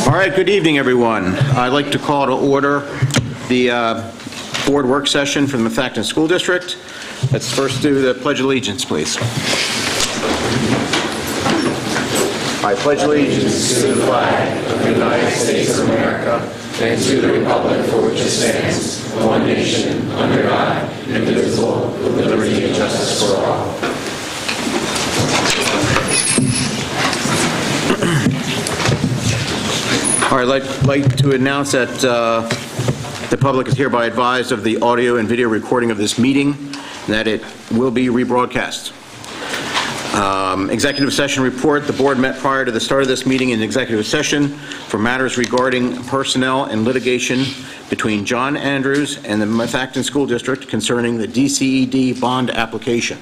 All right, good evening, everyone. I'd like to call to order the board work session for the Methacton School District. Let's first do the Pledge of Allegiance, please. I pledge allegiance to the flag of the United States of America and to the republic for which it stands, one nation, under God, indivisible, with liberty and justice for all. All right, I'd like to announce that the public is hereby advised of the audio and video recording of this meeting and that it will be rebroadcast. Executive session report. The board met prior to the start of this meeting in executive session for matters regarding personnel and litigation between John Andrews and the Methacton School District concerning the DCED bond application.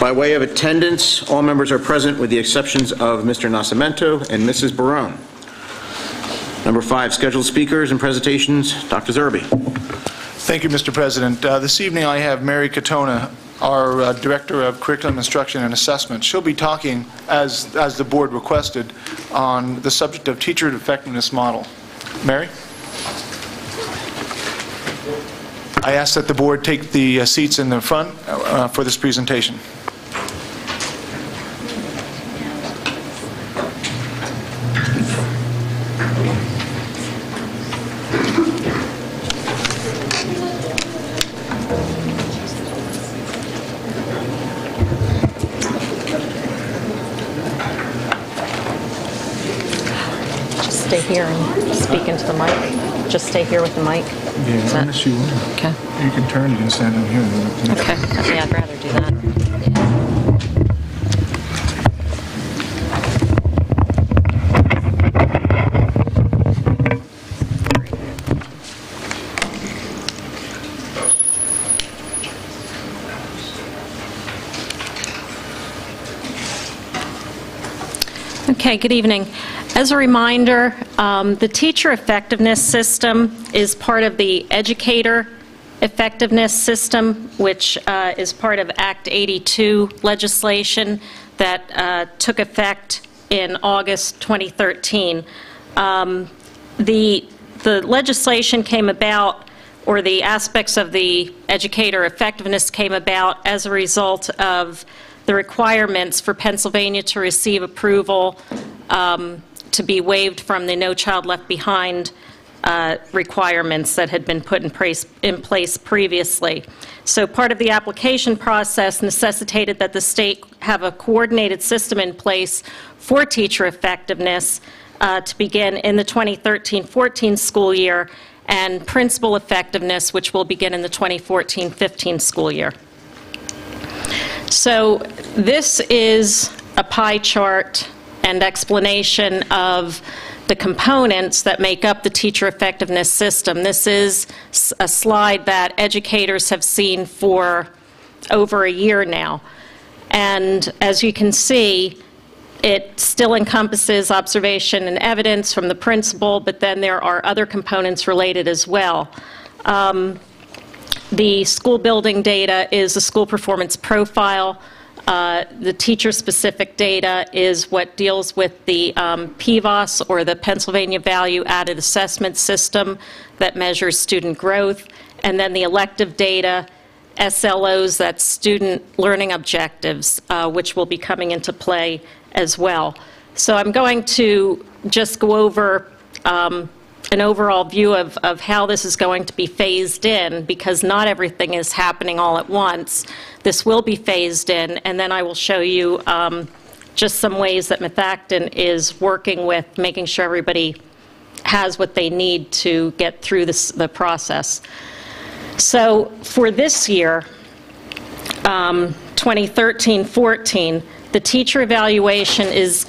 By way of attendance, all members are present with the exceptions of Mr. Nascimento and Mrs. Barone. Number 5, scheduled speakers and presentations. Dr. Zerbe. Thank you, Mr. President. This evening I have Mary Katona, our Director of Curriculum Instruction and Assessment. She'll be talking, as the board requested, on the subject of teacher effectiveness model. Mary? I ask that the board take the seats in the front for this presentation. Stay here and speak into the mic. Just stay here with the mic. Yeah, unless you want. Okay. You can turn it and stand in here. Okay. Yeah, I'd rather do that. Okay, good evening. As a reminder, the teacher effectiveness system is part of the educator effectiveness system, which is part of Act 82 legislation that took effect in August 2013. The legislation came about, or the aspects of the educator effectiveness came about as a result of the requirements for Pennsylvania to receive approval to be waived from the No Child Left Behind requirements that had been put in place previously. So part of the application process necessitated that the state have a coordinated system in place for teacher effectiveness to begin in the 2013-14 school year, and principal effectiveness, which will begin in the 2014-15 school year. So this is a pie chart and explanation of the components that make up the teacher effectiveness system. This is a slide that educators have seen for over a year now. And as you can see, it still encompasses observation and evidence from the principal, but then there are other components related as well. The school building data is a school performance profile. The teacher-specific data is what deals with the PVAS, or the Pennsylvania Value Added Assessment System, that measures student growth. And then the elective data, SLOs, that's student learning objectives, which will be coming into play as well. So I'm going to just go over an overall view of how this is going to be phased in, because not everything is happening all at once. This will be phased in, and then I will show you just some ways that Methacton is working with making sure everybody has what they need to get through the process. So for this year, 2013-14, the teacher evaluation is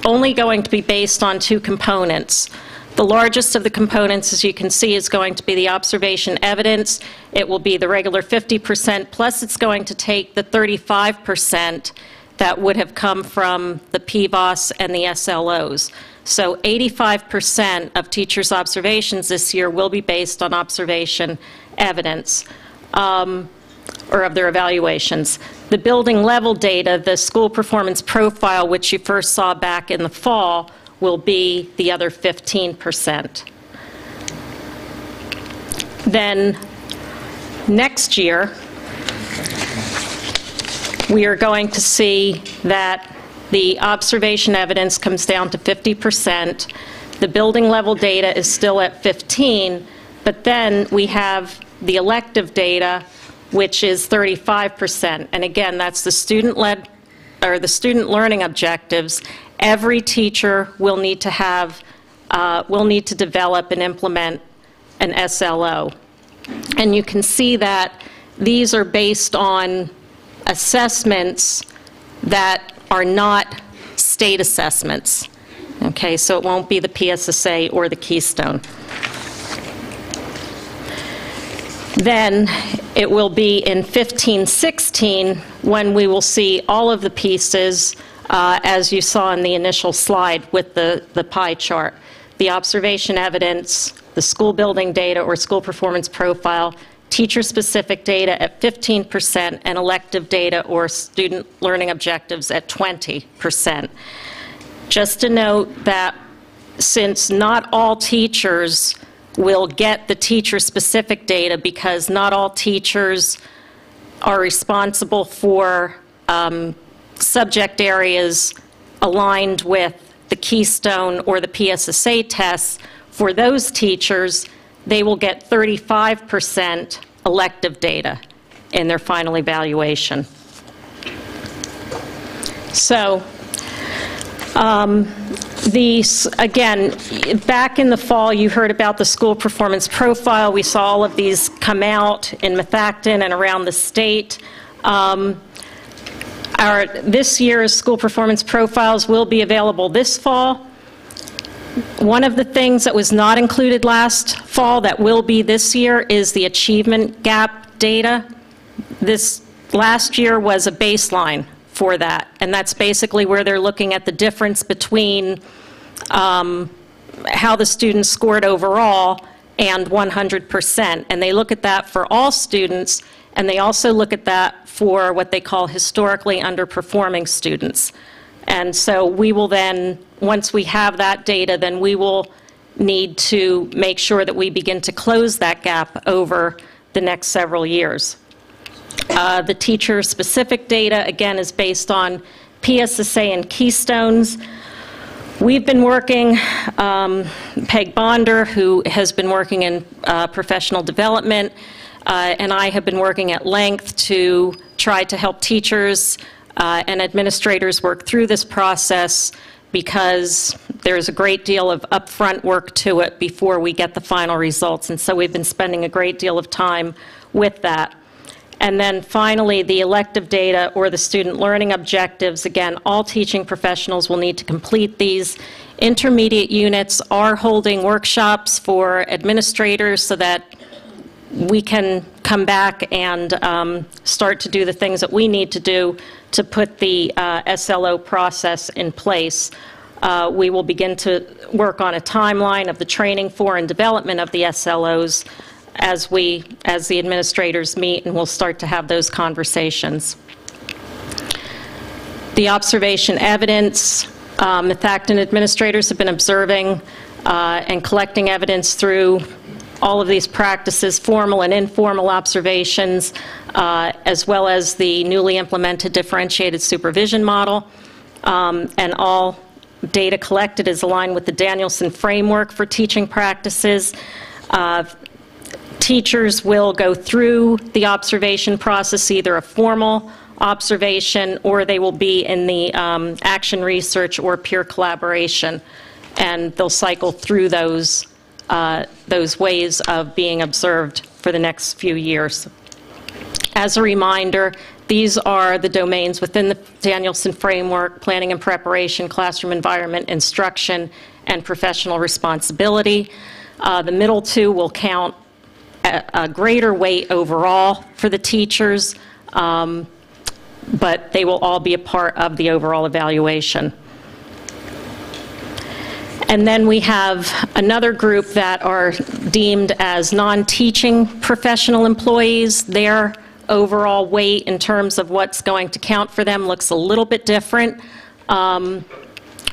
only going to be based on 2 components. The largest of the components, as you can see, is going to be the observation evidence. It will be the regular 50%, plus it's going to take the 35% that would have come from the PVAS and the SLOs. So 85% of teachers' observations this year will be based on observation evidence. or of their evaluations. The building level data, the school performance profile, which you first saw back in the fall, will be the other 15%. Then next year, we are going to see that the observation evidence comes down to 50%. The building level data is still at 15%, but then we have the elective data, which is 35%. And again, that's the student-led, or the student learning objectives. Every teacher will need to have, will need to develop and implement an SLO. And you can see that these are based on assessments that are not state assessments. Okay, so it won't be the PSSA or the Keystone. Then it will be in 15-16 when we will see all of the pieces, as you saw in the initial slide with the pie chart. The observation evidence, the school building data or school performance profile, teacher-specific data at 15%, and elective data or student learning objectives at 20%. Just to note that since not all teachers will get the teacher-specific data, because not all teachers are responsible for subject areas aligned with the Keystone or the PSSA tests, for those teachers, they will get 35% elective data in their final evaluation. So, again, back in the fall, you heard about the school performance profile. We saw all of these come out in Methacton and around the state. This year's school performance profiles will be available this fall. One of the things that was not included last fall that will be this year is the achievement gap data. This last year was a baseline for that, and that's basically where they're looking at the difference between how the students scored overall and 100%. And they look at that for all students, and they also look at that for what they call historically underperforming students. And so we will then, once we have that data, then we will need to make sure that we begin to close that gap over the next several years. The teacher-specific data, again, is based on PSSA and Keystones. We've been working, Peg Bonder, who has been working in professional development, and I have been working at length to try to help teachers and administrators work through this process, because there's a great deal of upfront work to it before we get the final results. And so we've been spending a great deal of time with that. And then finally, the elective data or the student learning objectives. Again, all teaching professionals will need to complete these. Intermediate units are holding workshops for administrators so that we can come back and start to do the things that we need to do to put the SLO process in place. We will begin to work on a timeline of the training for and development of the SLOs as the administrators meet, and we'll start to have those conversations. The observation evidence, Methacton administrators have been observing and collecting evidence through all of these practices, formal and informal observations, as well as the newly implemented differentiated supervision model. And all data collected is aligned with the Danielson framework for teaching practices. Teachers will go through the observation process, either a formal observation or they will be in the action research or peer collaboration, and they'll cycle through those ways of being observed for the next few years. As a reminder, these are the domains within the Danielson framework: planning and preparation, classroom environment, instruction, and professional responsibility. The middle two will count a greater weight overall for the teachers, but they will all be a part of the overall evaluation. And then we have another group that are deemed as non-teaching professional employees. Their overall weight in terms of what's going to count for them looks a little bit different.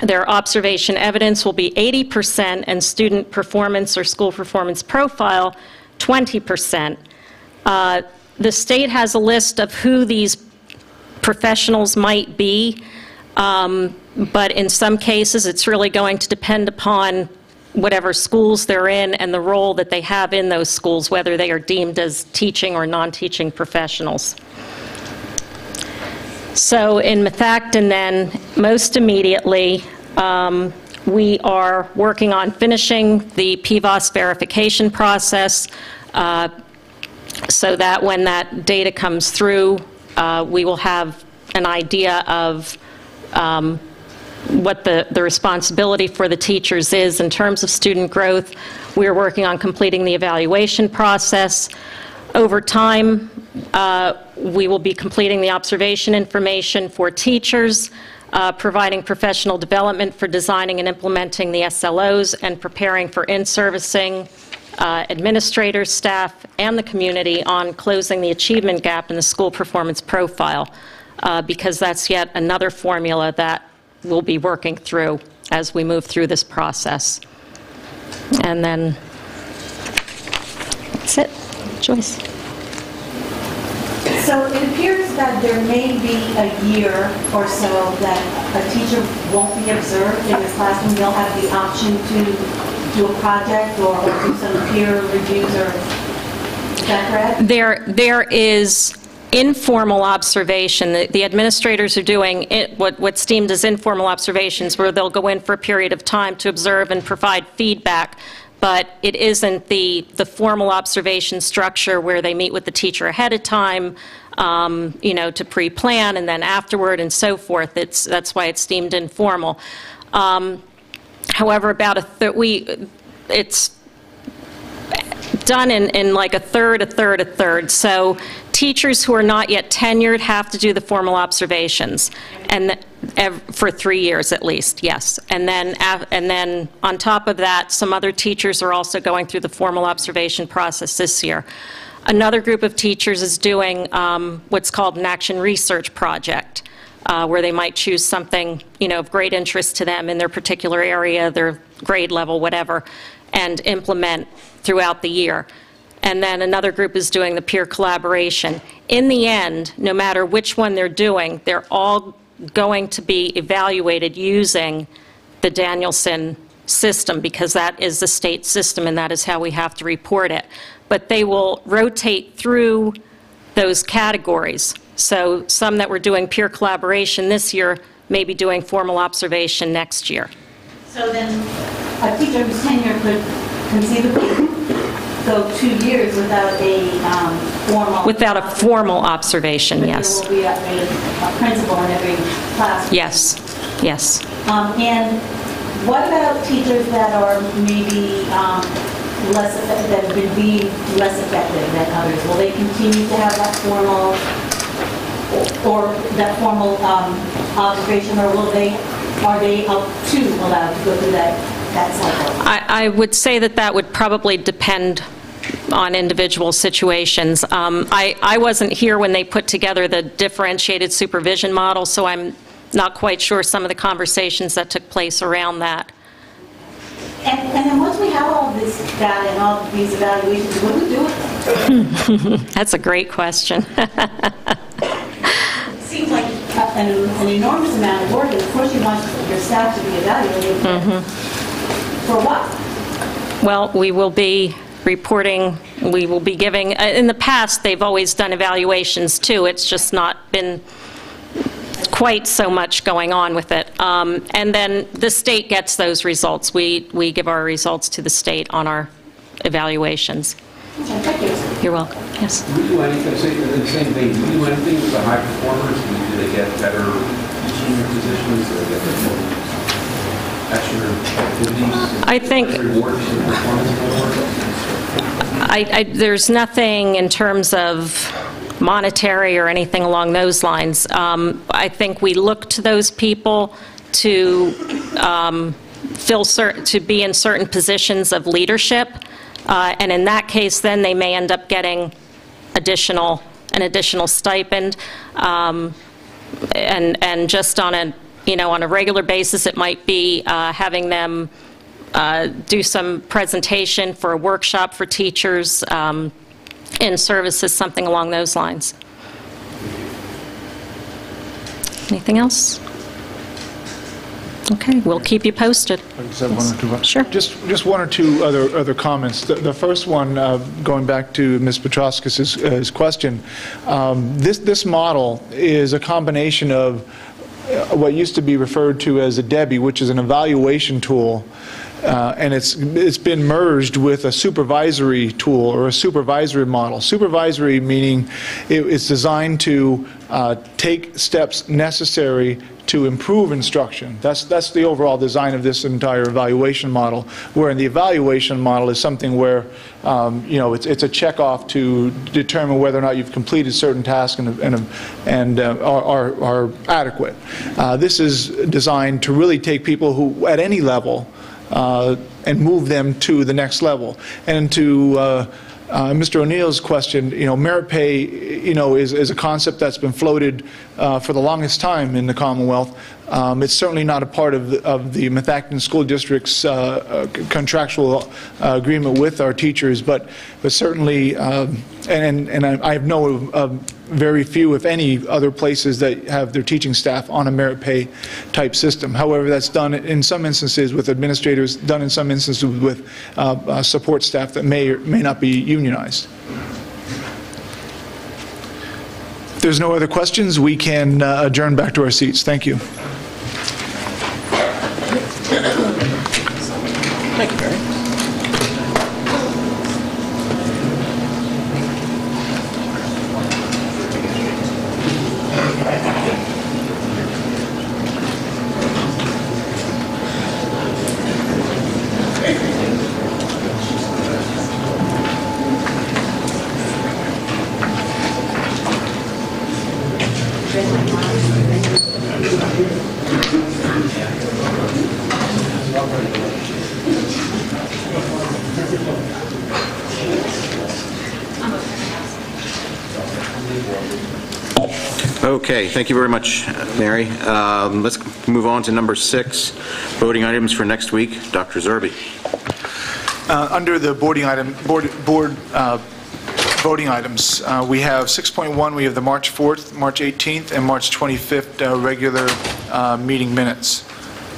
Their observation evidence will be 80%, and student performance or school performance profile, 20%. The state has a list of who these professionals might be, but in some cases, it's really going to depend upon whatever schools they're in and the role that they have in those schools, whether they are deemed as teaching or non-teaching professionals. So in Methacton then, most immediately, we are working on finishing the PVOS verification process so that when that data comes through, we will have an idea of what the responsibility for the teachers is in terms of student growth. We are working on completing the evaluation process. Over time, we will be completing the observation information for teachers, providing professional development for designing and implementing the SLOs, and preparing for in-servicing administrators, staff, and the community on closing the achievement gap in the school performance profile, because that's yet another formula that we'll be working through as we move through this process. And then, that's it. Joyce. So it appears that there may be a year or so that a teacher won't be observed in this classroom. They'll have the option to do a project or do some peer reviews, or is that correct? There is informal observation. The administrators are doing what's deemed as informal observations, where they'll go in for a period of time to observe and provide feedback, but it isn't the formal observation structure where they meet with the teacher ahead of time, you know, to pre-plan and then afterward and so forth. That's why it's deemed informal. However, about it's done in like a third. So teachers who are not yet tenured have to do the formal observations, and for 3 years at least, yes. And then on top of that, some other teachers are also going through the formal observation process this year. Another group of teachers is doing what's called an action research project, where they might choose something, you know, of great interest to them in their particular area, their grade level, whatever, and implement throughout the year. And then another group is doing the peer collaboration. In the end, no matter which one they're doing, they're all going to be evaluated using the Danielson system, because that is the state system and that is how we have to report it. But they will rotate through those categories. So some that were doing peer collaboration this year may be doing formal observation next year. So then a teacher who's tenured could conceivably go 2 years without a formal observation, yes. There will be a principal in every class. Yes, yes. And what about teachers that are maybe that have been deemed less effective than others? Will they continue to have that formal observation, or are they too allowed to go through that cycle? I would say that would probably depend on individual situations. I wasn't here when they put together the differentiated supervision model, so I'm not quite sure some of the conversations that took place around that. And then once we have all this data and all these evaluations, what do we do with them? That's a great question. It seems like an enormous amount of work, and of course you want your staff to be evaluated. For what? Well, we will be reporting, we will be giving, in the past they've always done evaluations too, it's just not been quite so much going on with it. And then the state gets those results. We give our results to the state on our evaluations. Okay, thank you. You're welcome. Yes. Do we do anything, in the same vein, do we do anything with the high performers? Do they get better teaching positions? Do they get extra activities? I think rewards and performance awards? There's nothing in terms of monetary or anything along those lines. I think we look to those people to to be in certain positions of leadership, and in that case, then they may end up getting additional an additional stipend. And just on a, on a regular basis, it might be having them do some presentation for a workshop for teachers in services, something along those lines. Anything else? Okay, we'll keep you posted. I just have one or two. Sure. Just one or two other comments. The first one, going back to Ms. Petroskas' question, this model is a combination of what used to be referred to as a DEBI, which is an evaluation tool, and it's been merged with a supervisory tool or a supervisory model. Supervisory meaning it's designed to take steps necessary to improve instruction. That's the overall design of this entire evaluation model, where in the evaluation model is something where it's a check-off to determine whether or not you've completed certain tasks and are adequate. This is designed to really take people who, at any level, and move them to the next level. And to Mr. O'Neill's question, merit pay, is a concept that's been floated for the longest time in the Commonwealth. It's certainly not a part of the Methacton School District's contractual agreement with our teachers, but certainly, and I know very few, if any, other places that have their teaching staff on a merit pay type system. However, that's done in some instances with administrators, done in some instances with support staff that may or may not be unionized. If there's no other questions, we can adjourn back to our seats. Thank you. Thank you, Barry. Okay, thank you very much, Mary. Let's move on to number 6, voting items for next week. Dr. Zerbe. Under the board voting items, we have 6.1, we have the March 4th, March 18th, and March 25th regular meeting minutes.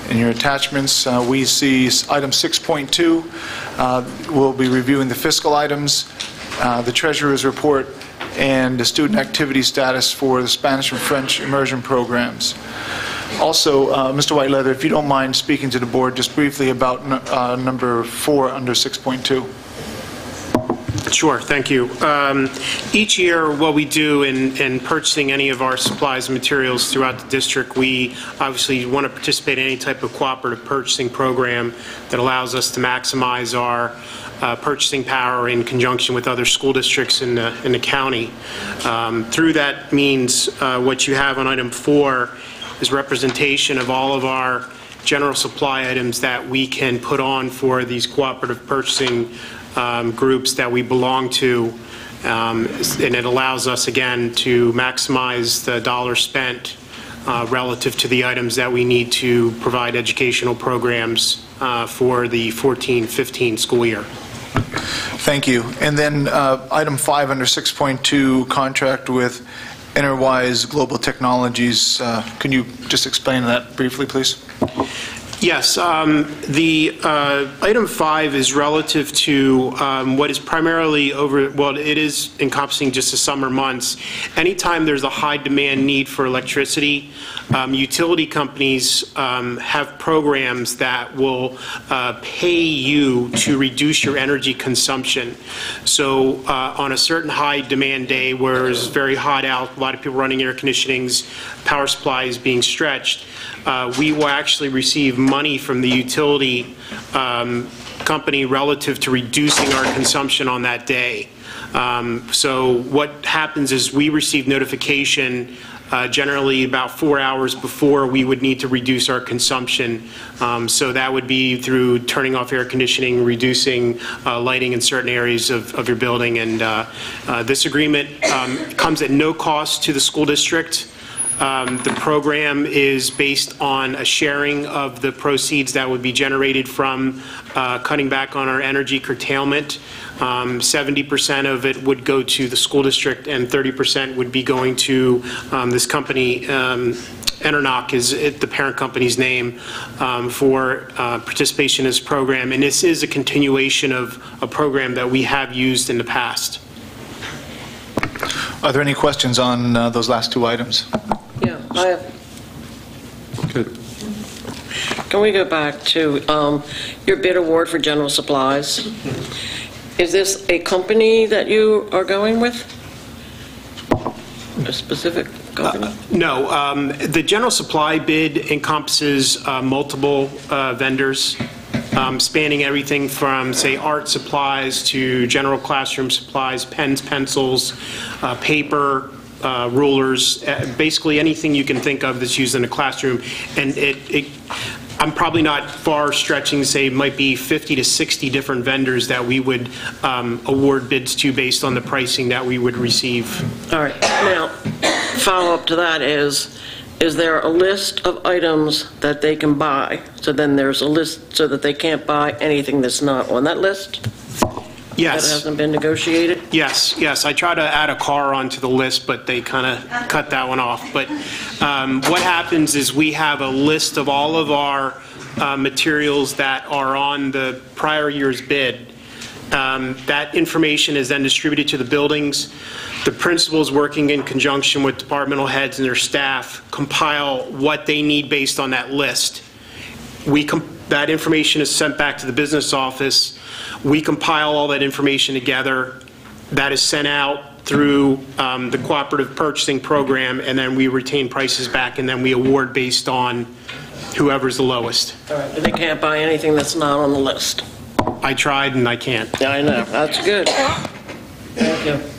In your attachments, we see item 6.2. We'll be reviewing the fiscal items, the treasurer's report, and the student activity status for the Spanish and French immersion programs. Also, Mr. Whiteleather, if you don't mind speaking to the board just briefly about number 4 under 6.2. Sure, thank you. Each year, what we do in purchasing any of our supplies and materials throughout the district, we obviously want to participate in any type of cooperative purchasing program that allows us to maximize our purchasing power in conjunction with other school districts in the county. Through that means what you have on item 4 is representation of all of our general supply items that we can put on for these cooperative purchasing groups that we belong to, and it allows us again to maximize the dollars spent relative to the items that we need to provide educational programs for the 14-15 school year. Thank you. And then item 5 under 6.2, contract with Interwise Global Technologies. Can you just explain that briefly, please? Yes. The item 5 is relative to what is primarily it is encompassing just the summer months. Anytime there's a high demand need for electricity, utility companies have programs that will pay you to reduce your energy consumption. So on a certain high demand day where it's very hot out, a lot of people running air conditionings, power supply is being stretched, we will actually receive money from the utility company relative to reducing our consumption on that day. So what happens is we receive notification generally about 4 hours before we would need to reduce our consumption. So that would be through turning off air conditioning, reducing lighting in certain areas of your building. And this agreement comes at no cost to the school district. The program is based on a sharing of the proceeds that would be generated from cutting back on our energy curtailment. 70% of it would go to the school district and 30% would be going to this company, Enernoc is the parent company's name, for participation in this program. And this is a continuation of a program that we have used in the past. Are there any questions on those last two items? Yeah, I have. Good. Can we go back to your bid award for general supplies? Is this a company that you are going with? A specific company? No, the general supply bid encompasses multiple vendors, spanning everything from, say, art supplies to general classroom supplies, pens, pencils, paper, rulers, basically anything you can think of that's used in a classroom. And I'm probably not far stretching to say it might be 50 to 60 different vendors that we would award bids to based on the pricing that we would receive. All right. Now, follow-up to that is there a list of items that they can buy? So then there's a list so that they can't buy anything that's not on that list? Yes. That hasn't been negotiated? Yes. I try to add a car onto the list, but they kind of cut that one off. But what happens is we have a list of all of our materials that are on the prior year's bid. That information is then distributed to the buildings. The principals, working in conjunction with departmental heads and their staff, compile what they need based on that list. That information is sent back to the business office. We compile all that information together. That is sent out through the cooperative purchasing program, and then we retain prices back, and then we award based on whoever's the lowest. All right. They can't buy anything that's not on the list? I tried and I can't. Yeah, I know. That's good. Thank you.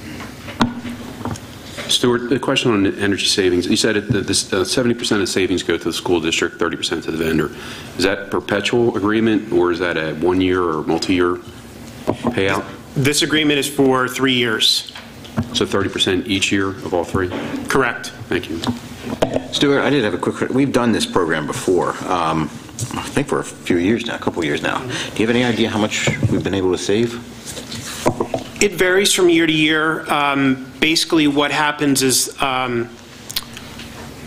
Stuart, the question on energy savings. You said that 70% of savings go to the school district, 30% to the vendor. Is that perpetual agreement, or is that a 1 year or multi-year payout? This agreement is for 3 years. So 30% each year of all three? Correct. Thank you. Stuart, I did have a quick, we've done this program before, I think for a few years now, a couple years now. Do you have any idea how much we've been able to save? It varies from year to year. Basically, what happens is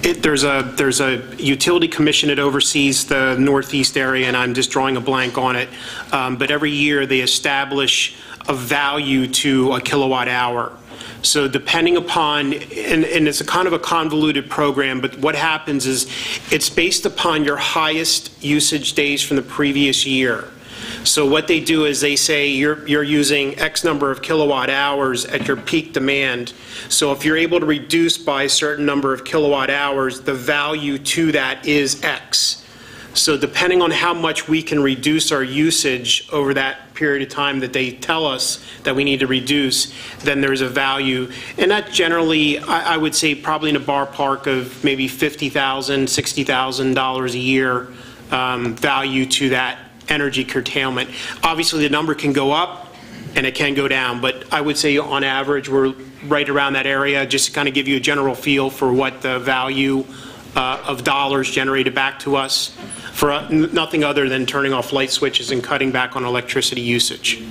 there's a utility commission that oversees the Northeast area, and I'm just drawing a blank on it. But every year they establish a value to a kilowatt hour. So depending upon, and it's a kind of a convoluted program, but what happens is it's based upon your highest usage days from the previous year. So what they do is they say you're using X number of kilowatt hours at your peak demand. So if you're able to reduce by a certain number of kilowatt hours, the value to that is X. So depending on how much we can reduce our usage over that period of time that they tell us that we need to reduce, then there's a value. And that generally, I would say probably in a ballpark of maybe $50,000, $60,000 a year value to that energy curtailment. Obviously, the number can go up and it can go down, but I would say on average we're right around that area, just to kind of give you a general feel for what the value of dollars generated back to us for nothing other than turning off light switches and cutting back on electricity usage.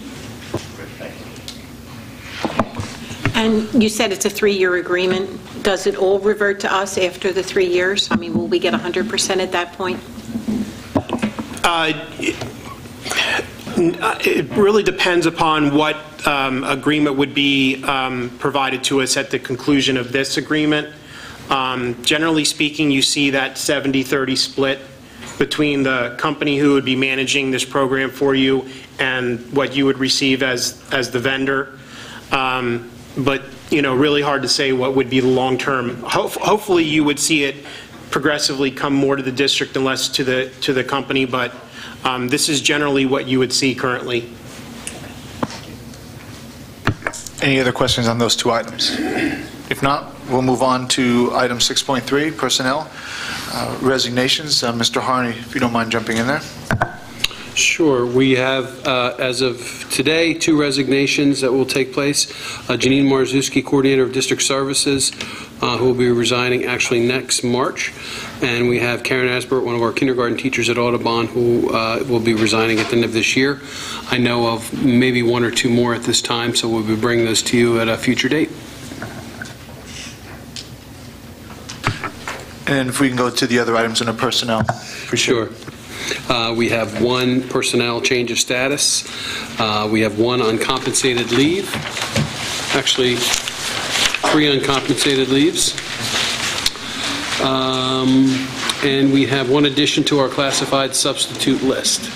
And you said it's a 3-year agreement. Does it all revert to us after the 3 years? I mean, will we get 100% at that point? It really depends upon what agreement would be provided to us at the conclusion of this agreement. Generally speaking, you see that 70-30 split between the company who would be managing this program for you and what you would receive as the vendor. But, you know, really hard to say what would be the long term. Hopefully you would see it progressively come more to the district and less to the company, but this is generally what you would see currently. Any other questions on those two items? If not, We'll move on to item 6.3, personnel, resignations. Mr. Harney, if you don't mind jumping in there. Sure. We have, as of today, 2 resignations that will take place. Janine Marzewski, Coordinator of District Services, who will be resigning actually next March. And we have Karen Asbert, one of our kindergarten teachers at Audubon, who will be resigning at the end of this year. I know of maybe 1 or 2 more at this time, so we'll be bringing those to you at a future date. And if we can go to the other items under personnel. Sure. We have 1 personnel change of status. We have 1 uncompensated leave. Actually, 3 uncompensated leaves. And we have 1 addition to our classified substitute list,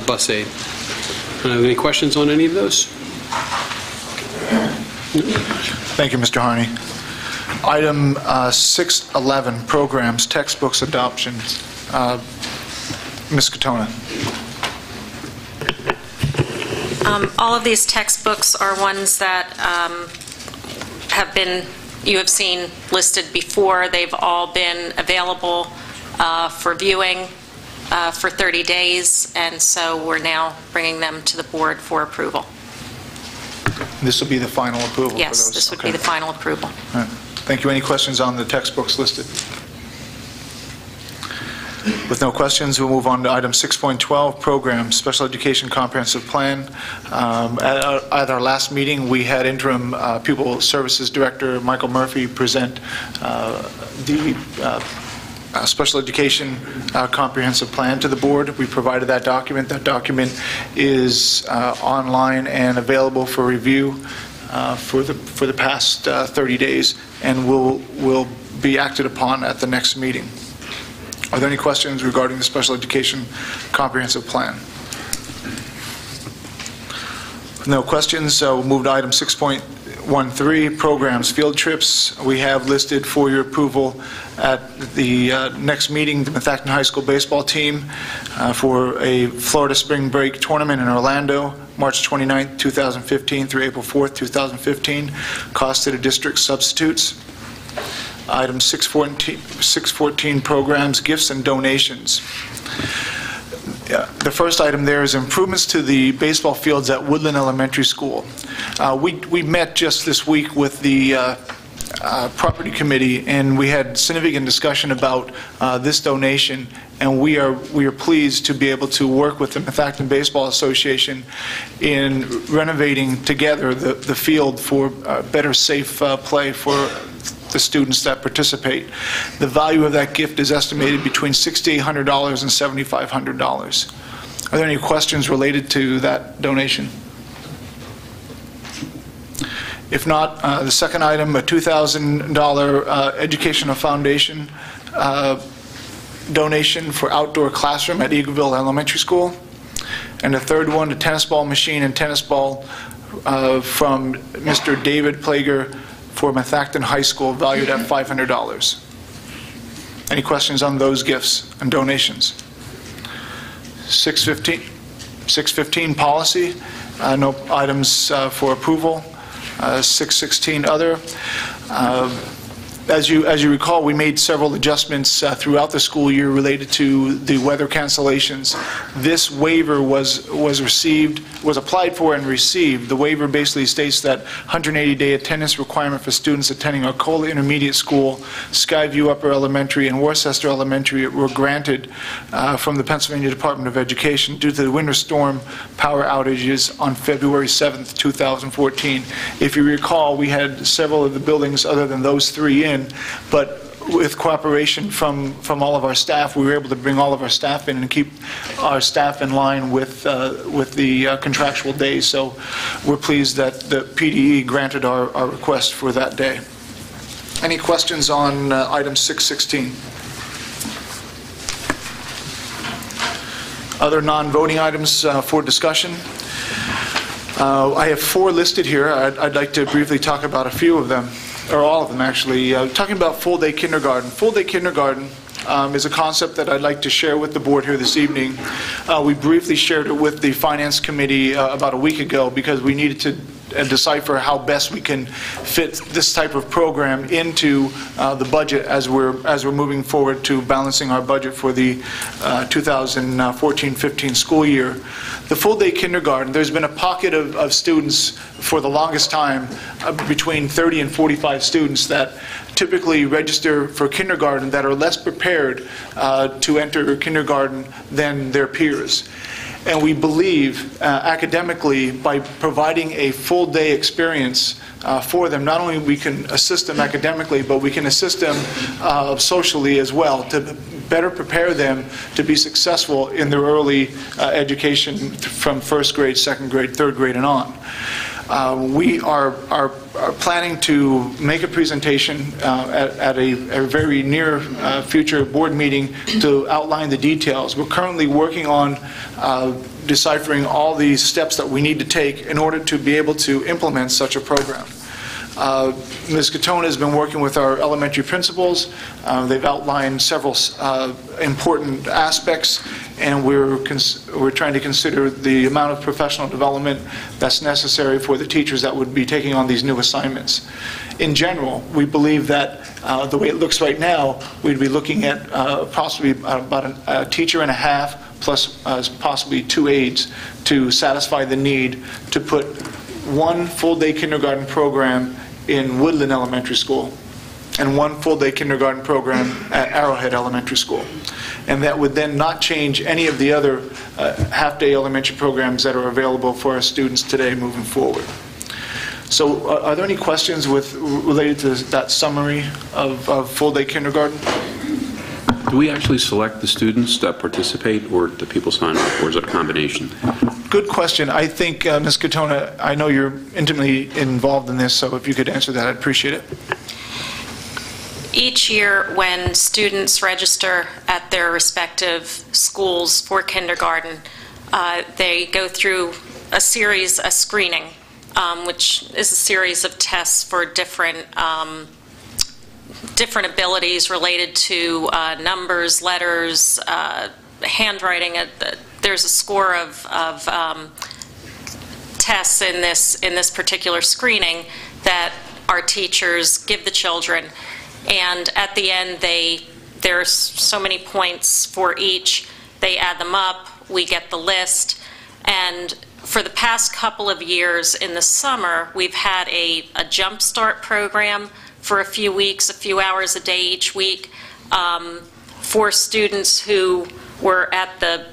bus aid. Any questions on any of those? Thank you, Mr. Harney. Item 611, programs, textbooks, adoptions. Ms. Katona. All of these textbooks are ones that you have seen listed before. They've all been available for viewing for 30 days, and so we're now bringing them to the board for approval. This will be the final approval for those? Yes, this would be the final approval. All right. Thank you. Any questions on the textbooks listed? With no questions, we'll move on to item 6.12, programs, Special Education Comprehensive Plan. At our last meeting, we had interim Pupil Services Director Michael Murphy present the Special Education Comprehensive Plan to the board. We provided that document. That document is online and available for review for the past 30 days, and will be acted upon at the next meeting. Are there any questions regarding the Special Education Comprehensive Plan? No questions. We'll move to item 6.13, programs, field trips. We have listed for your approval at the next meeting the Methacton High School baseball team for a Florida Spring Break tournament in Orlando, March 29th, 2015 through April 4th, 2015. Cost to the district substitutes. Item 614, programs, gifts, and donations. The first item there is improvements to the baseball fields at Woodland Elementary School. We met just this week with the property committee, and we had significant discussion about this donation, and we are pleased to be able to work with the Methacton Baseball Association in renovating together the field for better safe play for the students that participate. The value of that gift is estimated between $6,800 and $7,500. Are there any questions related to that donation? If not, the second item, a $2,000 Educational Foundation donation for outdoor classroom at Eagleville Elementary School. And the third one, a tennis ball machine and tennis ball from Mr. David Plager for Methacton High School, valued at $500. Any questions on those gifts and donations? 615 policy, no items for approval. 616 other. As you recall, we made several adjustments throughout the school year related to the weather cancellations. This waiver was applied for and received. The waiver basically states that 180-day attendance requirement for students attending Arcola Intermediate School, Skyview Upper Elementary, and Worcester Elementary were granted from the Pennsylvania Department of Education due to the winter storm power outages on February 7th, 2014. If you recall, we had several of the buildings other than those 3 in, but with cooperation from all of our staff, we were able to bring all of our staff in and keep our staff in line with the contractual days. So we're pleased that the PDE granted our request for that day. Any questions on item 616? Other non-voting items for discussion? I have 4 listed here. I'd like to briefly talk about a few of them, or all of them actually. Talking about full-day kindergarten. Full-day kindergarten is a concept that I'd like to share with the board here this evening. We briefly shared it with the Finance Committee about a week ago because we needed to decipher how best we can fit this type of program into the budget as we're moving forward to balancing our budget for the 2014-15 school year. The full-day kindergarten, there's been a pocket of students for the longest time, between 30 and 45 students that typically register for kindergarten that are less prepared to enter kindergarten than their peers. And we believe academically, by providing a full-day experience for them, not only we can assist them academically, but we can assist them socially as well, to better prepare them to be successful in their early education from first grade, second grade, third grade, and on. We are planning to make a presentation at a very near future board meeting to outline the details. We're currently working on deciphering all the steps that we need to take in order to be able to implement such a program. Ms. Katona has been working with our elementary principals. They've outlined several important aspects, and we're trying to consider the amount of professional development that's necessary for the teachers that would be taking on these new assignments. In general, we believe that the way it looks right now, we'd be looking at possibly about a teacher and a half plus possibly 2 aides to satisfy the need to put one full-day kindergarten program in Woodland Elementary School and one full-day kindergarten program at Arrowhead Elementary School. And that would then not change any of the other half-day elementary programs that are available for our students today moving forward. So are there any questions related to that summary of full-day kindergarten? Do we actually select the students that participate, or do people sign up, or is it a combination? Good question. I think, Ms. Katona, I know you're intimately involved in this, so if you could answer that, I'd appreciate it. Each year, when students register at their respective schools for kindergarten, they go through a screening, which is a series of tests for different abilities related to numbers, letters, handwriting. There's a score of tests in this particular screening that our teachers give the children, and at the end there's so many points for each. They add them up, we get the list, and for the past couple of years in the summer, we've had a Jump Start program for a few weeks, a few hours a day each week, for students who were at the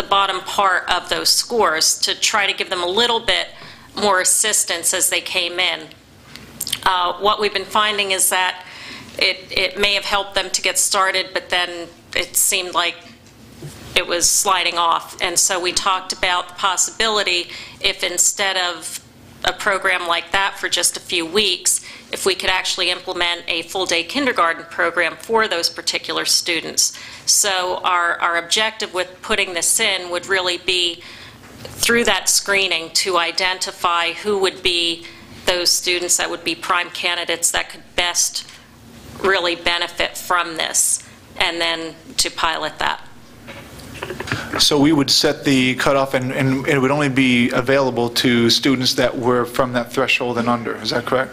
bottom part of those scores, to try to give them a little bit more assistance as they came in. What we've been finding is that it may have helped them to get started, but then it seemed like it was sliding off. And so we talked about the possibility, if instead of a program like that for just a few weeks, if we could actually implement a full-day kindergarten program for those particular students. So our objective with putting this in would really be, through that screening, to identify who would be those students that would be prime candidates that could best really benefit from this, and then to pilot that. So we would set the cutoff, and it would only be available to students that were from that threshold and under. Is that correct?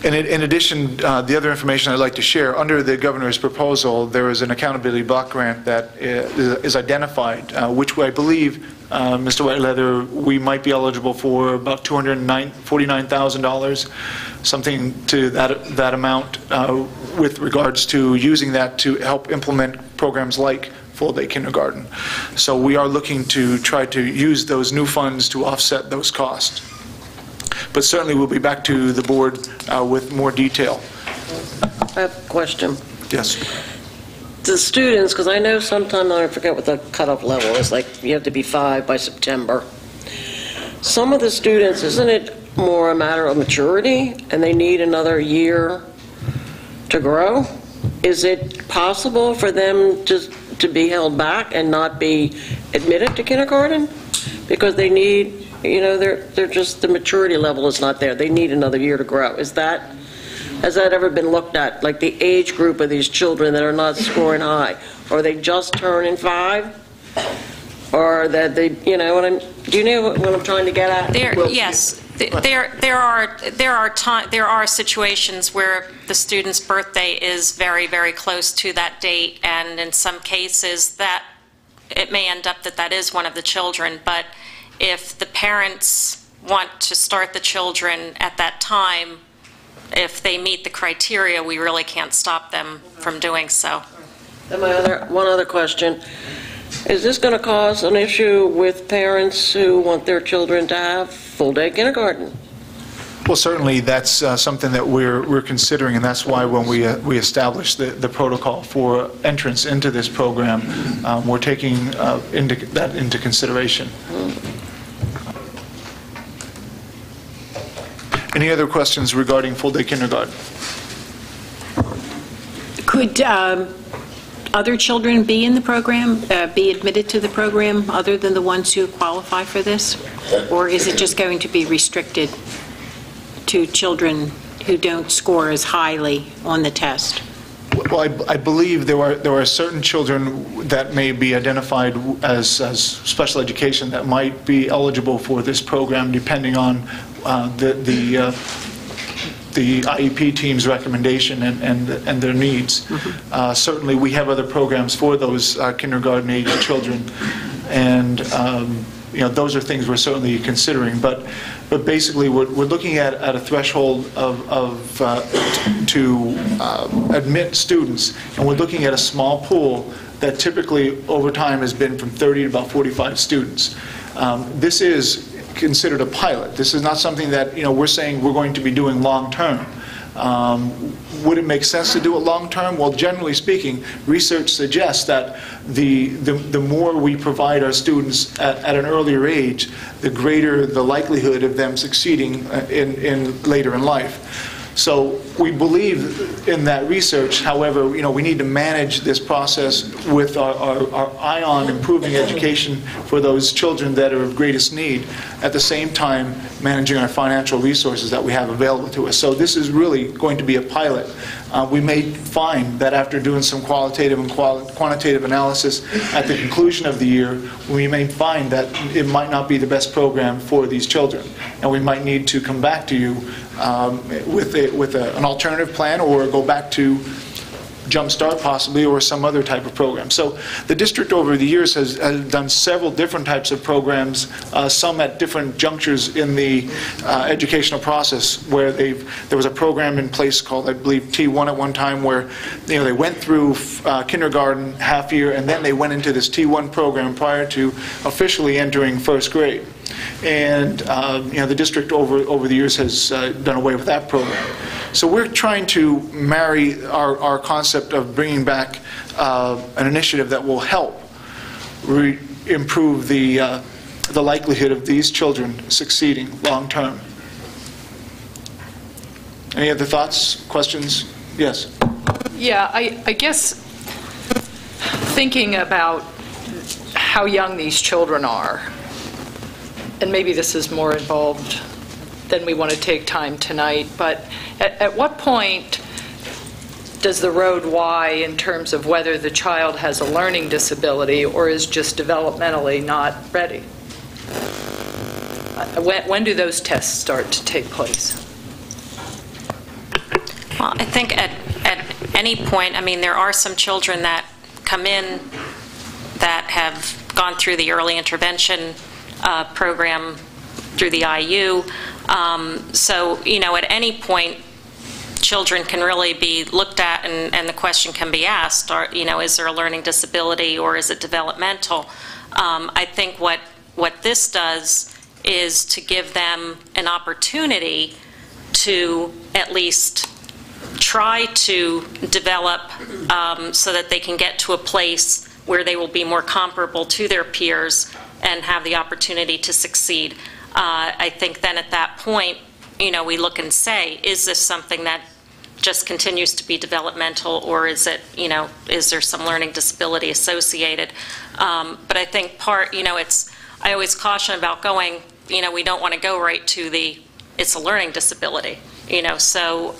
And in addition, the other information I'd like to share, under the governor's proposal, there is an accountability block grant that is identified, which I believe, Mr. Whiteleather, we might be eligible for about $249,000, something to that amount, with regards to using that to help implement programs like full-day kindergarten. So we are looking to try to use those new funds to offset those costs. But certainly we'll be back to the board with more detail. I have a question. Yes. The students, because I know sometimes, I forget what the cutoff level is, like you have to be 5 by September. Some of the students, isn't it more a matter of maturity and they need another year to grow? Is it possible for them to be held back and not be admitted to kindergarten? Because they need, you know, they're just, the maturity level is not there. They need another year to grow. Has that ever been looked at? Like the age group of these children that are not scoring high? Are they just turning 5? Or that they, you know what do you know what I'm trying to get at? Yes, there are situations where the student's birthday is very, very close to that date, and in some cases that it may end up that is one of the children. But if the parents want to start the children at that time, if they meet the criteria, we really can't stop them from doing so. And one other question. Is this going to cause an issue with parents who want their children to have full-day kindergarten? Well, certainly that's something that we're considering, and that's why when we established the protocol for entrance into this program, we're taking that into consideration. Any other questions regarding full-day kindergarten? Could other children be in the program, be admitted to the program, other than the ones who qualify for this? Or is it just going to be restricted to children who don't score as highly on the test? Well, I believe there are certain children that may be identified as special education that might be eligible for this program, depending on the IEP team's recommendation and their needs. Certainly, we have other programs for those kindergarten-age children, and those are things we're certainly considering. But basically, we're looking at a threshold to admit students, and we're looking at a small pool that typically over time has been from 30 to about 45 students. This is considered a pilot. This is not something that we're saying we're going to be doing long term. Would it make sense to do it long term? Well, generally speaking, research suggests that the more we provide our students at an earlier age, the greater the likelihood of them succeeding in later in life. So we believe in that research. However, we need to manage this process with our eye on improving education for those children that are of greatest need, at the same time managing our financial resources that we have available to us. So this is really going to be a pilot. We may find that after doing some qualitative and quantitative analysis at the conclusion of the year, we may find that it might not be the best program for these children, and we might need to come back to you with an alternative plan, or go back to Jump Start possibly, or some other type of program. So the district over the years has done several different types of programs, some at different junctures in the educational process, where there was a program in place called, I believe, T1 at one time, where they went through kindergarten half year, and then they went into this T1 program prior to officially entering first grade. And the district over the years has done away with that program. So we're trying to marry our concept of bringing back an initiative that will help improve the likelihood of these children succeeding long term. Any other thoughts, questions? Yes. Yeah, I guess thinking about how young these children are, and maybe this is more involved than we want to take time tonight, but at what point does the road Y in terms of whether the child has a learning disability or is just developmentally not ready? When do those tests start to take place? Well, I think at any point, there are some children that come in that have gone through the early intervention program through the IU. So, at any point, children can really be looked at, and the question can be asked, is there a learning disability or is it developmental? I think what this does is to give them an opportunity to at least try to develop so that they can get to a place where they will be more comparable to their peers and have the opportunity to succeed. I think then at that point, we look and say, is this something that just continues to be developmental, or is it, is there some learning disability associated? But I think I always caution about going, we don't want to go right to it's a learning disability, so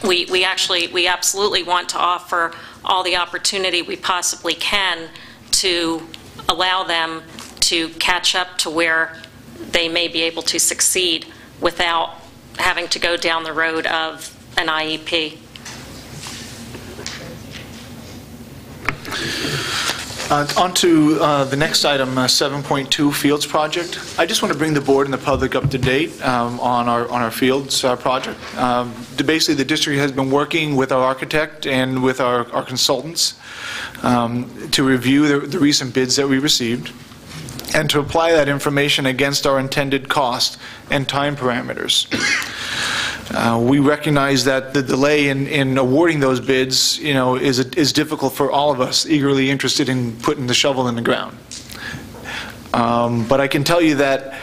we absolutely want to offer all the opportunity we possibly can to allow them to catch up to where they may be able to succeed without having to go down the road of an IEP. On to the next item, 7.2 Fields Project. I just want to bring the board and the public up to date on our Fields project. Basically, the district has been working with our architect and with our consultants to review the recent bids that we received and to apply that information against our intended cost and time parameters. We recognize that the delay in awarding those bids, is difficult for all of us eagerly interested in putting the shovel in the ground. But I can tell you that,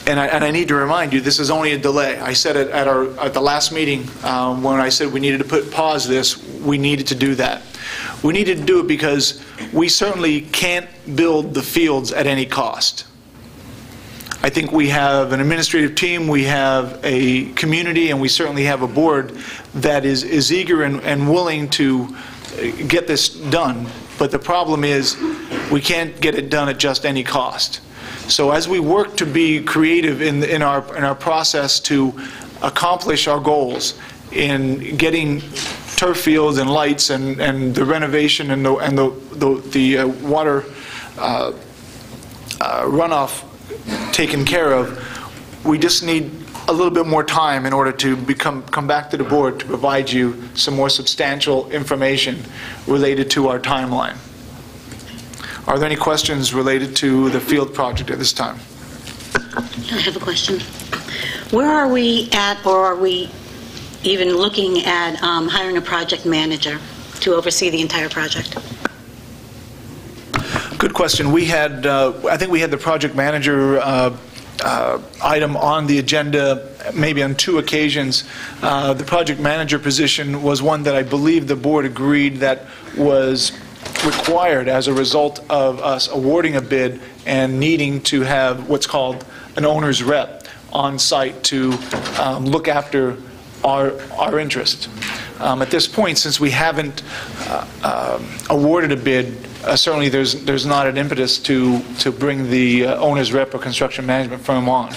and I need to remind you, this is only a delay. I said it at the last meeting when I said we needed to pause this. We needed to do that. We needed to do it because we certainly can't build the fields at any cost. I think we have an administrative team, we have a community, and we certainly have a board that is eager and willing to get this done. But the problem is we can't get it done at just any cost. So as we work to be creative in our process to accomplish our goals in getting turf fields and lights and the renovation and the water runoff taken care of, we just need a little bit more time in order to come back to the board to provide you some more substantial information related to our timeline. Are there any questions related to the field project at this time? I have a question. Where are we at, or are we even looking at hiring a project manager to oversee the entire project? Good question. We had, I think we had the project manager item on the agenda maybe on 2 occasions. The project manager position was one that I believe the board agreed that was required as a result of us awarding a bid and needing to have what's called an owner's rep on site to look after our interest. At this point, since we haven't awarded a bid, certainly there's not an impetus to bring the owner's rep or construction management firm on.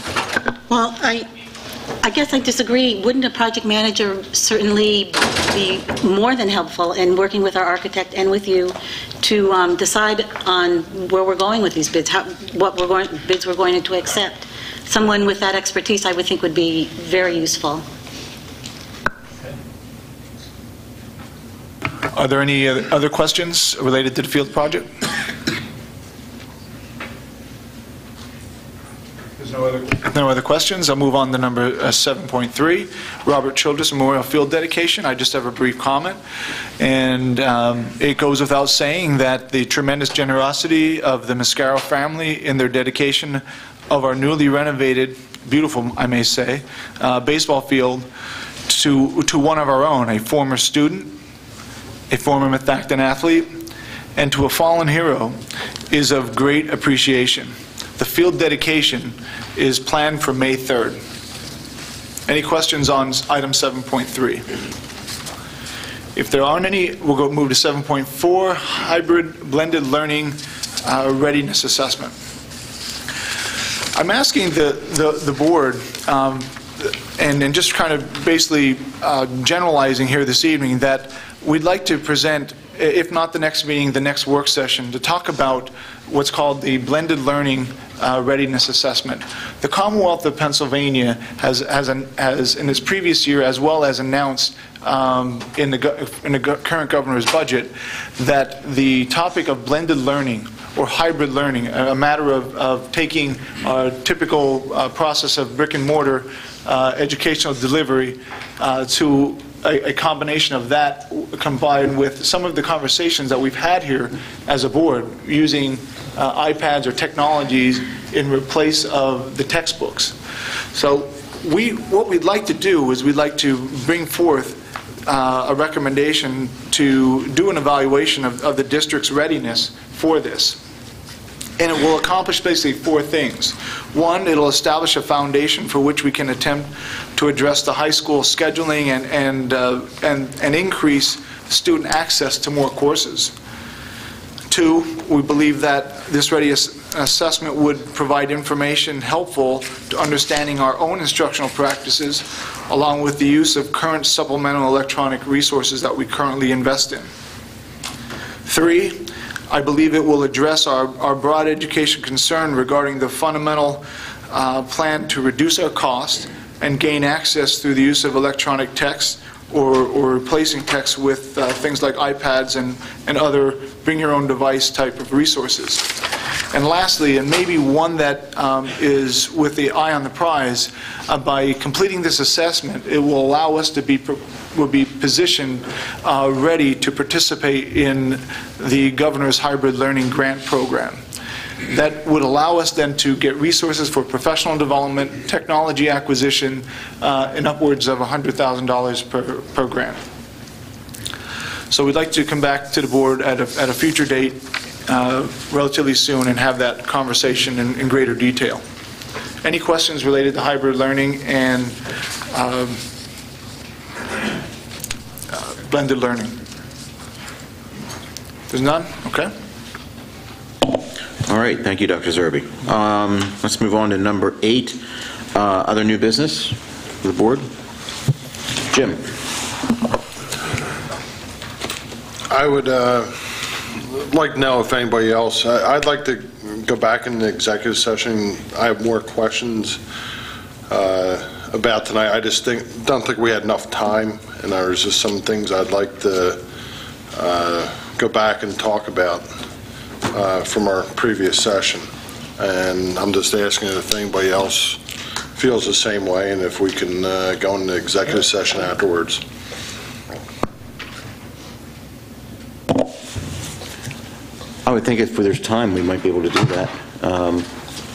Well, I guess I disagree. Wouldn't a project manager certainly be more than helpful in working with our architect and with you to decide on where we're going with these bids, what bids we're going to accept? Someone with that expertise, I would think, would be very useful. Are there any other questions related to the field project? There's no other questions. I'll move on to number 7.3, Robert Childress Memorial Field Dedication. I just have a brief comment. And it goes without saying that the tremendous generosity of the Mascaro family in their dedication of our newly renovated, beautiful, I may say, baseball field to one of our own, a former student, a former Methacton athlete, and to a fallen hero is of great appreciation. The field dedication is planned for May 3rd. Any questions on item 7.3? If there aren't any, we'll move to 7.4, hybrid blended learning readiness assessment. I'm asking the board, and just kind of basically generalizing here this evening, that we'd like to present, if not the next meeting, the next work session, to talk about what's called the blended learning readiness assessment. The Commonwealth of Pennsylvania has in its previous year, as well as announced in the current governor's budget, that the topic of blended learning or hybrid learning, a matter of taking a typical process of brick and mortar educational delivery to a combination of that combined with some of the conversations that we've had here as a board using iPads or technologies in place of the textbooks. So what we'd like to do is we'd like to bring forth a recommendation to do an evaluation of the district's readiness for this. And it will accomplish basically 4 things. 1, it'll establish a foundation for which we can attempt to address the high school scheduling and increase student access to more courses. 2, we believe that this readiness assessment would provide information helpful to understanding our own instructional practices, along with the use of current supplemental electronic resources that we currently invest in. 3, I believe it will address our broad education concern regarding the fundamental plan to reduce our cost and gain access through the use of electronic text or replacing text with things like iPads and other bring-your-own-device type of resources. And lastly, and maybe one that is with the eye on the prize, by completing this assessment, it will allow us to be positioned ready to participate in the Governor's Hybrid Learning Grant Program. That would allow us then to get resources for professional development, technology acquisition, in upwards of $100,000 per grant. So we'd like to come back to the board at a future date, relatively soon, and have that conversation in greater detail. Any questions related to hybrid learning and blended learning? There's none? Okay. All right, thank you, Dr. Zerbe. Let's move on to number 8, other new business for the board. Jim. I would like to know if anybody else, I'd like to go back in the executive session. I have more questions about tonight. I just don't think we had enough time, and there's just some things I'd like to go back and talk about from our previous session. And I'm just asking if anybody else feels the same way, and if we can go into executive session afterwards. I would think if there's time, we might be able to do that.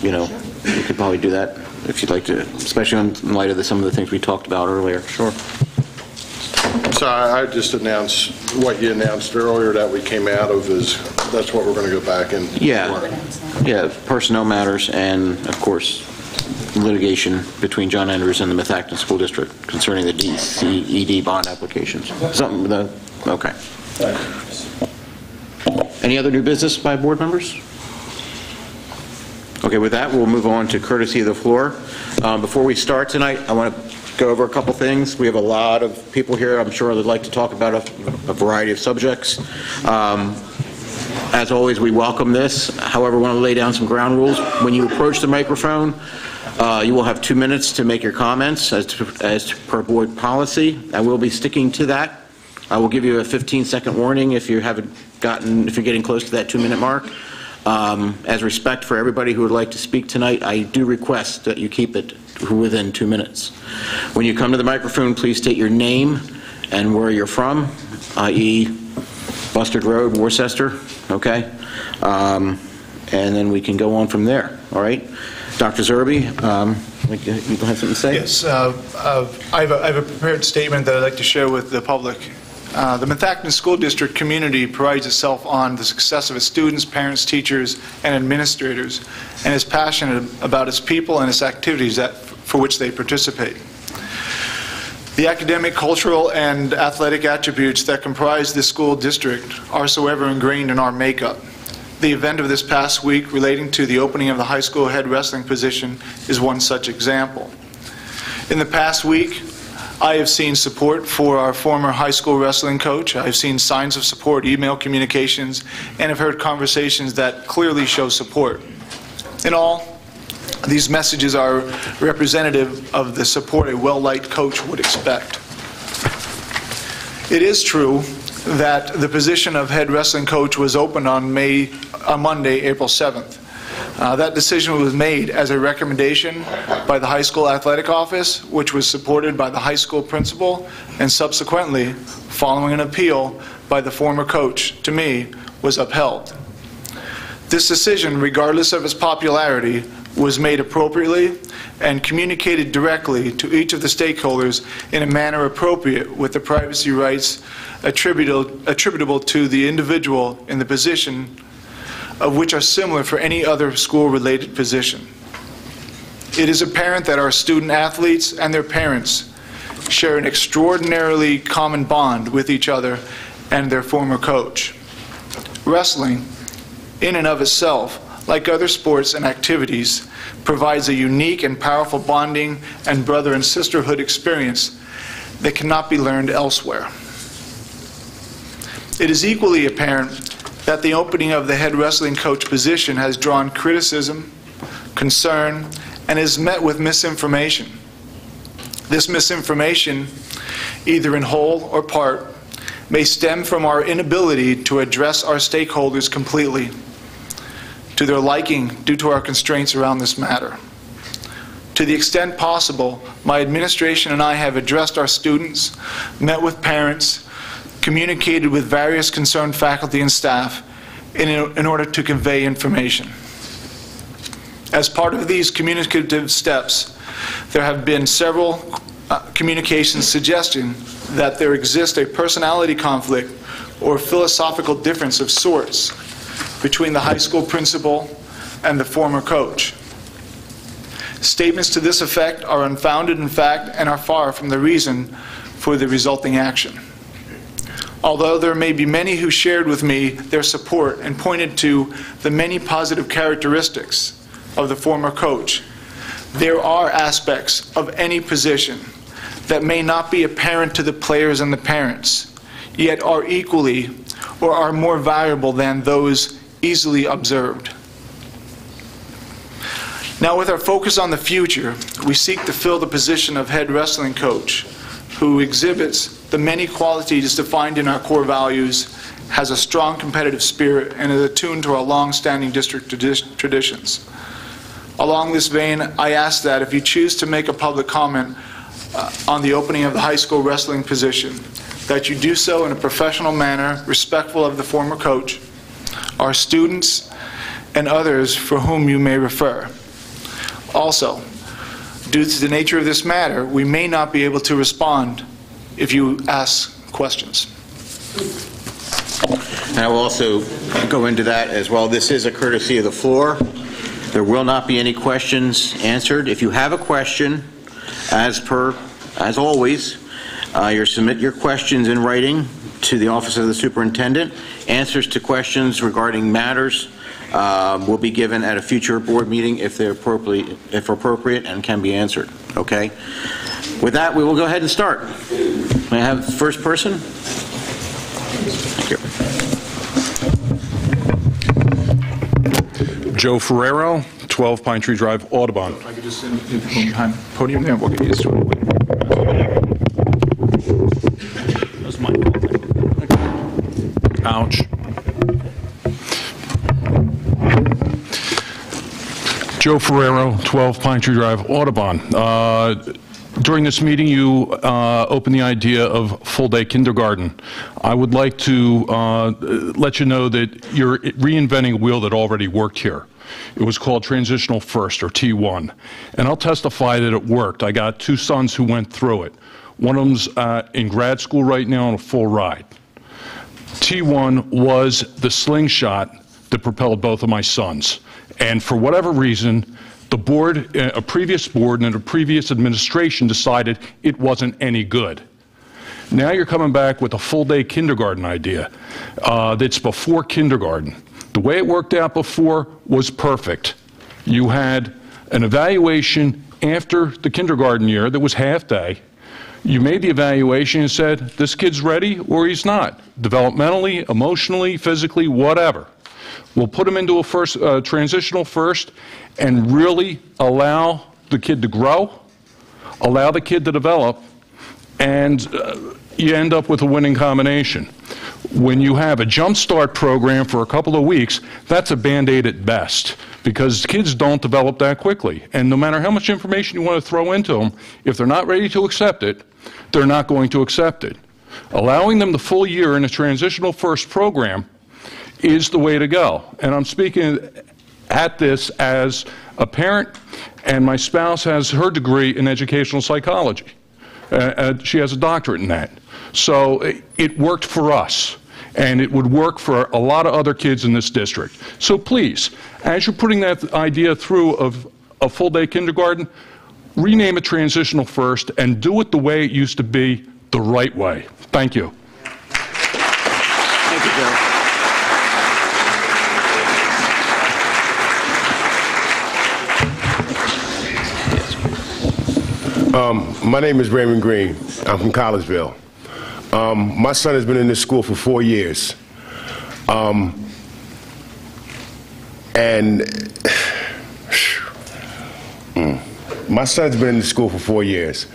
We could probably do that if you'd like to, especially in light of some of the things we talked about earlier. Sure. So I just announced what you announced earlier that we came out of that's what we're going to go back in. Yeah, personnel matters and, of course, litigation between John Andrews and the Methacton School District concerning the DCED bond applications. Okay. Any other new business by board members? Okay, with that, we'll move on to courtesy of the floor. Before we start tonight, I want to go over a couple things. We have a lot of people here, I'm sure, that'd like to talk about a variety of subjects. As always, we welcome this. However, we want to lay down some ground rules. When you approach the microphone, you will have 2 minutes to make your comments as per board policy. I will be sticking to that. I will give you a 15-second warning if you're getting close to that 2-minute mark. As respect for everybody who would like to speak tonight, I do request that you keep it within 2 minutes. When you come to the microphone, please state your name and where you're from, i.e. Bustard Road, Worcester, okay? And then we can go on from there, all right? Dr. Zerbe, you have something to say? Yes, I have a prepared statement that I'd like to share with the public. The Methacton School District community prides itself on the success of its students, parents, teachers, and administrators, and is passionate about its people and its activities for which they participate. The academic, cultural, and athletic attributes that comprise the school district are so ever ingrained in our makeup. The event of this past week relating to the opening of the high school head wrestling position is one such example. In the past week, I have seen support for our former high school wrestling coach. I've seen signs of support, email communications, and have heard conversations that clearly show support. In all, these messages are representative of the support a well-liked coach would expect. It is true that the position of head wrestling coach was opened on Monday, April 7th. That decision was made as a recommendation by the high school athletic office, which was supported by the high school principal, and subsequently, following an appeal by the former coach, to me, was upheld. This decision, regardless of its popularity, was made appropriately and communicated directly to each of the stakeholders in a manner appropriate with the privacy rights attributable to the individual in the position, of which are similar for any other school-related position. It is apparent that our student athletes and their parents share an extraordinarily common bond with each other and their former coach. Wrestling, in and of itself, like other sports and activities, provides a unique and powerful bonding and brother and sisterhood experience that cannot be learned elsewhere. It is equally apparent that the opening of the head wrestling coach position has drawn criticism, concern, and is met with misinformation. This misinformation, either in whole or part, may stem from our inability to address our stakeholders completely, to their liking due to our constraints around this matter. To the extent possible, my administration and I have addressed our students, met with parents, communicated with various concerned faculty and staff in order to convey information. As part of these communicative steps, there have been several communications suggesting that there exists a personality conflict or philosophical difference of sorts between the high school principal and the former coach. Statements to this effect are unfounded in fact and are far from the reason for the resulting action. Although there may be many who shared with me their support and pointed to the many positive characteristics of the former coach, there are aspects of any position that may not be apparent to the players and the parents, yet are equally or are more valuable than those easily observed. Now, with our focus on the future, we seek to fill the position of head wrestling coach, who exhibits the many qualities defined in our core values, has a strong competitive spirit, and is attuned to our long-standing district traditions. Along this vein, I ask that if you choose to make a public comment on the opening of the high school wrestling position, that you do so in a professional manner, respectful of the former coach, our students, and others for whom you may refer. Also, due to the nature of this matter, we may not be able to respond if you ask questions. And I will also go into that as well. This is a courtesy of the floor. There will not be any questions answered. If you have a question, as always, you submit your questions in writing to the Office of the Superintendent. Answers to questions regarding matters will be given at a future board meeting if they're appropriate and can be answered. Okay? With that, we will go ahead and start. May I have the first person? Thank you. Joe Ferrero, 12 Pine Tree Drive, Audubon. I could just move behind the podium there, we'll get used to it. That's mine. Ouch. Joe Ferrero, 12 Pine Tree Drive, Audubon. During this meeting, you opened the idea of full-day kindergarten. I would like to let you know that you're reinventing a wheel that already worked here. It was called Transitional First, or T1. And I'll testify that it worked. I got two sons who went through it. One of them's in grad school right now on a full ride. T1 was the slingshot that propelled both of my sons. And for whatever reason, the board, a previous board and a previous administration decided it wasn't any good. Now you're coming back with a full-day kindergarten idea that's before kindergarten. The way it worked out before was perfect. You had an evaluation after the kindergarten year that was half-day. You made the evaluation and said, this kid's ready or he's not, developmentally, emotionally, physically, whatever. We'll put him into a transitional first and really allow the kid to grow, allow the kid to develop, and you end up with a winning combination. When you have a Jump Start program for a couple of weeks, that's a Band-Aid at best, because kids don't develop that quickly. And no matter how much information you want to throw into them, if they're not ready to accept it, they're not going to accept it. Allowing them the full year in a transitional first program is the way to go. And I'm speaking at this as a parent, and my spouse has her degree in educational psychology. She has a doctorate in that. So it worked for us, and it would work for a lot of other kids in this district. So please, as you're putting that idea through of a full-day kindergarten, rename it Transitional First and do it the way it used to be, the right way. Thank you. Thank you, Joe. My name is Raymond Green. I'm from Collegeville. My son has been in this school for 4 years. My son's been in the school for 4 years.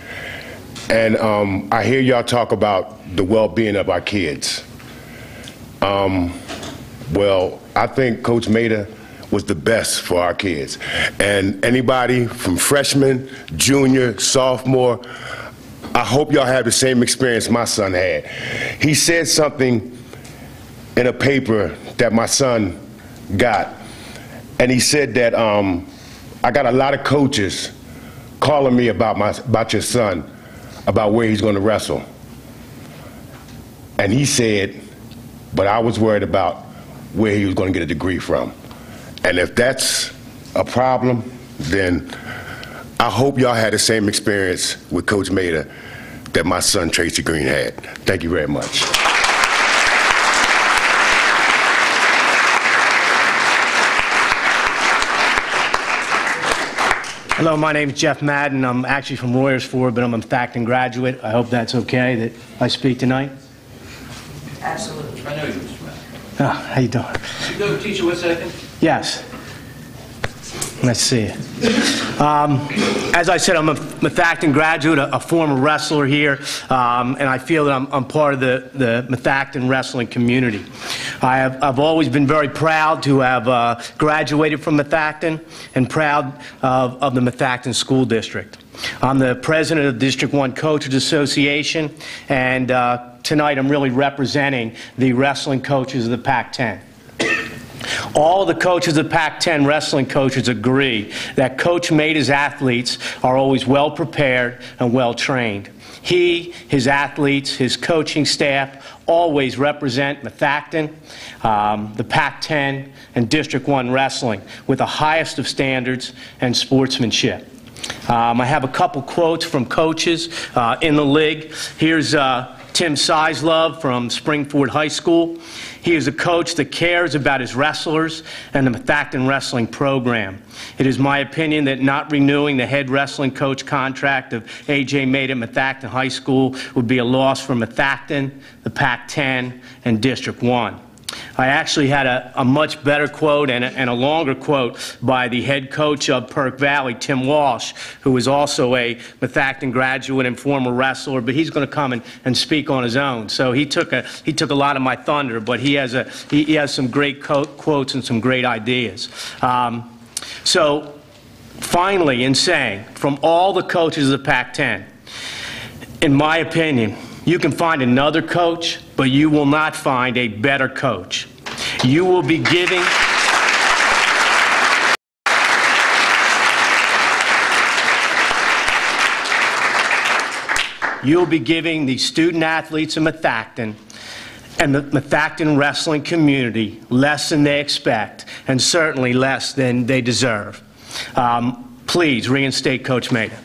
And I hear y'all talk about the well-being of our kids. Well, I think Coach Mader was the best for our kids. And anybody from freshman, junior, sophomore, I hope y'all have the same experience my son had. He said something in a paper that my son got, and he said that I got a lot of coaches calling me about your son, about where he's going to wrestle. And he said, but I was worried about where he was going to get a degree from. And if that's a problem, then I hope y'all had the same experience with Coach Mader that my son Tracy Green had. Thank you very much. Hello, my name is Jeff Madden. I'm actually from Royersford, but I'm a Facton graduate. I hope that's okay that I speak tonight. Absolutely. I know you, Mr. Madden. Oh, how you doing? You go teach you a second? Yes. Let's see it. As I said, I'm a Methacton graduate, a former wrestler here, and I feel that I'm part of the Methacton wrestling community. I've always been very proud to have graduated from Methacton and proud of the Methacton School District. I'm the president of the District 1 Coaches Association, and tonight I'm really representing the wrestling coaches of the Pac-10. All the coaches of Pac-10 wrestling coaches agree that Coach Mader's athletes are always well prepared and well trained. He, his athletes, his coaching staff always represent Methacton, the Pac-10, and District 1 wrestling with the highest of standards and sportsmanship. I have a couple quotes from coaches in the league. Here's Tim Sizlove from Springford High School. He is a coach that cares about his wrestlers and the Methacton wrestling program. It is my opinion that not renewing the head wrestling coach contract of A.J. Mader at Methacton High School would be a loss for Methacton, the Pac-10, and District 1. I actually had a much better quote and a longer quote by the head coach of Perk Valley, Tim Walsh, who is also a Methacton graduate and former wrestler, but he's going to come and speak on his own. So he took a lot of my thunder, but he has some great quotes and some great ideas. So finally, in saying, from all the coaches of the Pac-10, in my opinion, you can find another coach, but you will not find a better coach. You will be giving the student athletes of Methacton and the Methacton wrestling community less than they expect, and certainly less than they deserve. Please reinstate Coach Mader.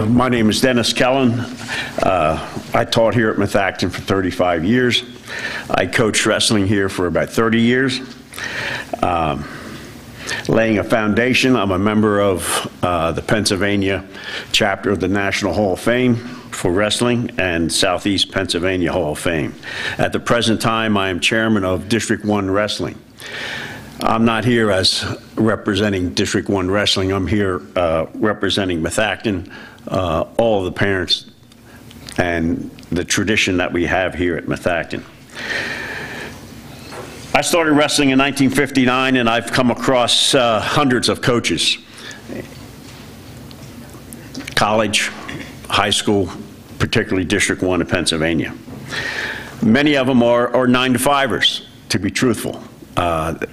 My name is Dennis Kellen. I taught here at Methacton for 35 years. I coached wrestling here for about 30 years. Laying a foundation, I'm a member of the Pennsylvania chapter of the National Hall of Fame for Wrestling and Southeast Pennsylvania Hall of Fame. At the present time, I am chairman of District 1 Wrestling. I'm not here as representing District 1 Wrestling. I'm here representing Methacton, all of the parents, and the tradition that we have here at Methacton. I started wrestling in 1959, and I've come across hundreds of coaches. College, high school, particularly District 1 of Pennsylvania. Many of them are 9-to-5ers, to be truthful.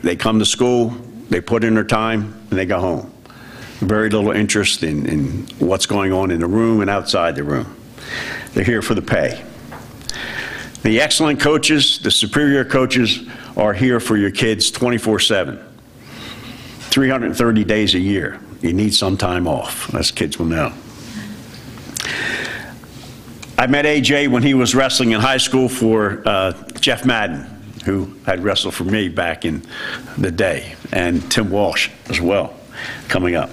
They come to school, they put in their time, and they go home. Very little interest in what's going on in the room and outside the room. They're here for the pay. The excellent coaches, the superior coaches, are here for your kids 24/7, 330 days a year. You need some time off, as kids will know. I met AJ when he was wrestling in high school for Jeff Madden, who had wrestled for me back in the day, and Tim Walsh as well, coming up.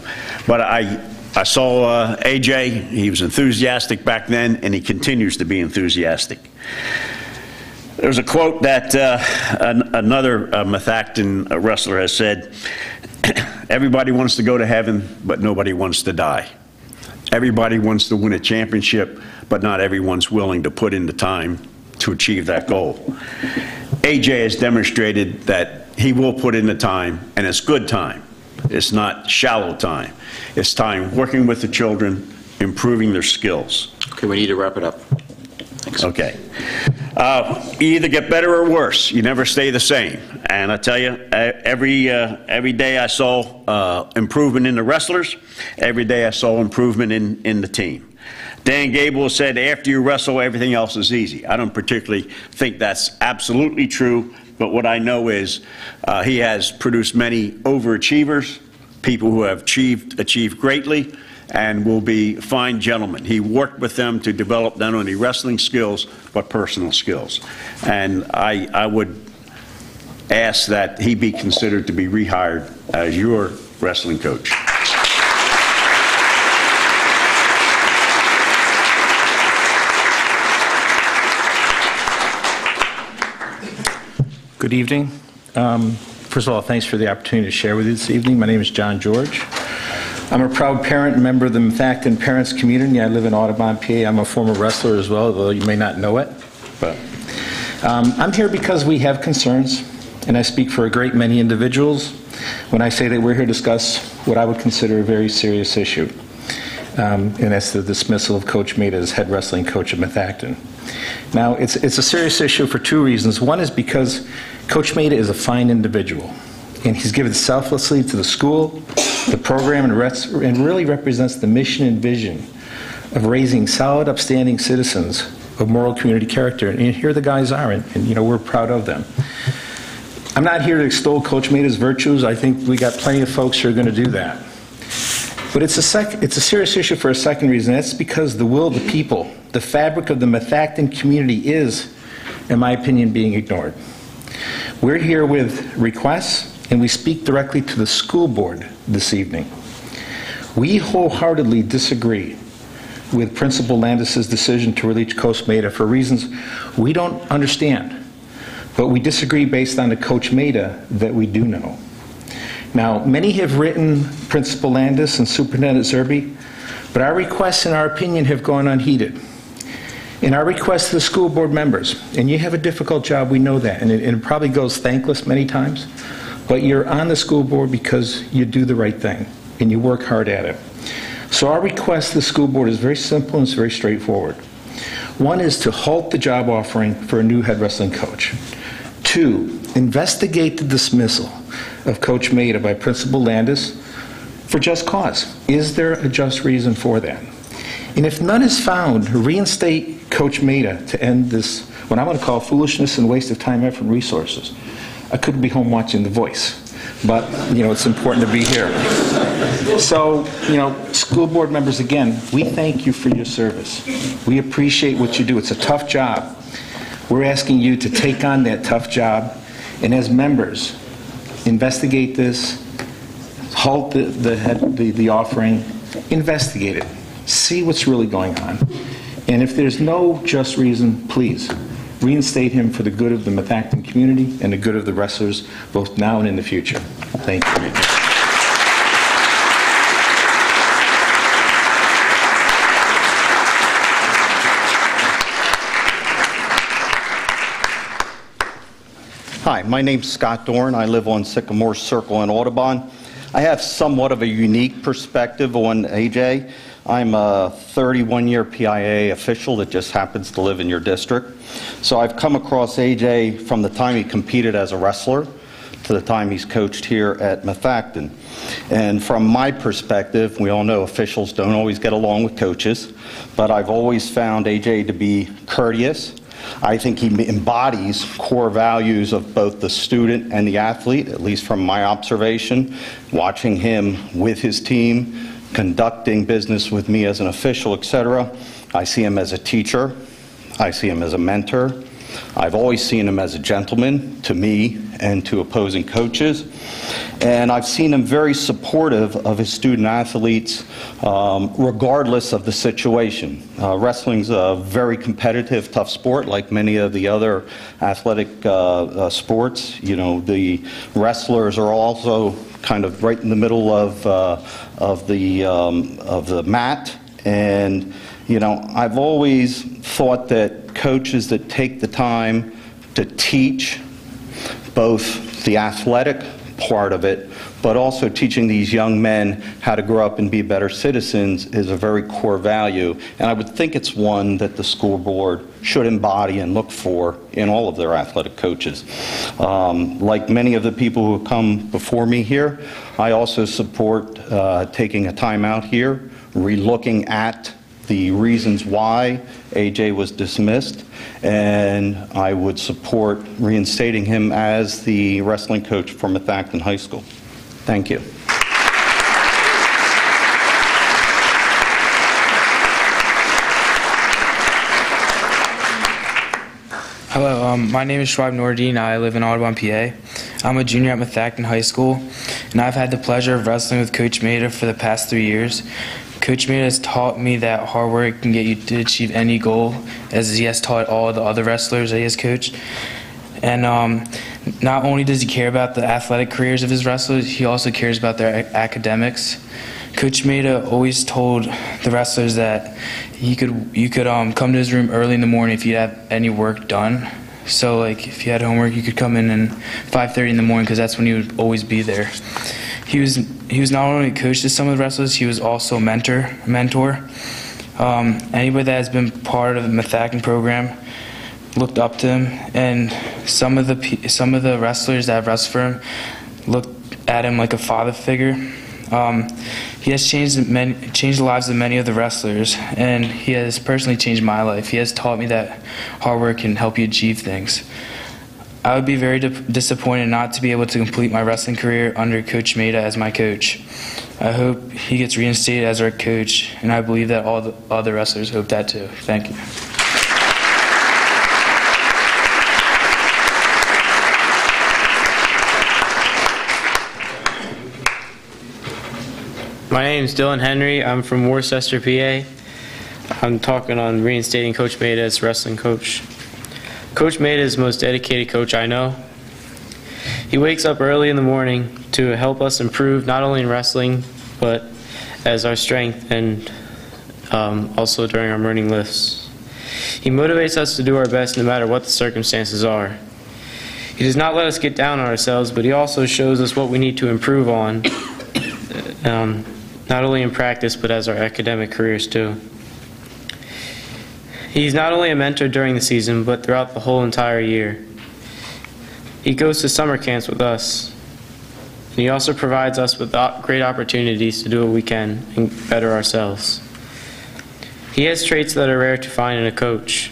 But I saw AJ, he was enthusiastic back then, and he continues to be enthusiastic. There's a quote that another Methacton wrestler has said, everybody wants to go to heaven, but nobody wants to die. Everybody wants to win a championship, but not everyone's willing to put in the time to achieve that goal. AJ has demonstrated that he will put in the time, and it's good time. It's not shallow time. It's time working with the children, improving their skills. Okay, we need to wrap it up. Thanks. Okay. You either get better or worse. You never stay the same. And I tell you, every day I saw improvement in the wrestlers. Every day I saw improvement in the team. Dan Gable said, after you wrestle, everything else is easy. I don't particularly think that's absolutely true, but what I know is he has produced many overachievers, people who have achieved greatly, and will be fine gentlemen. He worked with them to develop not only wrestling skills, but personal skills. And I would ask that he be considered to be rehired as your wrestling coach. Good evening. First of all, thanks for the opportunity to share with you this evening. My name is John George. I'm a proud parent and member of the Methacton parents community. I live in Audubon, PA. I'm a former wrestler as well, although you may not know it. But I'm here because we have concerns, and I speak for a great many individuals when I say that we're here to discuss what I would consider a very serious issue, and that's the dismissal of Coach Maida as head wrestling coach at Methacton. Now, it's a serious issue for two reasons. One is because Coach Maida is a fine individual, and he's given selflessly to the school, the program, and really represents the mission and vision of raising solid, upstanding citizens of moral community character. And here the guys are, and you know, we're proud of them. I'm not here to extol Coach Maida's virtues. I think we got plenty of folks who are going to do that. But it's a serious issue for a second reason. That's because the will of the people, the fabric of the Methacton community is, in my opinion, being ignored. We're here with requests, and we speak directly to the school board this evening. We wholeheartedly disagree with Principal Landis' decision to release Coach Maida for reasons we don't understand, but we disagree based on the Coach Maida that we do know. Now, many have written Principal Landis and Superintendent Zerbe, but our requests, in our opinion, have gone unheeded. And our request to the school board members, and you have a difficult job, we know that, and it probably goes thankless many times, but you're on the school board because you do the right thing, and you work hard at it. So our request to the school board is very simple and it's very straightforward. One is to halt the job offering for a new head wrestling coach. Two, investigate the dismissal of Coach Maida by Principal Landis for just cause. Is there a just reason for that? And if none is found, reinstate Coach Maida to end this, what I want to call foolishness and waste of time, effort, and resources. I could be home watching The Voice, but, you know, it's important to be here. So, you know, school board members, again, we thank you for your service. We appreciate what you do. It's a tough job. We're asking you to take on that tough job, and as members, investigate this, halt the offering, investigate it, see what's really going on. And if there's no just reason, please reinstate him for the good of the Methacton community and the good of the wrestlers, both now and in the future. Thank you. Hi, my name's Scott Dorn. I live on Sycamore Circle in Audubon. I have somewhat of a unique perspective on AJ. I'm a 31-year PIA official that just happens to live in your district. So I've come across AJ from the time he competed as a wrestler to the time he's coached here at Methacton. And from my perspective, we all know officials don't always get along with coaches, but I've always found AJ to be courteous. I think he embodies core values of both the student and the athlete, at least from my observation, watching him with his team, conducting business with me as an official, etc. I see him as a teacher. I see him as a mentor. I've always seen him as a gentleman to me and to opposing coaches. And I've seen him very supportive of his student athletes, regardless of the situation. Wrestling's a very competitive, tough sport, like many of the other athletic sports. You know, the wrestlers are also kind of right in the middle of the mat. And, you know, I've always thought that coaches that take the time to teach both the athletic part of it, but also teaching these young men how to grow up and be better citizens is a very core value. And I would think it's one that the school board should embody and look for in all of their athletic coaches. Like many of the people who have come before me here, I also support taking a time out here, re-looking at the reasons why AJ was dismissed, and I would support reinstating him as the wrestling coach for Methacton High School. Thank you. Hello, my name is Schwab Nordine. I live in Audubon, PA. I'm a junior at Methacton High School, and I've had the pleasure of wrestling with Coach Maida for the past 3 years. Coach Maida has taught me that hard work can get you to achieve any goal, as he has taught all the other wrestlers that he has coached. And not only does he care about the athletic careers of his wrestlers, he also cares about their academics. Coach Maida always told the wrestlers that you could come to his room early in the morning if you have any work done. So like if you had homework, you could come in 5:30 in the morning, because that's when he would always be there. He was not only a coach to some of the wrestlers, he was also a mentor. Anybody that has been part of the Methacton program looked up to him, and some of the wrestlers that have wrestled for him looked at him like a father figure. He has changed the lives of many of the wrestlers, and he has personally changed my life. He has taught me that hard work can help you achieve things. I would be very disappointed not to be able to complete my wrestling career under Coach Maida as my coach. I hope he gets reinstated as our coach, and I believe that all the other wrestlers hope that too. Thank you. My name is Dylan Henry. I'm from Worcester, PA. I'm talking on reinstating Coach Maida as wrestling coach. Coach Maida is the most dedicated coach I know. He wakes up early in the morning to help us improve not only in wrestling, but as our strength and also during our morning lifts. He motivates us to do our best no matter what the circumstances are. He does not let us get down on ourselves, but he also shows us what we need to improve on, not only in practice, but as our academic careers too. He's not only a mentor during the season, but throughout the whole entire year. He goes to summer camps with us, and he also provides us with great opportunities to do what we can and better ourselves. He has traits that are rare to find in a coach.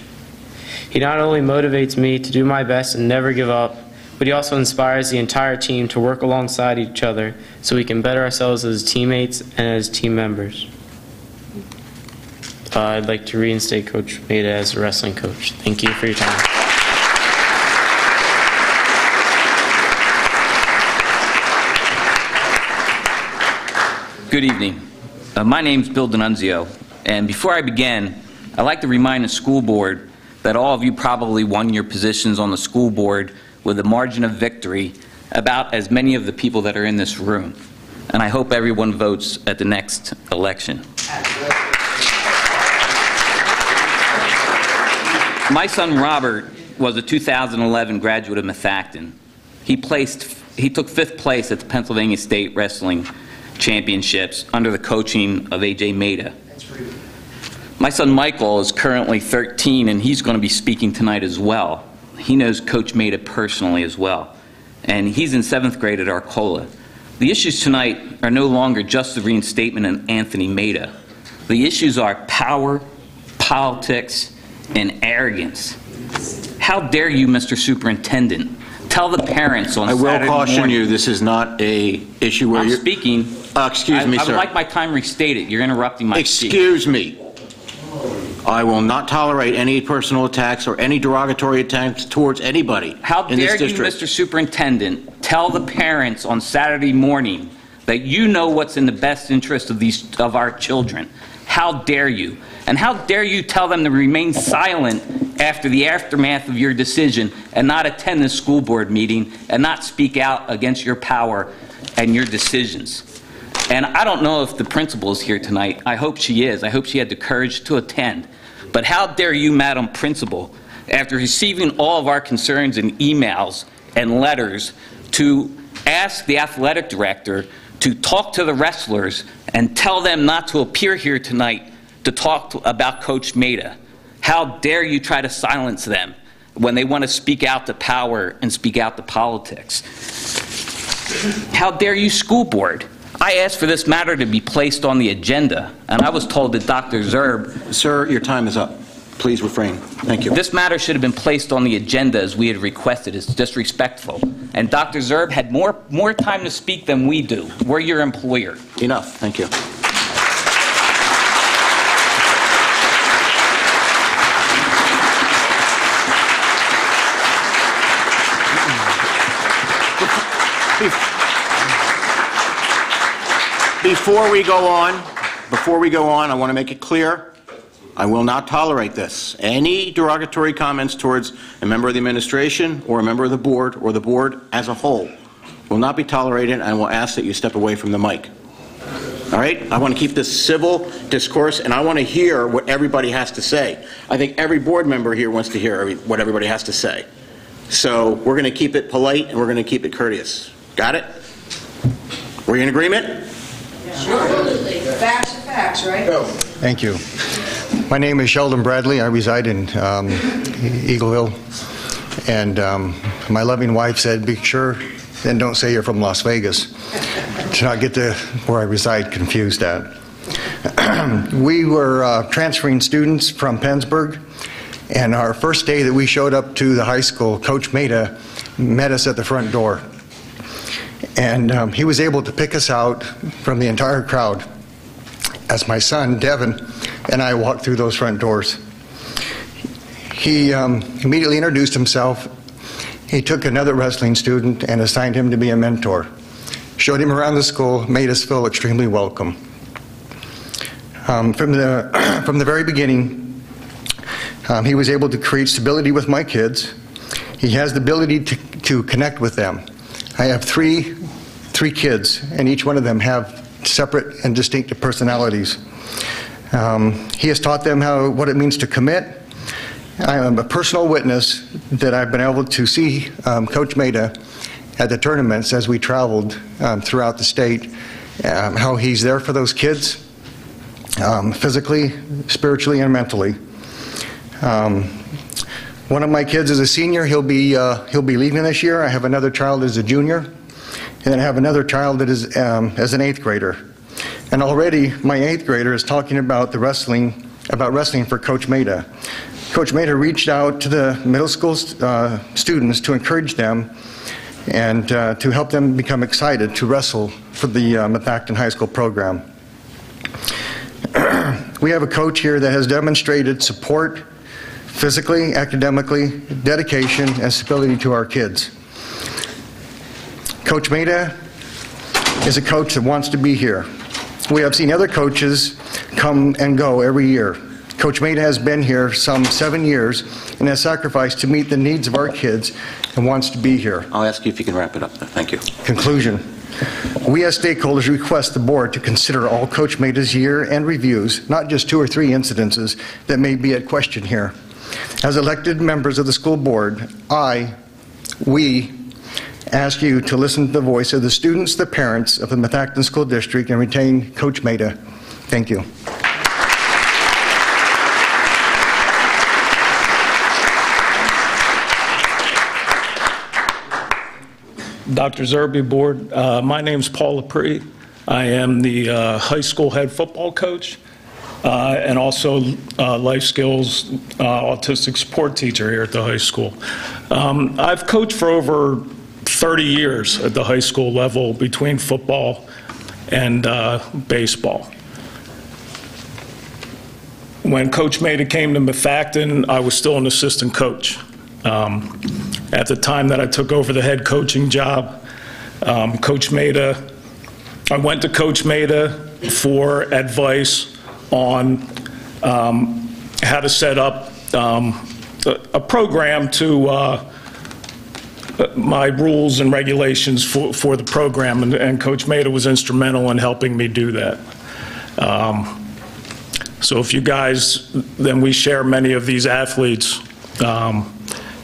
He not only motivates me to do my best and never give up, but he also inspires the entire team to work alongside each other so we can better ourselves as teammates and as team members. I'd like to reinstate Coach Maida as a wrestling coach. Thank you for your time. Good evening. My name's Bill D'Annunzio, and before I begin, I'd like to remind the school board that all of you probably won your positions on the school board with a margin of victory, about as many of the people that are in this room. And I hope everyone votes at the next election. My son Robert was a 2011 graduate of Methacton. He took 5th place at the Pennsylvania State Wrestling Championships under the coaching of AJ Maida. My son Michael is currently 13, and he's going to be speaking tonight as well. He knows Coach Maida personally as well, and he's in 7th grade at Arcola. The issues tonight are no longer just the reinstatement of Anthony Maida. The issues are power, politics, and arrogance. How dare you, Mr. Superintendent, tell the parents on Saturday morning... I will caution you, this is not a issue where I'm you're... speaking. Excuse me, sir. I would like my time restated. You're interrupting my speech. Excuse me. I will not tolerate any personal attacks or any derogatory attacks towards anybody How in this dare you, district. Mr. Superintendent, tell the parents on Saturday morning that you know what's in the best interest of our children? How dare you? And how dare you tell them to remain silent after the aftermath of your decision and not attend the school board meeting and not speak out against your power and your decisions? And I don't know if the principal is here tonight. I hope she is. I hope she had the courage to attend. But how dare you, Madam Principal, after receiving all of our concerns and emails and letters, to ask the athletic director to talk to the wrestlers and tell them not to appear here tonight to talk about Coach Maida? How dare you try to silence them when they want to speak out to power and speak out to politics? How dare you, school board? I asked for this matter to be placed on the agenda, and I was told that Dr. Zerb... Sir, your time is up. Please refrain. Thank you. This matter should have been placed on the agenda as we had requested. It's disrespectful. And Dr. Zerb had more time to speak than we do. We're your employer. Enough. Thank you. Before we go on, I want to make it clear, I will not tolerate this. Any derogatory comments towards a member of the administration or a member of the board as a whole will not be tolerated, and I will ask that you step away from the mic. All right? I want to keep this civil discourse, and I want to hear what everybody has to say. I think every board member here wants to hear what everybody has to say. So we're going to keep it polite, and we're going to keep it courteous. Got it? Were you in agreement? Absolutely. Facts are facts, right? Thank you. My name is Sheldon Bradley. I reside in Eagleville. And my loving wife said, be sure and don't say you're from Las Vegas to not get to where I reside confused at. We were transferring students from Pennsburg, and our first day that we showed up to the high school, Coach Maida met us at the front door. And he was able to pick us out from the entire crowd as my son, Devin, and I walked through those front doors. He immediately introduced himself. He took another wrestling student and assigned him to be a mentor. Showed him around the school, made us feel extremely welcome. From the very beginning, he was able to create stability with my kids. He has the ability to connect with them. I have three kids, and each one of them have separate and distinctive personalities. He has taught them what it means to commit. I am a personal witness that I've been able to see Coach Maida at the tournaments as we traveled throughout the state, how he's there for those kids, physically, spiritually, and mentally. One of my kids is a senior. He'll be leaving this year. I have another child as a junior, and then I have another child that is as an 8th grader. And already my 8th grader is talking about wrestling for Coach Maida. Coach Maida reached out to the middle school students to encourage them and to help them become excited to wrestle for the Methacton High School program. We have a coach here that has demonstrated support physically, academically, dedication, and stability to our kids. Coach Maida is a coach that wants to be here. We have seen other coaches come and go every year. Coach Maida has been here some 7 years and has sacrificed to meet the needs of our kids and wants to be here. I'll ask you if you can wrap it up. Thank you. Conclusion. We as stakeholders request the board to consider all Coach Maida's year-end reviews, not just 2 or 3 incidences that may be at question here. As elected members of the school board, we ask you to listen to the voice of the students, the parents of the Methacton School District, and retain Coach Maida. Thank you. Dr. Zerby Board, my name's Paul Laprie. I am the high school head football coach and also life skills autistic support teacher here at the high school. I've coached for over 30 years at the high school level between football and baseball. when Coach Maida came to Methacton, I was still an assistant coach. At the time that I took over the head coaching job, Coach Maida, I went to Coach Maida for advice on how to set up a program to my rules and regulations for the program, and Coach Maida was instrumental in helping me do that. So if you guys, then we share many of these athletes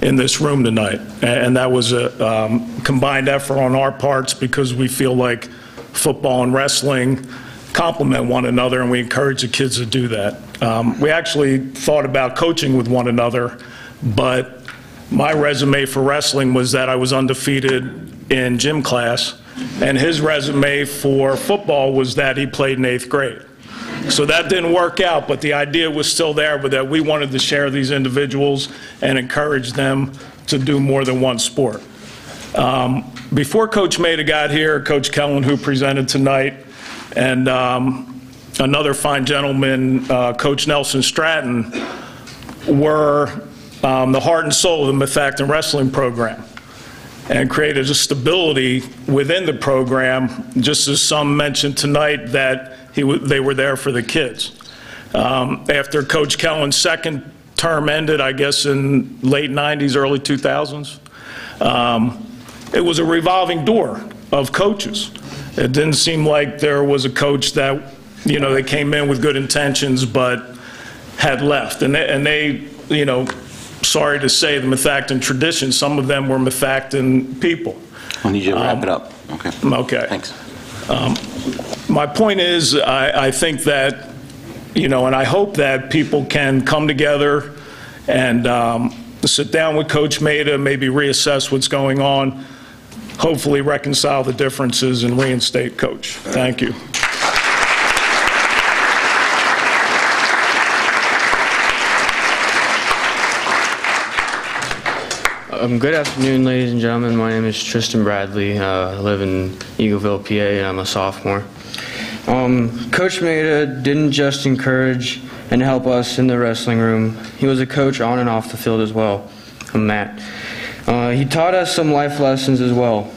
in this room tonight, and that was a combined effort on our parts because we feel like football and wrestling complement one another, and we encourage the kids to do that. We actually thought about coaching with one another, but my resume for wrestling was that I was undefeated in gym class, and his resume for football was that he played in 8th grade. So that didn't work out, but the idea was still there, but that we wanted to share these individuals and encourage them to do more than one sport. Before Coach Maida got here, Coach Kellen, who presented tonight, and another fine gentleman, Coach Nelson Stratton, were the heart and soul of the Methacton wrestling program and created a stability within the program, just as some mentioned tonight that they were there for the kids. After Coach Kellen's second term ended, I guess in late 90s, early 2000s, it was a revolving door of coaches. It didn't seem like there was a coach that, you know, they came in with good intentions but had left. And they, you know, sorry to say, the Methacton tradition, some of them were Methacton people. I need you to wrap it up. Okay. Okay. Thanks. My point is, I think that, you know, and I hope that people can come together and sit down with Coach Maida, maybe reassess what's going on, hopefully reconcile the differences and reinstate Coach. Thank you. Good afternoon, ladies and gentlemen. My name is Tristan Bradley. I live in Eagleville, PA, and I'm a sophomore. Coach Maida didn't just encourage and help us in the wrestling room. He was a coach on and off the field as well. I'm Matt. He taught us some life lessons as well.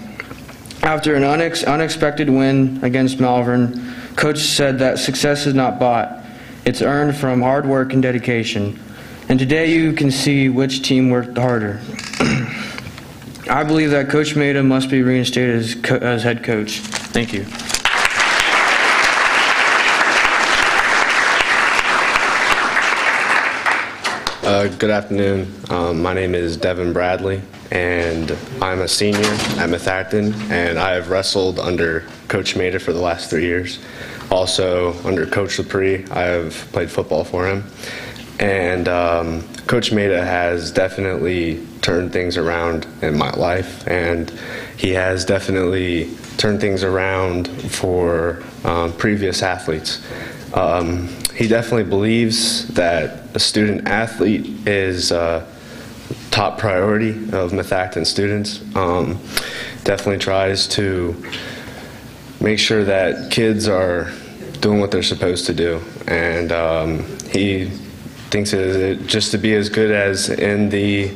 After an unexpected win against Malvern, Coach said that success is not bought. It's earned from hard work and dedication. And today you can see which team worked harder. I believe that Coach Maida must be reinstated as head coach. Thank you. Good afternoon. My name is Devin Bradley, and I'm a senior at Methacton, and I have wrestled under Coach Maida for the last 3 years. Also, under Coach Lepre, I have played football for him. And Coach Maida has definitely turned things around in my life, and he has definitely turned things around for previous athletes. He definitely believes that a student athlete is top priority of Methacton students. Definitely tries to make sure that kids are doing what they're supposed to do, and he thinks it is just to be as good as in the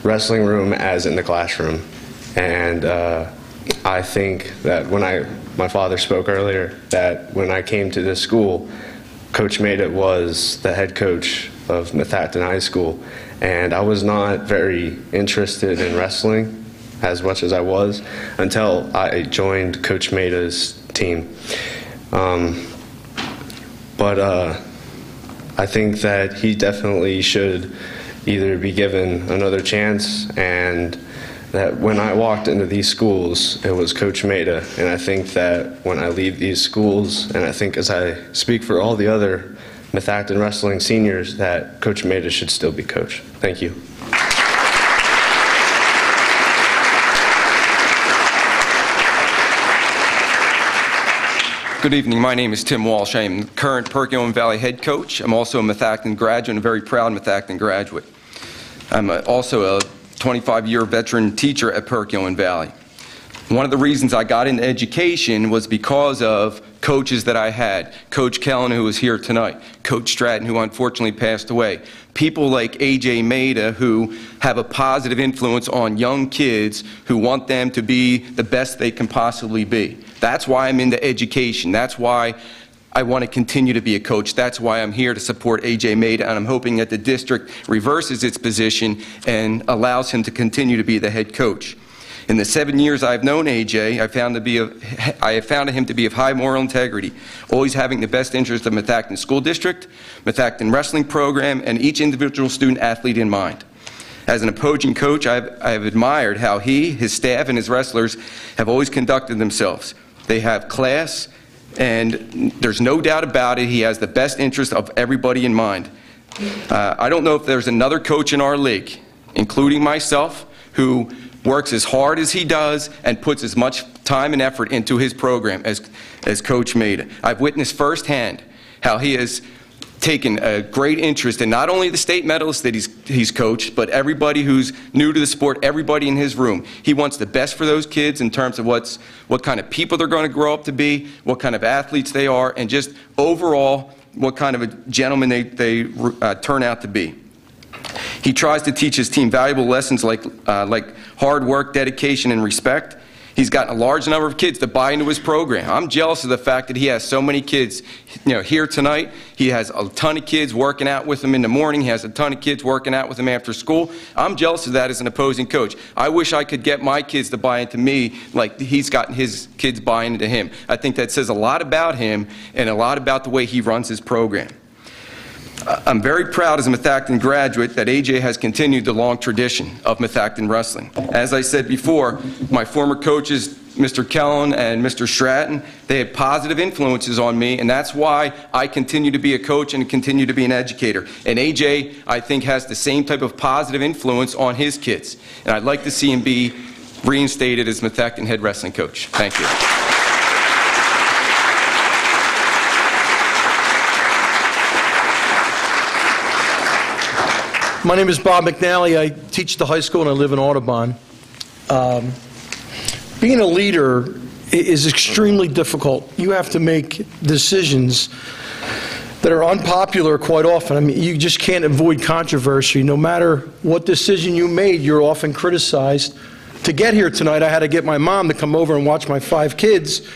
wrestling room as in the classroom. And I think that when my father spoke earlier, that when I came to this school, Coach Maida was the head coach of Methacton High School, and I was not very interested in wrestling as much as I was until I joined Coach Maida's team. But I think that he definitely should either be given another chance, and that when I walked into these schools, it was Coach Maida, and I think that when I leave these schools, and I think as I speak for all the other Methacton wrestling seniors, that Coach Maida should still be coach. Thank you. Good evening. My name is Tim Walsh. I am the current Perkiomen Valley head coach. I'm also a Methacton graduate and a very proud Methacton graduate. I'm also a 25-year veteran teacher at Perkiomen Valley. One of the reasons I got into education was because of coaches that I had, Coach Kellen, who was here tonight, Coach Stratton, who unfortunately passed away, people like A.J. Maida, who have a positive influence on young kids who want them to be the best they can possibly be. That's why I'm into education. That's why I want to continue to be a coach. That's why I'm here to support A.J. Maida, and I'm hoping that the district reverses its position and allows him to continue to be the head coach. In the 7 years I've known A.J., I have found him to be of high moral integrity, always having the best interest of Methacton School District, Methacton Wrestling Program, and each individual student athlete in mind. As an opposing coach, I have admired how he, his staff, and his wrestlers have always conducted themselves. They have class, and there's no doubt about it, he has the best interest of everybody in mind. I don't know if there's another coach in our league, including myself, who works as hard as he does and puts as much time and effort into his program as Coach Maida. I've witnessed firsthand how he has taken a great interest in not only the state medalists that he's coached, but everybody who's new to the sport, everybody in his room. He wants the best for those kids in terms of what kind of people they're going to grow up to be, what kind of athletes they are, and just overall what kind of a gentleman they turn out to be. He tries to teach his team valuable lessons like hard work, dedication, and respect. He's gotten a large number of kids to buy into his program. I'm jealous of the fact that he has so many kids, here tonight. He has a ton of kids working out with him in the morning. He has a ton of kids working out with him after school. I'm jealous of that as an opposing coach. I wish I could get my kids to buy into me like he's gotten his kids buying into him. I think that says a lot about him and a lot about the way he runs his program. I'm very proud as a Methacton graduate that A.J. has continued the long tradition of Methacton wrestling. As I said before, my former coaches, Mr. Kellen and Mr. Stratton, they had positive influences on me, and that's why I continue to be a coach and continue to be an educator. And A.J., I think, has the same type of positive influence on his kids. And I'd like to see him be reinstated as Methacton head wrestling coach. Thank you. My name is Bob McNally. I teach at the high school and I live in Audubon. Being a leader is extremely difficult. You have to make decisions that are unpopular quite often. I mean, you just can't avoid controversy. No matter what decision you made, you're often criticized. To get here tonight, I had to get my mom to come over and watch my 5 kids.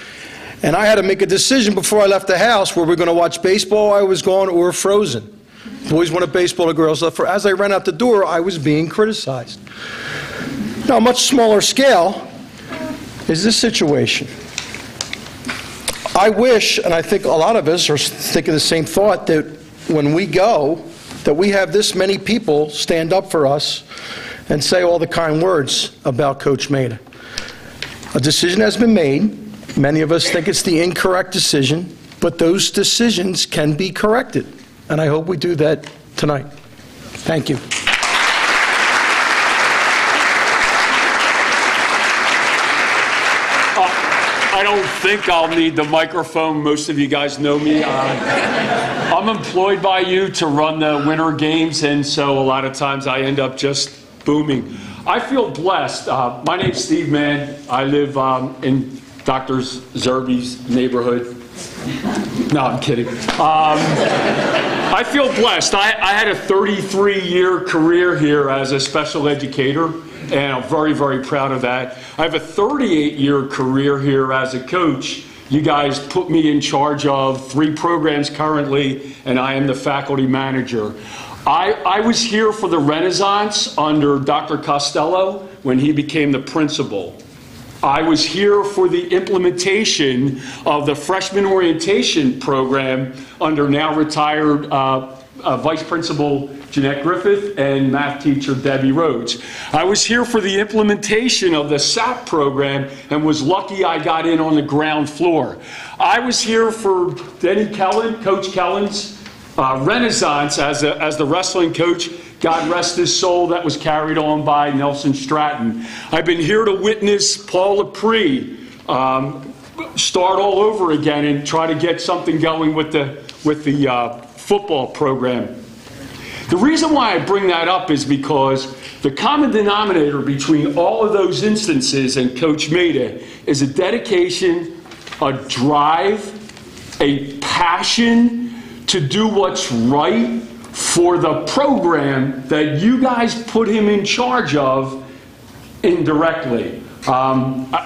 And I had to make a decision before I left the house where we're going to watch baseball, I was gone, or Frozen. Boys wanted baseball, the girls left. As I ran out the door, I was being criticized. Now, a much smaller scale is this situation. I wish, and I think a lot of us are thinking the same thought, that when we go, that we have this many people stand up for us and say all the kind words about Coach Maida. A decision has been made. Many of us think it's the incorrect decision, but those decisions can be corrected. And I hope we do that tonight. Thank you. I don't think I'll need the microphone. Most of you guys know me. I'm employed by you to run the winter games, and so a lot of times I end up just booming. I feel blessed. My name's Steve Mann. I live in Dr. Zerbe's neighborhood. No, I'm kidding. I feel blessed. I had a 33-year career here as a special educator, and I'm very, very proud of that. I have a 38-year career here as a coach. You guys put me in charge of 3 programs currently, and I am the faculty manager. I was here for the Renaissance under Dr. Costello when he became the principal. I was here for the implementation of the freshman orientation program under now retired Vice Principal Jeanette Griffith and math teacher Debbie Rhodes. I was here for the implementation of the SAP program and was lucky I got in on the ground floor. I was here for Denny Kellen, Coach Kellen's Renaissance as the wrestling coach. God rest his soul, that was carried on by Nelson Stratton. I've been here to witness Paul Laprie start all over again and try to get something going with the football program. The reason why I bring that up is because the common denominator between all of those instances and Coach Maida is a dedication, a drive, a passion to do what's right for the program that you guys put him in charge of indirectly.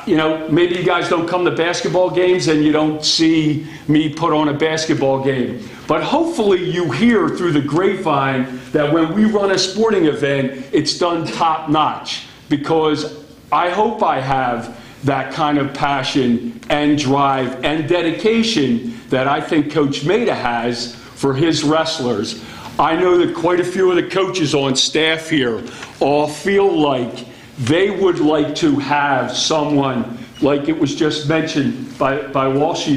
You know, maybe you guys don't come to basketball games and you don't see me put on a basketball game. But hopefully you hear through the grapevine that when we run a sporting event, it's done top notch. Because I hope I have that kind of passion and drive and dedication that I think Coach Maida has for his wrestlers. I know that quite a few of the coaches on staff here all feel like they would like to have someone, like it was just mentioned by Walshy,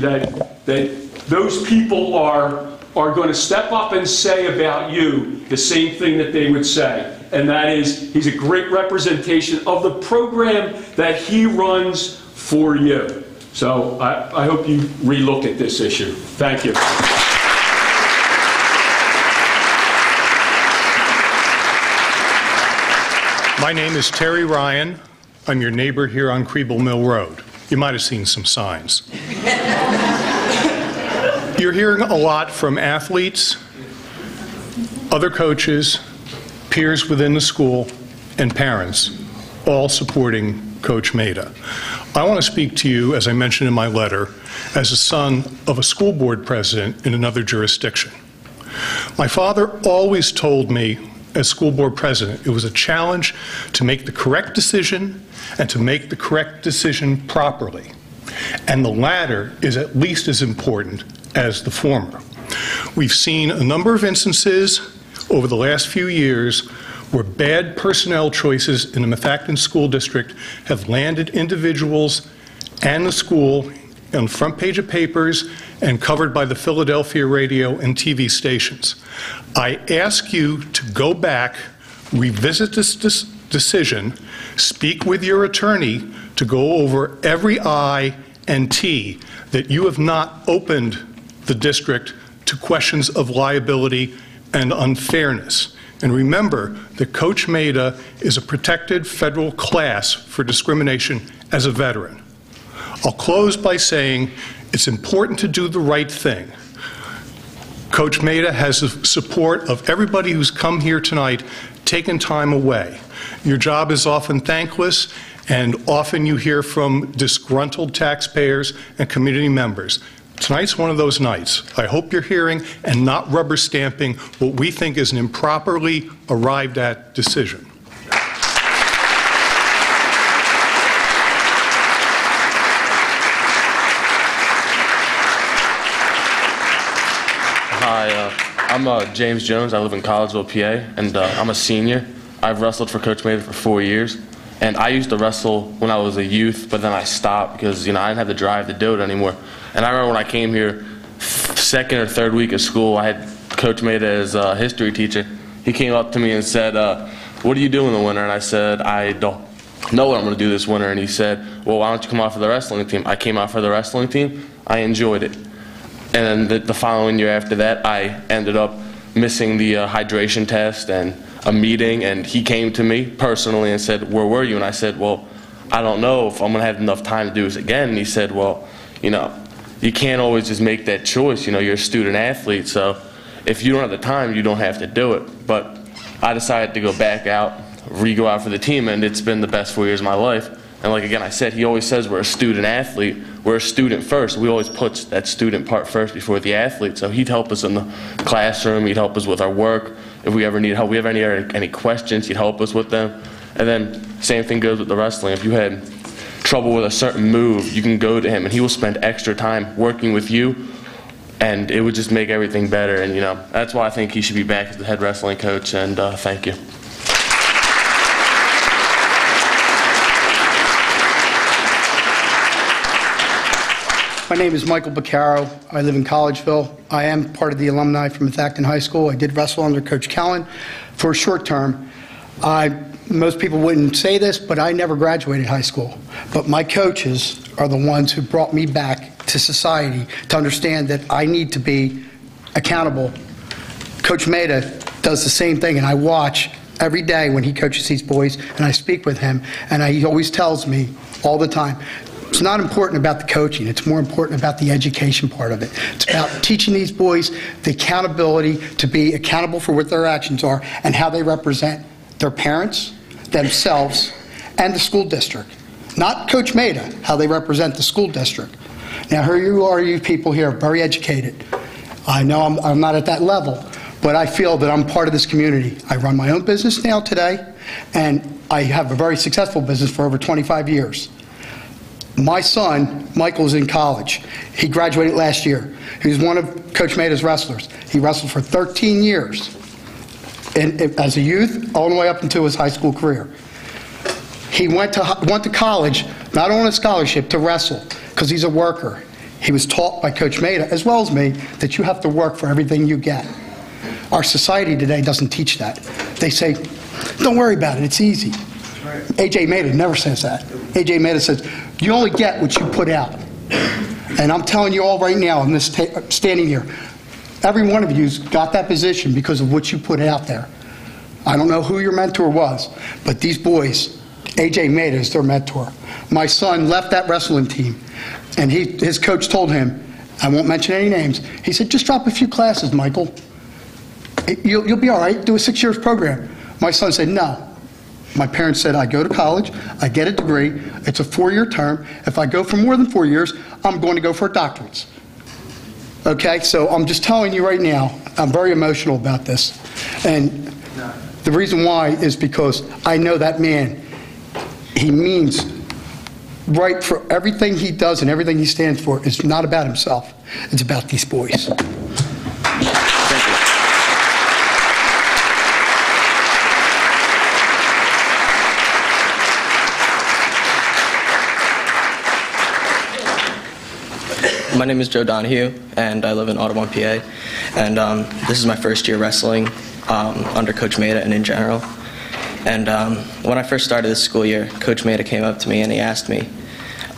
that those people are going to step up and say about you the same thing that they would say. And that is, he's a great representation of the program that he runs for you. So I hope you relook at this issue. Thank you. My name is Terry Ryan. I'm your neighbor here on Kriebel Mill Road. You might have seen some signs. You're hearing a lot from athletes, other coaches, peers within the school, and parents, all supporting Coach Maida. I want to speak to you, as I mentioned in my letter, as a son of a school board president in another jurisdiction. My father always told me, as school board president, it was a challenge to make the correct decision and to make the correct decision properly. And the latter is at least as important as the former. We've seen a number of instances over the last few years where bad personnel choices in the Methacton School District have landed individuals and the school on the front page of papers and covered by the Philadelphia radio and TV stations. I ask you to go back, revisit this decision, speak with your attorney to go over every I and T that you have not opened the district to questions of liability and unfairness. And remember that Coach Maida is a protected federal class for discrimination as a veteran. I'll close by saying it's important to do the right thing. Coach Maida has the support of everybody who's come here tonight, taken time away. Your job is often thankless, and often you hear from disgruntled taxpayers and community members. Tonight's one of those nights. I hope you're hearing and not rubber stamping what we think is an improperly arrived at decision. Hi, I'm James Jones. I live in Collegeville, PA, and I'm a senior. I've wrestled for Coach Maida for 4 years, and I used to wrestle when I was a youth, but then I stopped because, you know, I didn't have the drive to do it anymore. And I remember when I came here, second or third week of school, I had Coach Maida as a history teacher. He came up to me and said, what do you do in the winter? And I said, I don't know what I'm going to do this winter. And he said, well, why don't you come out for the wrestling team? I came out for the wrestling team. I enjoyed it. And then the following year after that, I ended up missing the hydration test and a meeting, and he came to me personally and said, where were you? And I said, well, I don't know if I'm going to have enough time to do this again. And he said, well, you know, you can't always just make that choice. You know, you're a student athlete, so if you don't have the time, you don't have to do it. But I decided to go back out, re-go out for the team, and it's been the best 4 years of my life. And like again, I said, he always says we're a student athlete. We're a student first. We always put that student part first before the athlete. So he'd help us in the classroom. He'd help us with our work. If we ever need help, we have any questions, he'd help us with them. And then same thing goes with the wrestling. If you had trouble with a certain move, you can go to him, and he will spend extra time working with you, and it would just make everything better. And you know, that's why I think he should be back as the head wrestling coach. And thank you. My name is Michael Baccaro. I live in Collegeville. I am part of the alumni from Methacton High School. I did wrestle under Coach Kellen for a short term. Most people wouldn't say this, but I never graduated high school. But my coaches are the ones who brought me back to society to understand that I need to be accountable. Coach Maida does the same thing, and I watch every day when he coaches these boys, and I speak with him, and he always tells me all the time, It's not important about the coaching. It's more important about the education part of it. It's about teaching these boys the accountability to be accountable for what their actions are and how they represent their parents, themselves, and the school district. Not Coach Maida, how they represent the school district. Now, here you are, you people here, very educated. I know I'm not at that level, but I feel that I'm part of this community. I run my own business now today, and I have a very successful business for over 25 years. My son, Michael, is in college. He graduated last year. He was one of Coach Maida's wrestlers. He wrestled for 13 years as a youth, all the way up until his high school career. He went to college, not on a scholarship, to wrestle, because he's a worker. He was taught by Coach Maida, as well as me, that you have to work for everything you get. Our society today doesn't teach that. They say, don't worry about it, it's easy. A.J. Maida never says that. A.J. Maida says, you only get what you put out. And I'm telling you all right now, I'm standing here, every one of you's got that position because of what you put out there. I don't know who your mentor was, but these boys, A.J. Maida is their mentor. My son left that wrestling team, and his coach told him, I won't mention any names, he said, just drop a few classes, Michael. You'll be all right, do a 6 years program. My son said, no. My parents said, I go to college, I get a degree, it's a 4-year term. If I go for more than 4 years, I'm going to go for a doctorate. Okay, so I'm just telling you right now, I'm very emotional about this. And the reason why is because I know that man, he means right for everything he does and everything he stands for. It's not about himself, it's about these boys. My name is Joe Donahue, and I live in Audubon, PA. And this is my first year wrestling under Coach Maida and in general. And when I first started this school year, Coach Maida came up to me and he asked me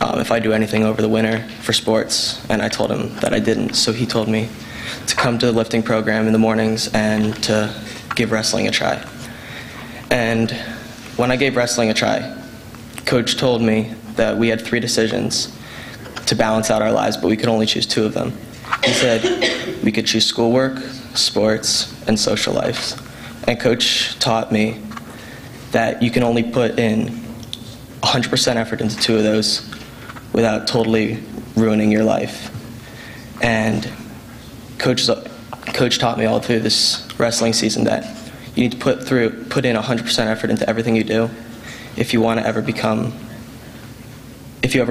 if I do anything over the winter for sports, and I told him that I didn't. So he told me to come to the lifting program in the mornings and to give wrestling a try. And when I gave wrestling a try, Coach told me that we had 3 decisions to balance out our lives, but we could only choose 2 of them. He said we could choose schoolwork, sports, and social life. And Coach taught me that you can only put in 100% effort into 2 of those without totally ruining your life. And Coach taught me all through this wrestling season that you need to put in 100% effort into everything you do if you want to ever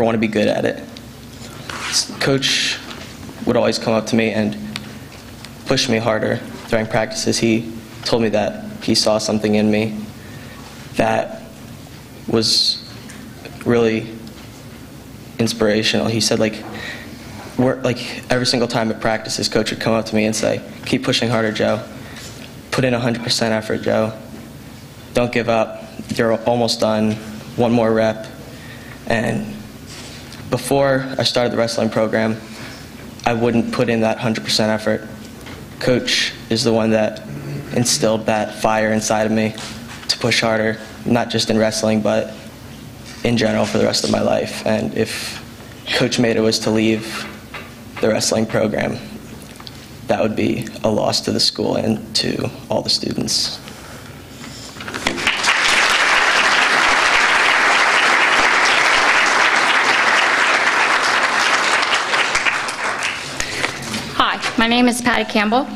want to be good at it. Coach would always come up to me and push me harder during practices. He told me that he saw something in me that was really inspirational. He said, every single time at practices, Coach would come up to me and say, keep pushing harder, Joe. Put in 100% effort, Joe. Don't give up. You're almost done. One more rep. And before I started the wrestling program, I wouldn't put in that 100% effort. Coach is the one that instilled that fire inside of me to push harder, not just in wrestling, but in general for the rest of my life. And if Coach Maida was to leave the wrestling program, that would be a loss to the school and to all the students. My name is Patty Campbell,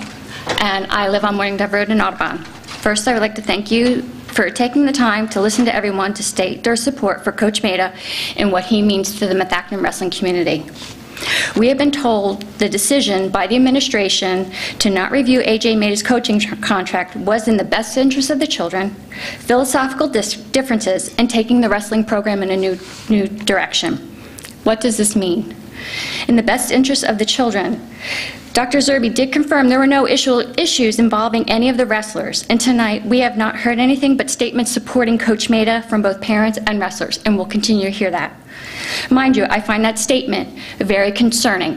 and I live on Morningdove Road in Audubon. First, I would like to thank you for taking the time to listen to everyone to state their support for Coach Maida and what he means to the Methacton wrestling community. We have been told the decision by the administration to not review A.J. Maida's coaching contract was in the best interest of the children, philosophical differences, and taking the wrestling program in a new direction. What does this mean? In the best interest of the children, Dr. Zerbe did confirm there were no issues involving any of the wrestlers, and tonight we have not heard anything but statements supporting Coach Maida from both parents and wrestlers, and we'll continue to hear that. Mind you, I find that statement very concerning.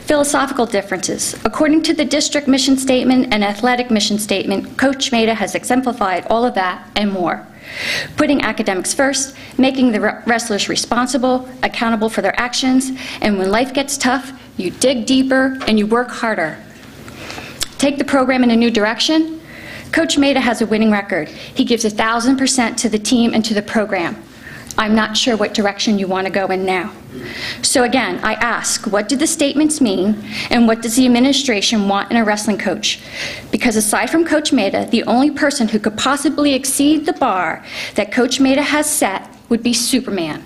Philosophical differences. According to the district mission statement and athletic mission statement, Coach Maida has exemplified all of that and more. putting academics first, making the wrestlers responsible, accountable for their actions, and when life gets tough, you dig deeper and you work harder. Take the program in a new direction. Coach Maida has a winning record. He gives 1,000% to the team and to the program. I'm not sure what direction you want to go in now. So again, I ask, what do the statements mean, and what does the administration want in a wrestling coach? Because aside from Coach Maida, the only person who could possibly exceed the bar that Coach Maida has set would be Superman.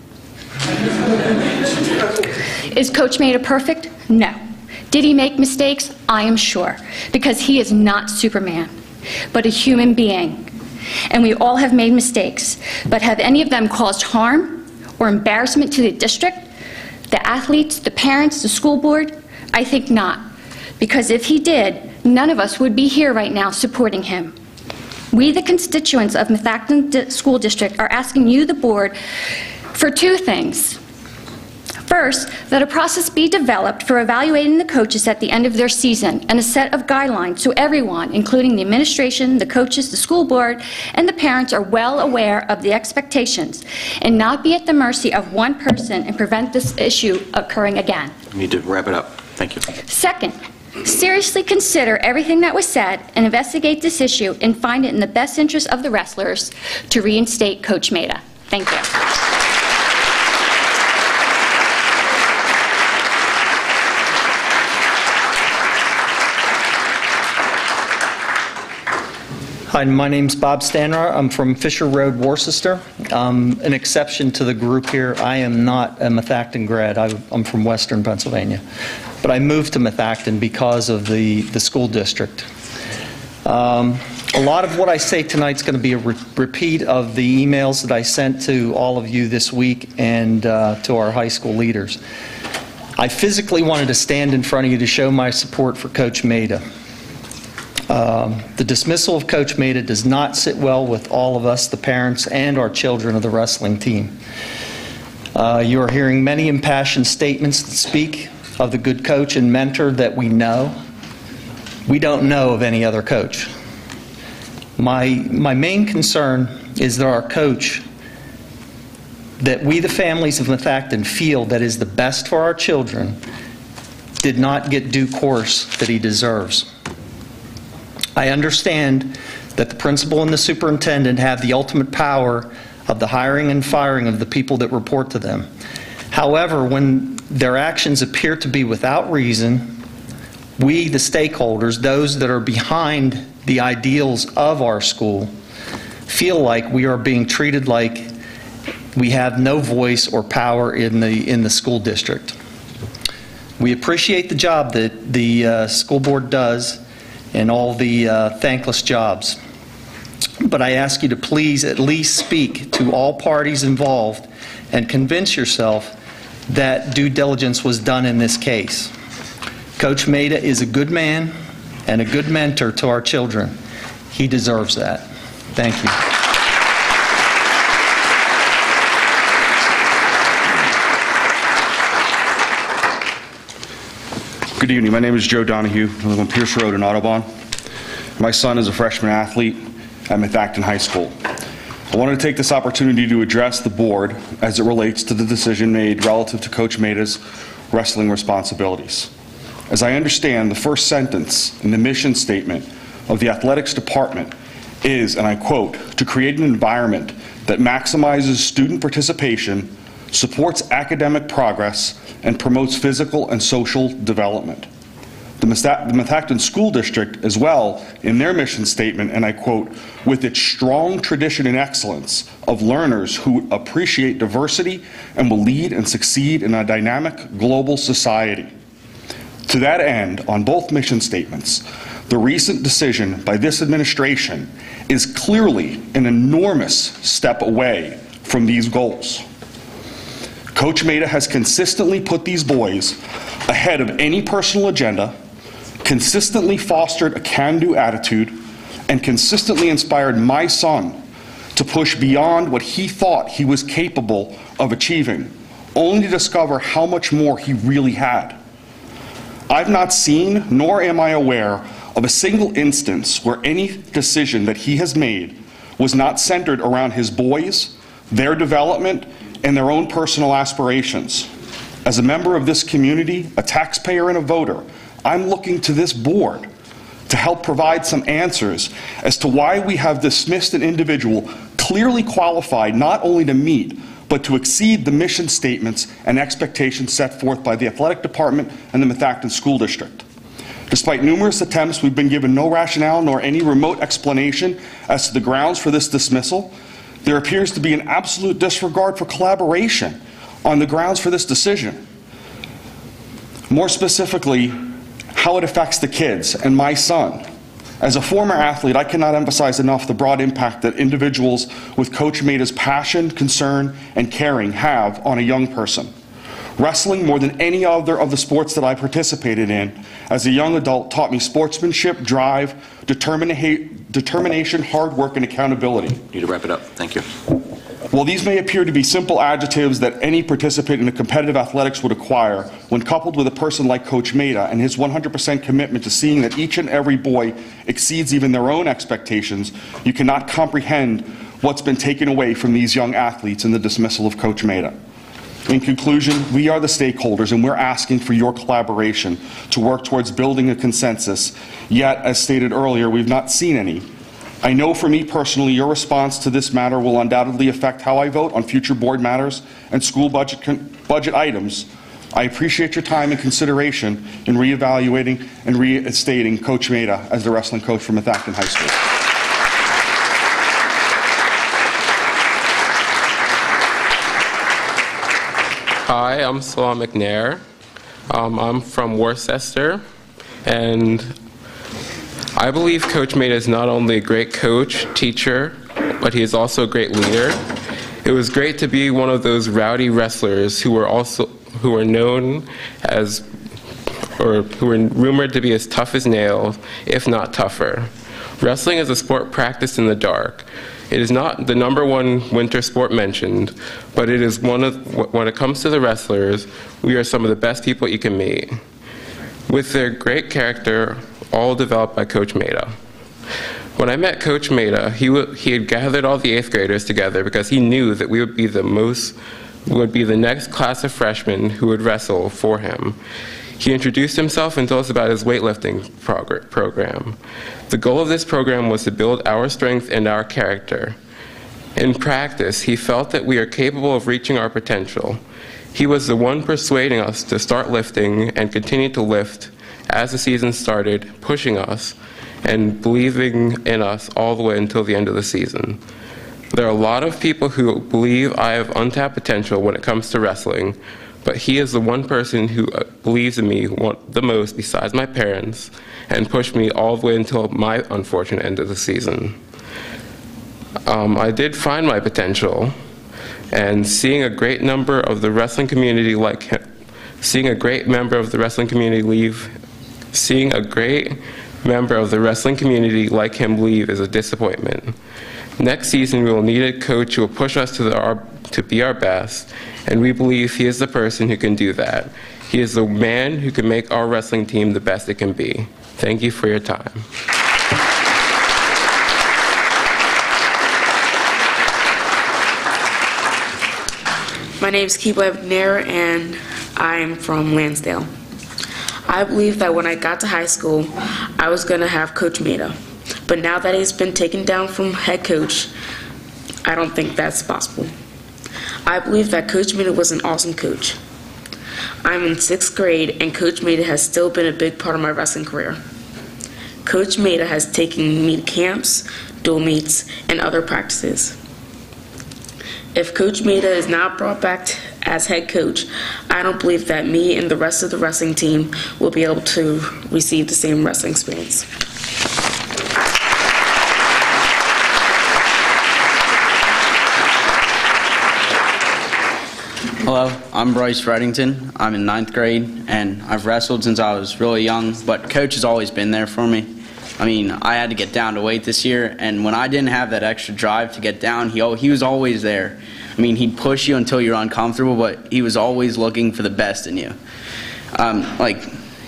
Is Coach Maida perfect? No. Did he make mistakes? I am sure, because he is not Superman, but a human being. And we all have made mistakes, but have any of them caused harm or embarrassment to the district, the athletes, the parents, the school board? I think not, because if he did, none of us would be here right now supporting him. We, the constituents of Methacton School District, are asking you, the board, for two things. First, that a process be developed for evaluating the coaches at the end of their season and a set of guidelines so everyone, including the administration, the coaches, the school board, and the parents are well aware of the expectations and not be at the mercy of one person and prevent this issue occurring again. We need to wrap it up. Thank you. Second, seriously consider everything that was said and investigate this issue and find it in the best interest of the wrestlers to reinstate Coach Maida. Thank you. Hi, my name's Bob Stanrar. I'm from Fisher Road, Worcester. An exception to the group here. I am not a Methacton grad. I'm from Western Pennsylvania. But I moved to Methacton because of the school district. A lot of what I say tonight is going to be a repeat of the emails that I sent to all of you this week and to our high school leaders. I physically wanted to stand in front of you to show my support for Coach Maida. The dismissal of Coach Maida does not sit well with all of us, the parents, and our children of the wrestling team. You are hearing many impassioned statements that speak of the good coach and mentor that we know. We don't know of any other coach. My main concern is that our coach, that we, the families of Methacton, feel that is the best for our children, did not get due course that he deserves. I understand that the principal and the superintendent have the ultimate power of the hiring and firing of the people that report to them. However, when their actions appear to be without reason, we, the stakeholders, those that are behind the ideals of our school, feel like we are being treated like we have no voice or power in the school district. We appreciate the job that the school board does and all the thankless jobs. But I ask you to please at least speak to all parties involved and convince yourself that due diligence was done in this case. Coach Maida is a good man and a good mentor to our children. He deserves that. Thank you. Good evening. My name is Joe Donahue. I live on Pierce Road in Audubon. My son is a freshman athlete at Methacton High School. I wanted to take this opportunity to address the board as it relates to the decision made relative to Coach Maida's wrestling responsibilities. As I understand, the first sentence in the mission statement of the athletics department is, and I quote, "to create an environment that maximizes student participation, supports academic progress, and promotes physical and social development." The Methacton School District as well, in their mission statement, and I quote, "with its strong tradition and excellence of learners who appreciate diversity and will lead and succeed in a dynamic global society." To that end, on both mission statements, the recent decision by this administration is clearly an enormous step away from these goals. Coach Maida has consistently put these boys ahead of any personal agenda, consistently fostered a can-do attitude, and consistently inspired my son to push beyond what he thought he was capable of achieving, only to discover how much more he really had. I've not seen, nor am I aware, of a single instance where any decision that he has made was not centered around his boys, their development, and their own personal aspirations. As a member of this community, a taxpayer and a voter, I'm looking to this board to help provide some answers as to why we have dismissed an individual clearly qualified not only to meet, but to exceed the mission statements and expectations set forth by the athletic department and the Methacton School District. Despite numerous attempts, we've been given no rationale nor any remote explanation as to the grounds for this dismissal. There appears to be an absolute disregard for collaboration on the grounds for this decision. More specifically, how it affects the kids and my son. As a former athlete, I cannot emphasize enough the broad impact that individuals with Coach Maeda's passion, concern, and caring have on a young person. Wrestling, more than any other of the sports that I participated in as a young adult, taught me sportsmanship, drive, determination, hard work, and accountability. Need to wrap it up. Thank you. While these may appear to be simple adjectives that any participant in a competitive athletics would acquire, when coupled with a person like Coach Maeda and his 100% commitment to seeing that each and every boy exceeds even their own expectations, you cannot comprehend what's been taken away from these young athletes in the dismissal of Coach Maeda. In conclusion, we are the stakeholders and we're asking for your collaboration to work towards building a consensus, yet, as stated earlier, we've not seen any. I know for me personally, your response to this matter will undoubtedly affect how I vote on future board matters and school budget items. I appreciate your time and consideration in reevaluating and reinstating Coach Maeda as the wrestling coach for Methacton High School. Hi, I'm Salah McNair. I'm from Worcester, and I believe Coach Maeda is not only a great coach, teacher, but he is also a great leader. It was great to be one of those rowdy wrestlers who were known as, or who were rumored to be as tough as nails, if not tougher. Wrestling is a sport practiced in the dark. It is not the #1 winter sport mentioned, but it is when it comes to the wrestlers, we are some of the best people you can meet. With their great character, all developed by Coach Maeda. When I met Coach Maeda, he had gathered all the 8th graders together because he knew that we would be the next class of freshmen who would wrestle for him. He introduced himself and told us about his weightlifting program. The goal of this program was to build our strength and our character. In practice, he felt that we are capable of reaching our potential. He was the one persuading us to start lifting and continue to lift as the season started, pushing us and believing in us all the way until the end of the season. There are a lot of people who believe I have untapped potential when it comes to wrestling, but he is the one person who believes in me the most besides my parents and pushed me all the way until my unfortunate end of the season. I did find my potential, and seeing a great member of the wrestling community like him, seeing a great member of the wrestling community leave like him leave is a disappointment. Next season, we will need a coach who will push us to be our best, and we believe he is the person who can do that. He is the man who can make our wrestling team the best it can be. Thank you for your time. My name is Kiba McNair, and I'm from Lansdale. I believe that when I got to high school, I was going to have Coach Maeda. But now that he's been taken down from head coach, I don't think that's possible. I believe that Coach Maeda was an awesome coach. I'm in 6th grade, and Coach Maeda has still been a big part of my wrestling career. Coach Maeda has taken me to camps, dual meets, and other practices. If Coach Maeda is not brought back as head coach, I don't believe that me and the rest of the wrestling team will be able to receive the same wrestling experience. Hello, I'm Bryce Reddington. I'm in 9th grade, and I've wrestled since I was really young, but Coach has always been there for me. I mean, I had to get down to weight this year, and when I didn't have that extra drive to get down, he was always there. I mean, he'd push you until you're uncomfortable, but he was always looking for the best in you.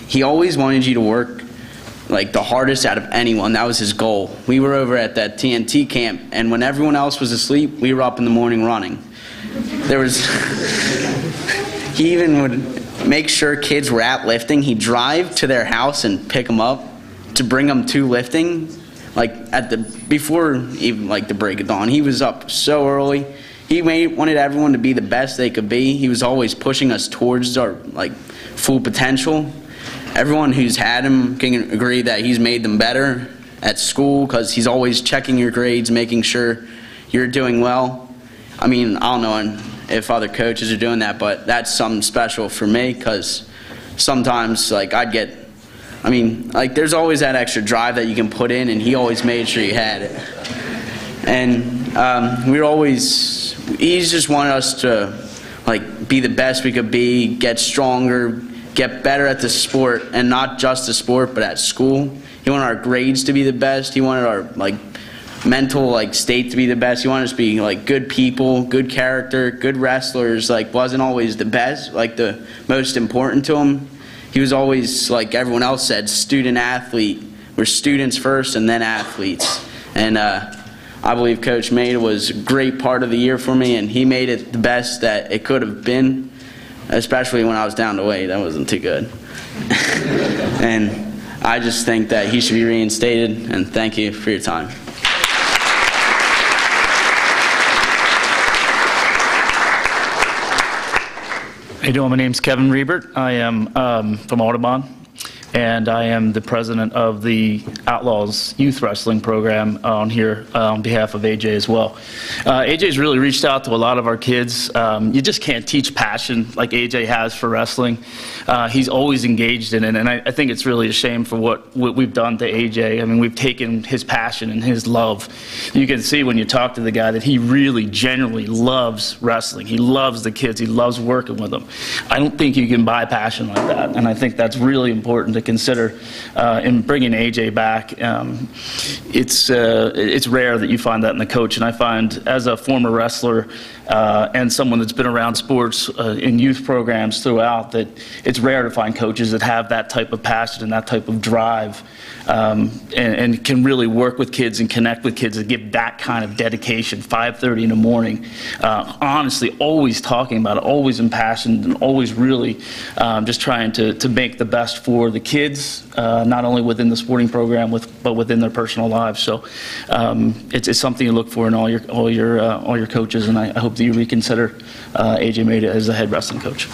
He always wanted you to work like the hardest out of anyone. That was his goal. We were over at that TNT camp, and when everyone else was asleep, we were up in the morning running. He even would make sure kids were at lifting. He'd drive to their house and pick them up to bring them to lifting, like before even like the break of dawn. He was up so early. He wanted everyone to be the best they could be. He was always pushing us towards our full potential. Everyone who's had him can agree that he's made them better at school because he's always checking your grades, making sure you're doing well. I mean, I don't know if other coaches are doing that, but that's something special for me because sometimes there's always that extra drive that you can put in, and he always made sure you had it. And he just wanted us to be the best we could be, get stronger, get better at the sport, and not just the sport, but at school. He wanted our grades to be the best. He wanted our mental state to be the best. He wanted us to be good people, good character, good wrestlers. Wasn't always the best, the most important to him. He was always, like everyone else said, student athlete. We're students first and then athletes. And I believe Coach Maida was a great part of the year for me, and he made it the best that it could have been, especially when I was down to weight. That wasn't too good. And I just think that he should be reinstated, and thank you for your time. How you doing? My name's Kevin Riebert. I am from Audubon, and I am the president of the Outlaws Youth Wrestling Program on here on behalf of AJ as well. AJ's really reached out to a lot of our kids. You just can't teach passion like AJ has for wrestling. He's always engaged in it, and I think it's really a shame for what we've done to AJ. I mean, we've taken his passion and his love. You can see when you talk to the guy that he really genuinely loves wrestling. He loves the kids. He loves working with them. I don't think you can buy passion like that, and I think that's really important to consider in bringing AJ back. It's rare that you find that in the coach, and I find as a former wrestler and someone that's been around sports in youth programs throughout that it's rare to find coaches that have that type of passion and that type of drive and can really work with kids and connect with kids and give that kind of dedication, 5:30 in the morning. Honestly, always talking about it, always impassioned, and always really just trying to make the best for the kids, not only within the sporting program, but within their personal lives. So it's something to look for in all your coaches, and I hope that you reconsider AJ Maida as the head wrestling coach.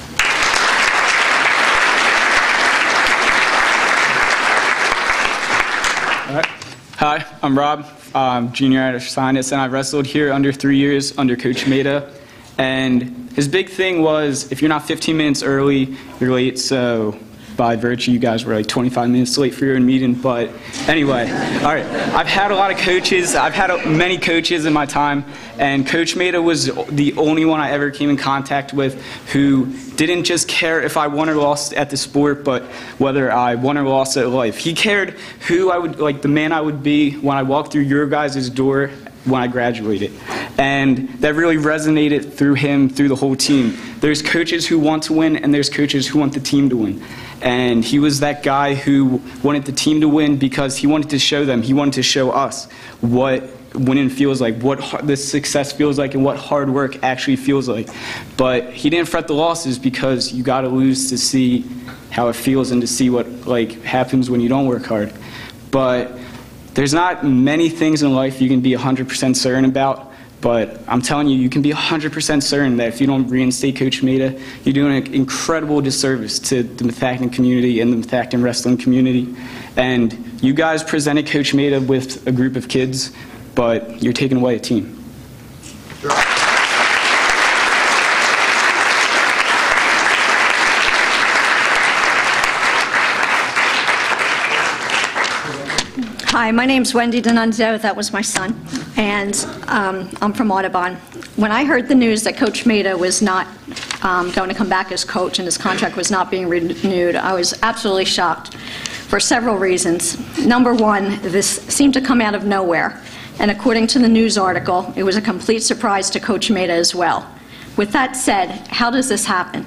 Hi, I'm Rob. I'm junior at Ursinus, and I wrestled here under 3 years under Coach Maida. And his big thing was, if you're not 15 minutes early, you're late. So by virtue, you guys were like 25 minutes late for your meeting. But anyway, all right. I've had a lot of coaches. I've had many coaches in my time, and Coach Maida was the only one I ever came in contact with who didn't just care if I won or lost at the sport, but whether I won or lost at life. He cared who I would, the man I would be when I walked through your guys' door when I graduated. And that really resonated through him, through the whole team. There's coaches who want to win, and there's coaches who want the team to win. And he was that guy who wanted the team to win because he wanted to show them, he wanted to show us what winning feels like, what this success feels like, and what hard work actually feels like. But he didn't fret the losses because you got to lose to see how it feels and to see what happens when you don't work hard. But there's not many things in life you can be 100% certain about. But I'm telling you, you can be 100% certain that if you don't reinstate Coach Maida, you're doing an incredible disservice to the Methacton community and the Methacton wrestling community. And you guys presented Coach Maida with a group of kids, but you're taking away a team. Hi, my name's Wendy D'Annunzio. That was my son, and I'm from Audubon. When I heard the news that Coach Maida was not going to come back as coach and his contract was not being renewed, I was absolutely shocked for several reasons. Number one, this seemed to come out of nowhere, and according to the news article, it was a complete surprise to Coach Maida as well. With that said, how does this happen?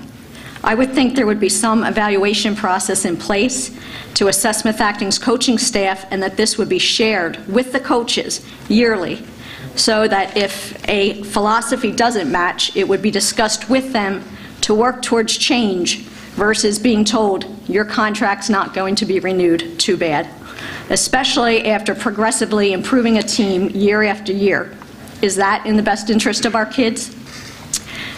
I would think there would be some evaluation process in place to assess Smith Acton's coaching staff, and that this would be shared with the coaches yearly, so that if a philosophy doesn't match, it would be discussed with them to work towards change versus being told, your contract's not going to be renewed, too bad, especially after progressively improving a team year after year. Is that in the best interest of our kids?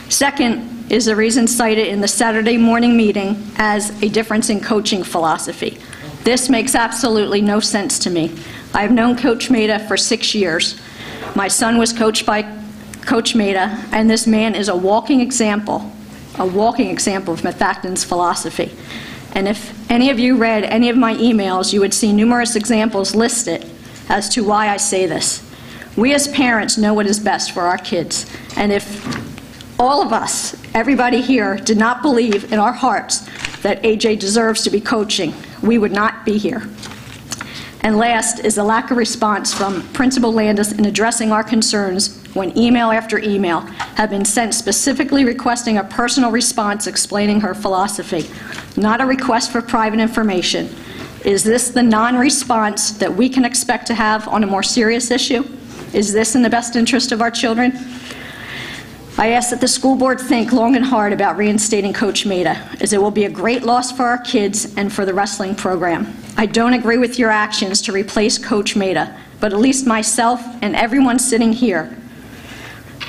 Second is the reason cited in the Saturday morning meeting as a difference in coaching philosophy. This makes absolutely no sense to me. I've known Coach Maida for 6 years. My son was coached by Coach Maida, and this man is a walking example of Smith Acton's philosophy. And if any of you read any of my emails, you would see numerous examples listed as to why I say this. We as parents know what is best for our kids, and if all of us, everybody here, did not believe in our hearts that AJ deserves to be coaching, we would not be here. And last is the lack of response from Principal Landis in addressing our concerns when email after email have been sent specifically requesting a personal response explaining her philosophy, not a request for private information. Is this the non-response that we can expect to have on a more serious issue? Is this in the best interest of our children? I ask that the school board think long and hard about reinstating Coach Maida, as it will be a great loss for our kids and for the wrestling program. I don't agree with your actions to replace Coach Maida, but at least myself and everyone sitting here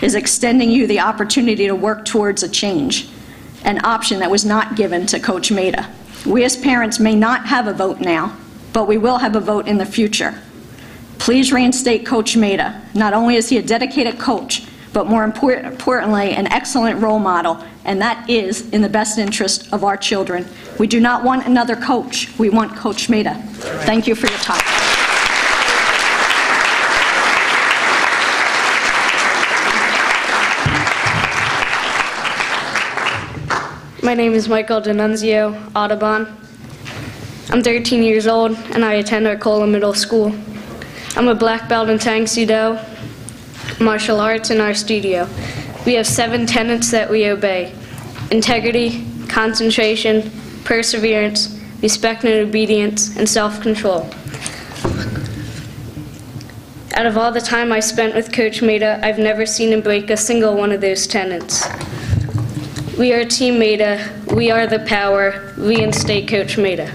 is extending you the opportunity to work towards a change, an option that was not given to Coach Maida. We as parents may not have a vote now, but we will have a vote in the future. Please reinstate Coach Maida. Not only is he a dedicated coach, but more importantly, an excellent role model, and that is in the best interest of our children. We do not want another coach. We want Coach Maida. Thank you for your time. My name is Michael D'Annunzio, Audubon. I'm 13 years old, and I attend Arcola Middle School. I'm a black belt in Tang Soo Do, martial arts in our studio. We have 7 tenets that we obey: integrity, concentration, perseverance, respect and obedience, and self-control. Out of all the time I spent with Coach Maida, I've never seen him break a single one of those tenets. We are Team Maida. We are the power. Reinstate Coach Maida.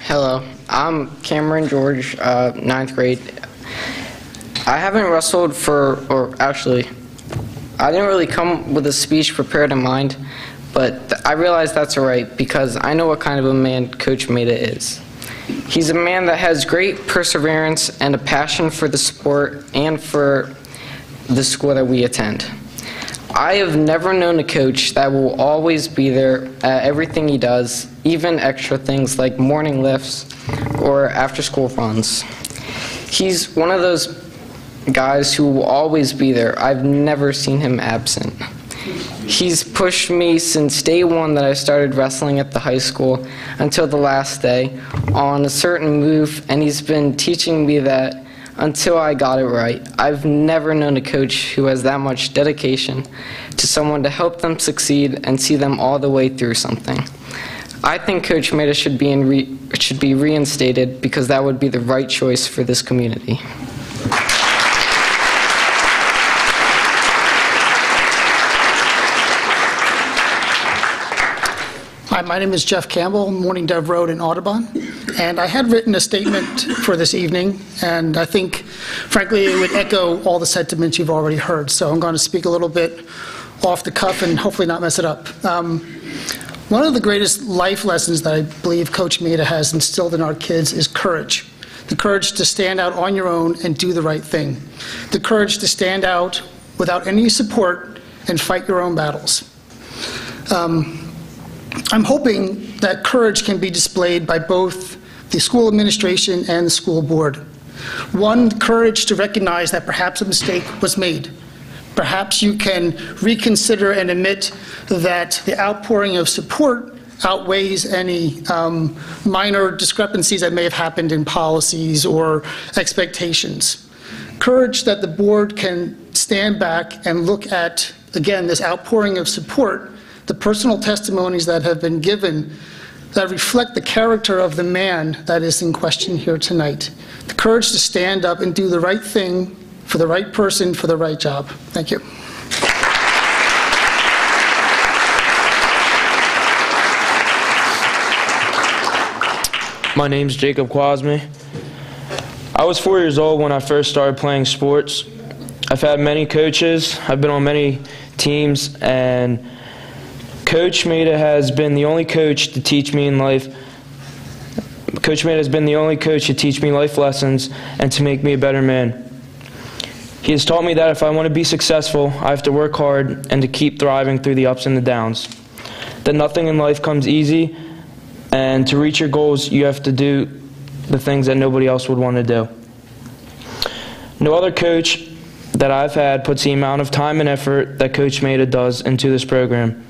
Hello, I'm Cameron George, 9th grade. I haven't wrestled I didn't really come with a speech prepared in mind, but I realize that's all right because I know what kind of a man Coach Maida is. He's a man that has great perseverance and a passion for the sport and for the school that we attend. I have never known a coach that will always be there at everything he does, even extra things like morning lifts or after-school runs. He's one of those guys who will always be there. I've never seen him absent. He's pushed me since day one that I started wrestling at the high school until the last day on a certain move, and he's been teaching me that until I got it right. I've never known a coach who has that much dedication to someone to help them succeed and see them all the way through something. I think Coach Maida should be reinstated because that would be the right choice for this community. Hi, my name is Jeff Campbell, Morning Dove Road in Audubon, and I had written a statement for this evening, and I think, frankly, it would echo all the sentiments you've already heard, so I'm going to speak a little bit off the cuff and hopefully not mess it up. One of the greatest life lessons that I believe Coach Maida has instilled in our kids is courage. The courage to stand out on your own and do the right thing. The courage to stand out without any support and fight your own battles. I'm hoping that courage can be displayed by both the school administration and the school board. One, courage to recognize that perhaps a mistake was made. Perhaps you can reconsider and admit that the outpouring of support outweighs any minor discrepancies that may have happened in policies or expectations. Courage that the board can stand back and look at, again, this outpouring of support, the personal testimonies that have been given that reflect the character of the man that is in question here tonight. The courage to stand up and do the right thing for the right person for the right job. Thank you. My name's Jacob Quasme. I was 4 years old when I first started playing sports. I've had many coaches, I've been on many teams, and Coach Maida has been the only coach to teach me in life. Coach Maida has been the only coach to teach me life lessons and to make me a better man. He has taught me that if I want to be successful, I have to work hard and to keep thriving through the ups and the downs. That nothing in life comes easy, and to reach your goals, you have to do the things that nobody else would want to do. No other coach that I've had puts the amount of time and effort that Coach Maida does into this program.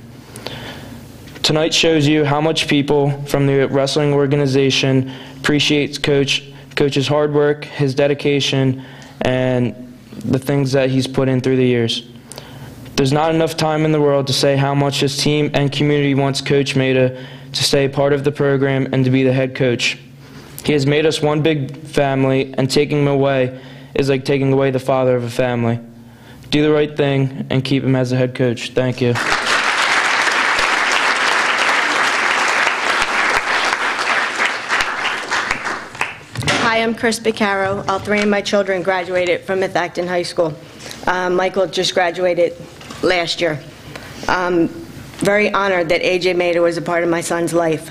Tonight shows you how much people from the wrestling organization appreciates Coach's hard work, his dedication, and the things that he's put in through the years. There's not enough time in the world to say how much his team and community wants Coach Maida to stay a part of the program and to be the head coach. He has made us one big family, and taking him away is like taking away the father of a family. Do the right thing and keep him as the head coach. Thank you. Hi, I'm Chris Beccaro. All three of my children graduated from Methacton High School. Michael just graduated last year. Very honored that AJ Maida was a part of my son's life.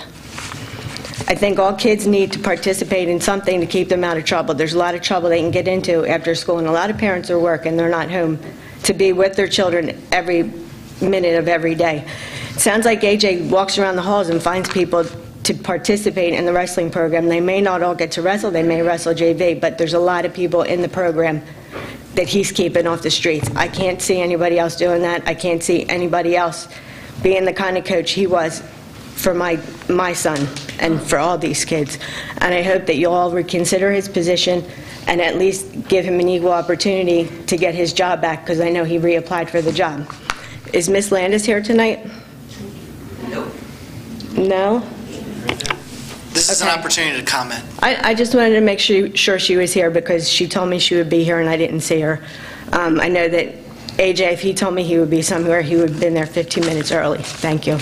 I think all kids need to participate in something to keep them out of trouble. There's a lot of trouble they can get into after school, and a lot of parents are working, they're not home to be with their children every minute of every day. It sounds like AJ walks around the halls and finds people to participate in the wrestling program. They may not all get to wrestle, they may wrestle JV, but there's a lot of people in the program that he's keeping off the streets. I can't see anybody else doing that. I can't see anybody else being the kind of coach he was for my son and for all these kids. And I hope that you'll all reconsider his position and at least give him an equal opportunity to get his job back, because I know he reapplied for the job. Is Miss Landis here tonight? No? This is an opportunity to comment. I just wanted to make sure she was here because she told me she would be here and I didn't see her. I know that AJ, if he told me he would be somewhere, he would have been there 15 minutes early. Thank you.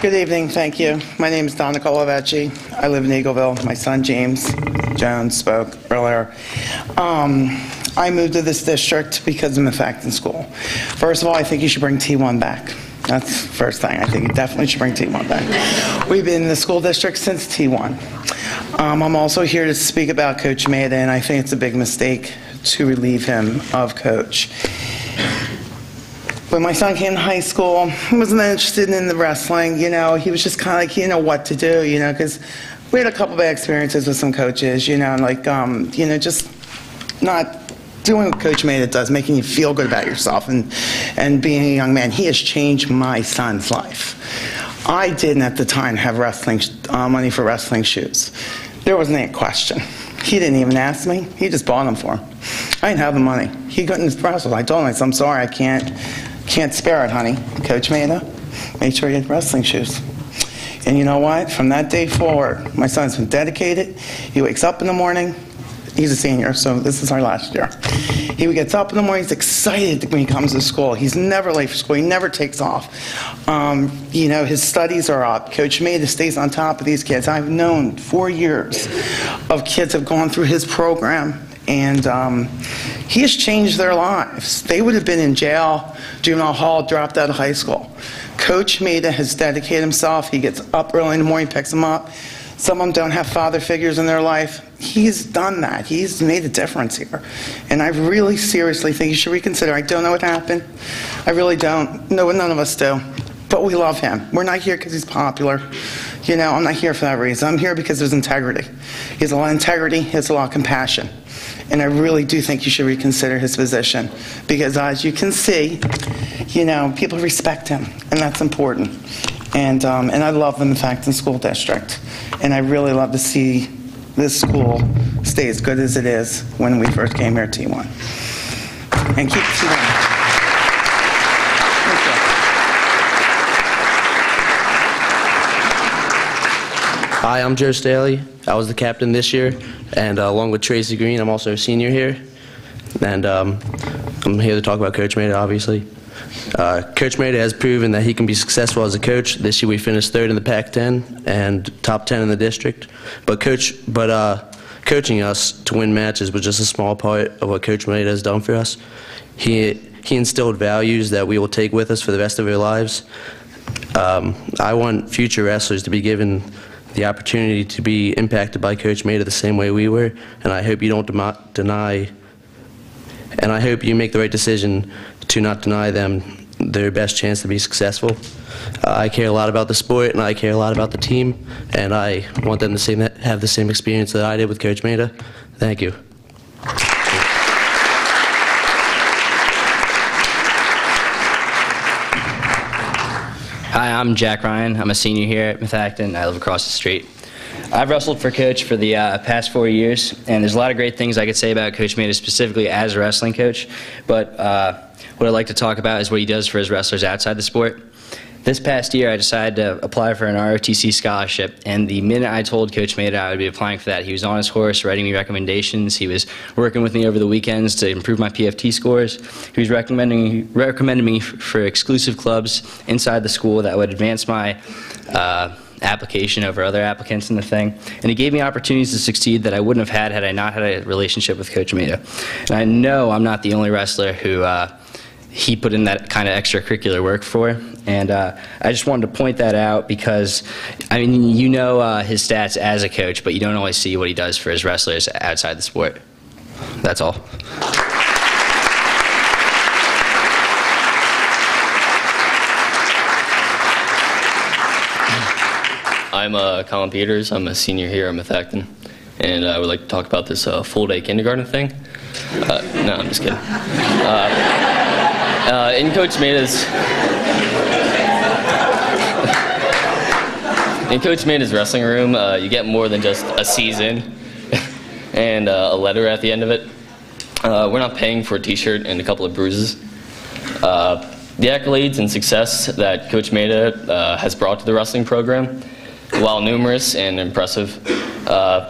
Good evening, thank you. My name is Donna Colavecchi. I live in Eagleville. My son James Jones spoke earlier. I moved to this district because of Methacton School. First of all, I think you should bring T1 back. That's the first thing. I think you definitely should bring T1 back. We've been in the school district since T1. I'm also here to speak about Coach Maida, and I think it's a big mistake to relieve him of coach. When my son came to high school, he wasn't interested in the wrestling, you know, he was just kind of like, he didn't know what to do, you know, because we had a couple bad experiences with some coaches, you know, like, you know, just not doing what Coach Maida does, making you feel good about yourself and being a young man. He has changed my son's life. I didn't at the time have wrestling money for wrestling shoes. There wasn't any question. He didn't even ask me. He just bought them for him. I didn't have the money. He couldn't wrestle. I told him, I said, I'm sorry, I can't spare it, honey. Coach Maida, make sure you get wrestling shoes. And you know what? From that day forward, my son's been dedicated. He wakes up in the morning. He's a senior, so this is our last year. He gets up in the morning, he's excited when he comes to school. He's never late for school, he never takes off. You know, his studies are up. Coach Maida stays on top of these kids. I've known 4 years of kids have gone through his program, and he has changed their lives. They would have been in jail, juvenile hall, dropped out of high school. Coach Maida has dedicated himself. He gets up early in the morning, picks them up. Some of them don't have father figures in their life. He's done that. He's made a difference here. And I really seriously think you should reconsider. I don't know what happened. I really don't. No, none of us do. But we love him. We're not here because he's popular. I'm not here for that reason. I'm here because there's integrity. He has a lot of integrity, he has a lot of compassion. And I really do think you should reconsider his position, because as you can see, people respect him, and that's important. And I love the Methacton School District, and I really love to see this school stay as good as it is when we first came here at T1. And keep T1. Hi, I'm Joe Staley. I was the captain this year, and along with Tracy Green, I'm also a senior here. And I'm here to talk about Coach Maida, obviously. Coach Maida has proven that he can be successful as a coach. This year we finished 3rd in the Pac-10 and top 10 in the district. But coaching us to win matches was just a small part of what Coach Maida has done for us. He instilled values that we will take with us for the rest of our lives. I want future wrestlers to be given the opportunity to be impacted by Coach Maida the same way we were, and I hope you don't deny, and I hope you make the right decision to not deny them their best chance to be successful. I care a lot about the sport, and I care a lot about the team, and I want them to have the same experience that I did with Coach Maida. Thank you. Hi, I'm Jack Ryan. I'm a senior here at Methacton. I live across the street. I've wrestled for Coach for the past 4 years, and there's a lot of great things I could say about Coach Maida specifically as a wrestling coach, but what I'd like to talk about is what he does for his wrestlers outside the sport. This past year, I decided to apply for an ROTC scholarship, and the minute I told Coach Maida I would be applying for that, he was on his horse writing me recommendations. He was working with me over the weekends to improve my PFT scores. He was recommending me for exclusive clubs inside the school that would advance my application over other applicants in the thing. And he gave me opportunities to succeed that I wouldn't have had I not had a relationship with Coach Maida. And I know I'm not the only wrestler who he put in that kind of extracurricular work for. And I just wanted to point that out because, I mean, his stats as a coach, but you don't always see what he does for his wrestlers outside the sport. That's all. I'm Colin Peters. I'm a senior here at Methacton, and I would like to talk about this full-day kindergarten thing. No, I'm just kidding. In Coach Maida's wrestling room, you get more than just a season and a letter at the end of it. We're not paying for a t-shirt and a couple of bruises. The accolades and success that Coach Maida has brought to the wrestling program, while numerous and impressive,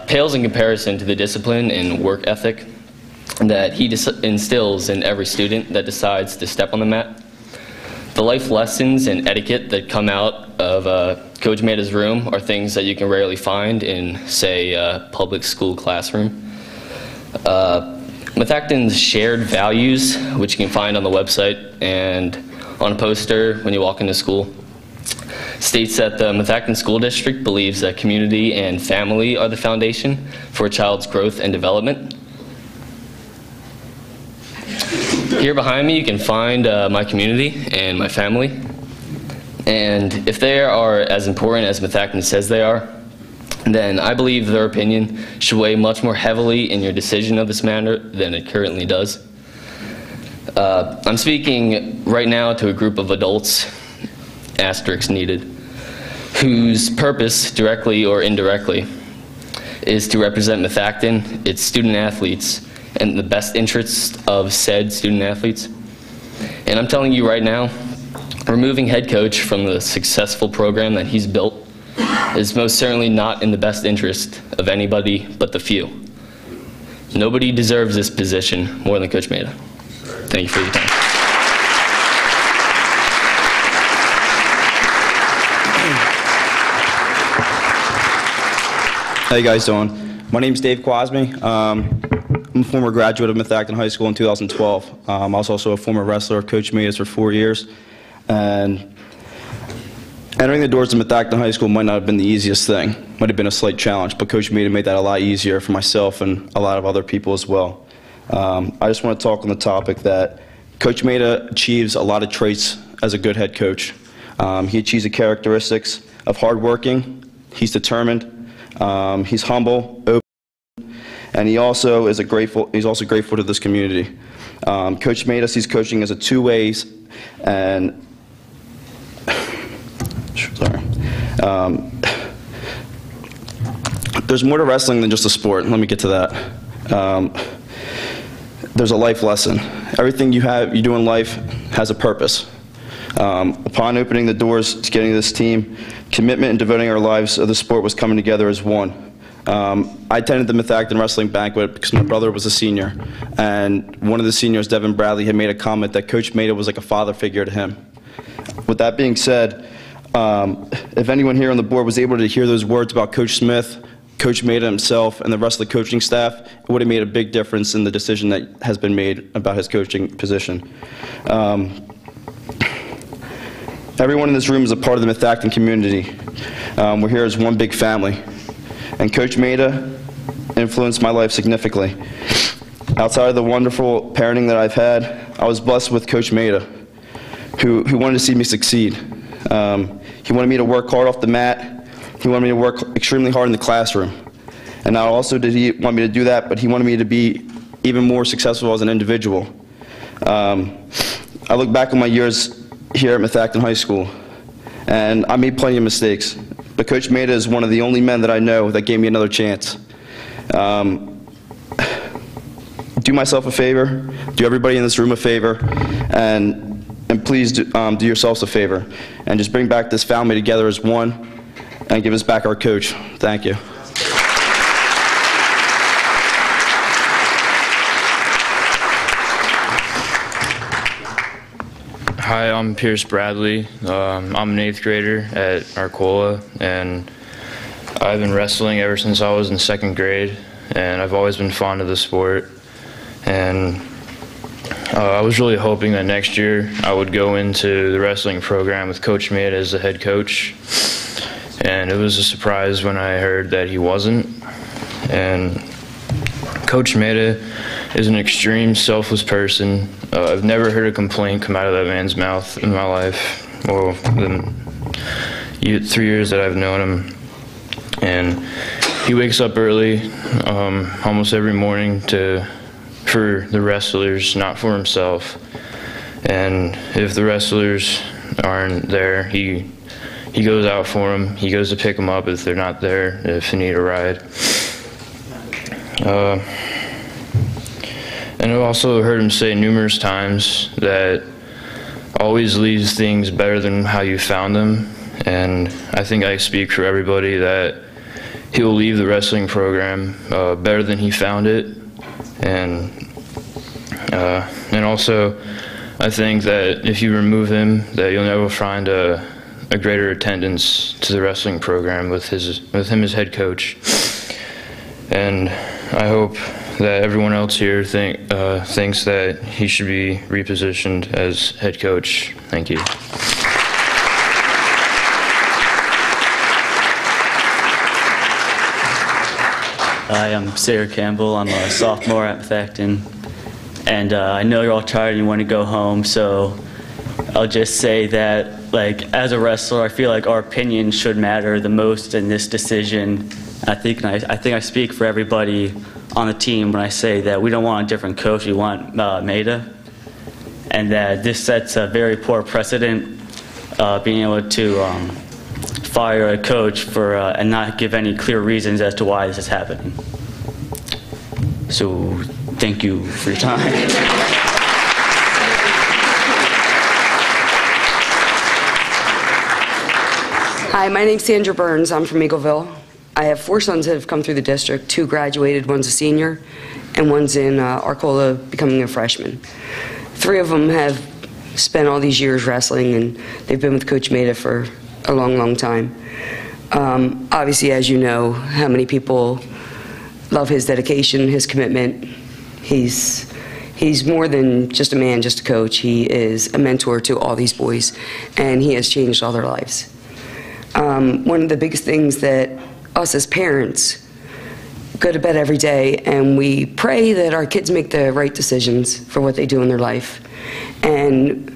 pales in comparison to the discipline and work ethic that he instills in every student that decides to step on the mat. The life lessons and etiquette that come out of Coach Maida's room are things that you can rarely find in, say, a public school classroom. Methacton's shared values, which you can find on the website and on a poster when you walk into school, states that the Methacton School District believes that community and family are the foundation for a child's growth and development. Here behind me you can find my community and my family, and if they are as important as Methacton says they are, then I believe their opinion should weigh much more heavily in your decision of this matter than it currently does. I'm speaking right now to a group of adults, asterisk needed, whose purpose, directly or indirectly, is to represent Methacton, its student athletes, and the best interests of said student athletes. And I'm telling you right now, removing head coach from the successful program that he's built is most certainly not in the best interest of anybody but the few. Nobody deserves this position more than Coach Maida. Thank you for your time. How you guys doing? My name's Dave Quasme. I'm a former graduate of Methacton High School in 2012. I was also a former wrestler of Coach Maida's for 4 years. And entering the doors of Methacton High School might not have been the easiest thing. Might have been a slight challenge, but Coach Maida made that a lot easier for myself and a lot of other people as well. I just want to talk on the topic that Coach Maida achieves a lot of traits as a good head coach. He achieves the characteristics of hardworking. He's determined. He's humble, open, and he also is he's also grateful to this community. Coach Maida sees coaching as a two ways, and sorry. There's more to wrestling than just a sport. Let me get to that. There's a life lesson. Everything you do in life has a purpose. Upon opening the doors to getting this team, commitment and devoting our lives to the sport was coming together as one. I attended the Methacton Wrestling Banquet because my brother was a senior, and one of the seniors, Devin Bradley, had made a comment that Coach Maida was like a father figure to him. With that being said, if anyone here on the board was able to hear those words about Coach Smith, Coach Maida himself, and the rest of the coaching staff, it would have made a big difference in the decision that has been made about his coaching position. Everyone in this room is a part of the Methacton community. We're here as one big family. And Coach Maida influenced my life significantly. Outside of the wonderful parenting that I've had, I was blessed with Coach Maida, who wanted to see me succeed. He wanted me to work hard off the mat. He wanted me to work extremely hard in the classroom. And not also did he want me to do that, but he wanted me to be even more successful as an individual. I look back on my years here at Methacton High School, and I made plenty of mistakes. But Coach Maida is one of the only men that I know that gave me another chance. Do myself a favor, do everybody in this room a favor, and please do yourselves a favor, and just bring back this family together as one, and give us back our coach. Thank you. Hi, I'm Pierce Bradley. I'm an 8th grader at Arcola, and I've been wrestling ever since I was in 2nd grade, and I've always been fond of the sport. And I was really hoping that next year I would go into the wrestling program with Coach Maida as the head coach. And it was a surprise when I heard that he wasn't. And Coach Maida is an extreme, selfless person. I've never heard a complaint come out of that man's mouth in my life, well, in 3 years that I've known him. And he wakes up early, almost every morning for the wrestlers, not for himself. And if the wrestlers aren't there, he goes out for them. He goes to pick them up if they're not there, if they need a ride. And I've also heard him say numerous times that always leaves things better than how you found them. And I think I speak for everybody that he'll leave the wrestling program better than he found it. And also, I think that if you remove him, that you'll never find a greater attendance to the wrestling program with him as head coach. And I hope that everyone else here thinks that he should be repositioned as head coach. Thank you. Hi, I'm Sarah Campbell. I'm a sophomore at Methacton, and I know you're all tired and you want to go home, so I'll just say that, like, as a wrestler, I feel like our opinion should matter the most in this decision. I think I speak for everybody on the team when I say that we don't want a different coach, we want Maida, and that this sets a very poor precedent, being able to fire a coach for and not give any clear reasons as to why this is happening. So thank you for your time. Hi, my name's Sandra Burns. I'm from Eagleville. I have 4 sons that have come through the district. 2 graduated, one's a senior, and one's in Arcola becoming a freshman. 3 of them have spent all these years wrestling, and they've been with Coach Maida for a long, long time. Obviously, as you know, how many people love his dedication, his commitment. He's more than just a man, just a coach. He is a mentor to all these boys, and he has changed all their lives. One of the biggest things that us as parents go to bed every day and we pray that our kids make the right decisions for what they do in their life. And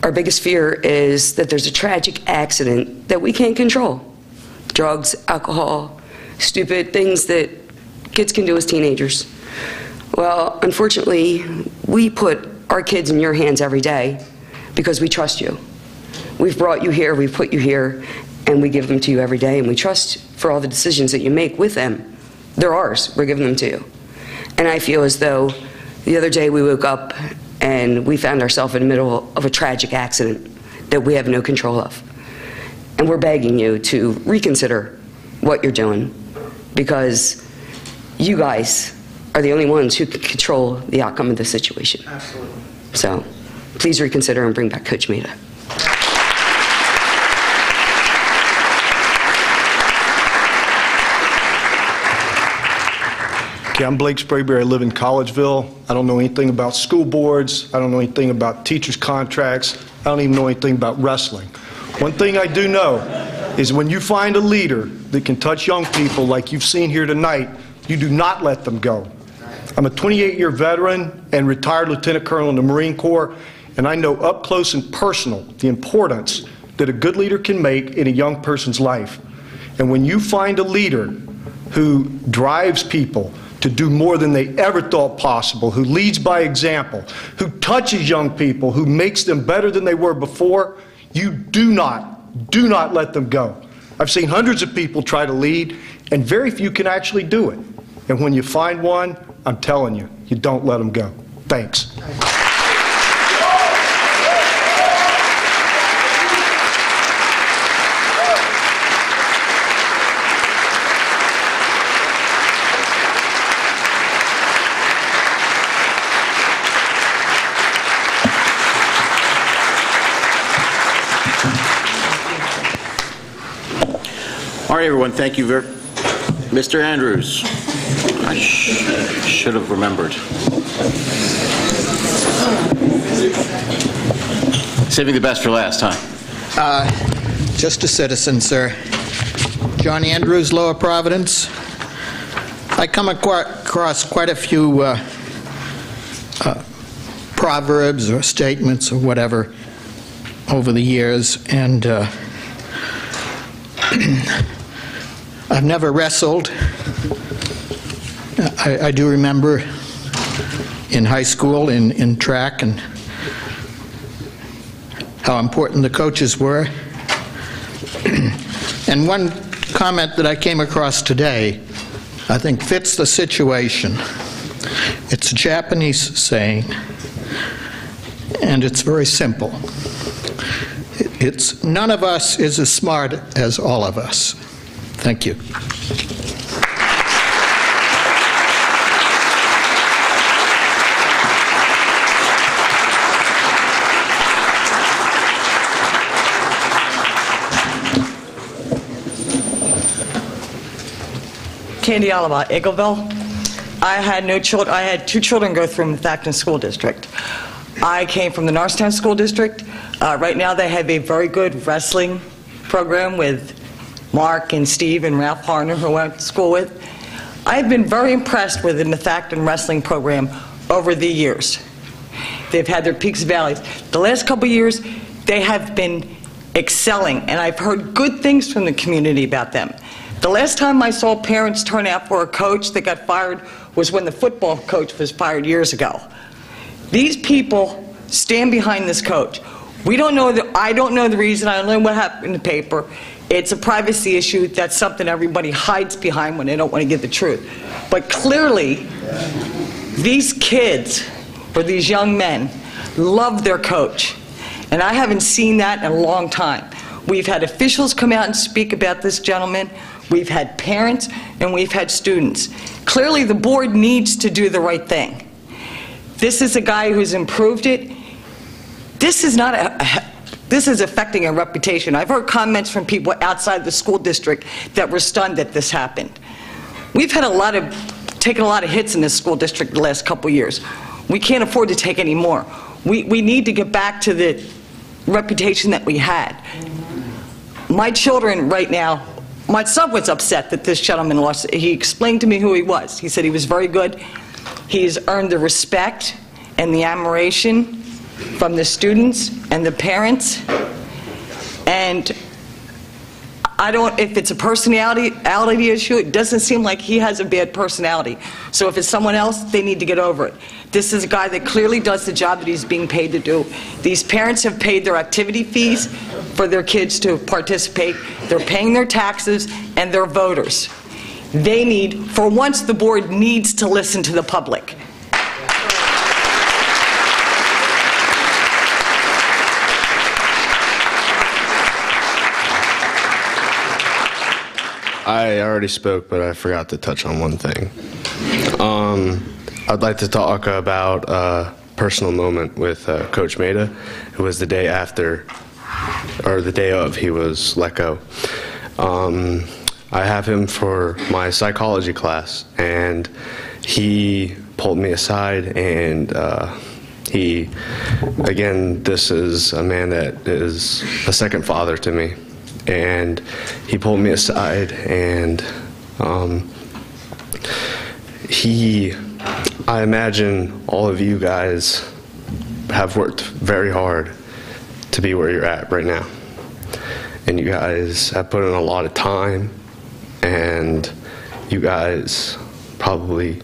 our biggest fear is that there's a tragic accident that we can't control. drugs, alcohol, stupid things that kids can do as teenagers. Well, unfortunately, we put our kids in your hands every day because we trust you. We've brought you here, we've put you here, and we give them to you every day, and we trust for all the decisions that you make with them. They're ours, we're giving them to you. And I feel as though the other day we woke up and we found ourselves in the middle of a tragic accident that we have no control of. And we're begging you to reconsider what you're doing, because you guys are the only ones who can control the outcome of the situation. Absolutely. So please reconsider and bring back Coach Maida. Okay, I'm Blake Sprayberry. I live in Collegeville. I don't know anything about school boards. I don't know anything about teachers' contracts. I don't even know anything about wrestling. One thing I do know is when you find a leader that can touch young people like you've seen here tonight, you do not let them go. I'm a 28-year veteran and retired lieutenant colonel in the Marine Corps, and I know up close and personal the importance that a good leader can make in a young person's life. And when you find a leader who drives people to do more than they ever thought possible, who leads by example, who touches young people, who makes them better than they were before, you do not let them go. I've seen hundreds of people try to lead, and very few can actually do it. And when you find one, I'm telling you, you don't let them go. Thanks. All right, everyone, thank you very much. Mr. Andrews, I should have remembered. Saving the best for last, huh? Just a citizen, sir. John Andrews, Lower Providence. I come across quite a few proverbs or statements or whatever over the years, and I've never wrestled. I do remember in high school, in track, and how important the coaches were. And one comment that I came across today, I think fits the situation. It's a Japanese saying, and it's very simple. It's none of us is as smart as all of us. Thank you. Candy Alaba, Eagleville. I had no children. I had 2 children go through Methacton School District. I came from the Norristown School District. Right now they have a very good wrestling program with Mark and Steve and Ralph Harner, who I went to school with. I've been very impressed with the Methacton wrestling program over the years. They've had their peaks and valleys. The last couple of years, they have been excelling, and I've heard good things from the community about them. The last time I saw parents turn out for a coach that got fired was when the football coach was fired years ago. These people stand behind this coach. We don't know I don't know the reason. I don't know what happened in the paper. It's a privacy issue. That's something everybody hides behind when they don't want to give the truth. But clearly, these kids, or these young men, love their coach. And I haven't seen that in a long time. We've had officials come out and speak about this gentleman. We've had parents, and we've had students. Clearly, the board needs to do the right thing. This is a guy who's improved it. This is not this is affecting a reputation. I've heard comments from people outside the school district that were stunned that this happened. We've had taken a lot of hits in this school district the last couple years. We can't afford to take any more. We need to get back to the reputation that we had. My children right now, my son was upset that this gentleman lost. He explained to me who he was. He said he was very good. He's earned the respect and the admiration from the students and the parents. And I don't, if it's a personality issue, it doesn't seem like he has a bad personality. So if it's someone else, they need to get over it. This is a guy that clearly does the job that he's being paid to do. These parents have paid their activity fees for their kids to participate. They're paying their taxes, and they're voters. They need, for once, the board needs to listen to the public. I already spoke, but I forgot to touch on one thing. I'd like to talk about a personal moment with Coach Maida. It was the day after, or the day of, he was let go. I have him for my psychology class, and he pulled me aside, and again, this is a man that is a second father to me. And he pulled me aside, and I imagine all of you guys have worked very hard to be where you're at right now. And you guys have put in a lot of time, and you guys probably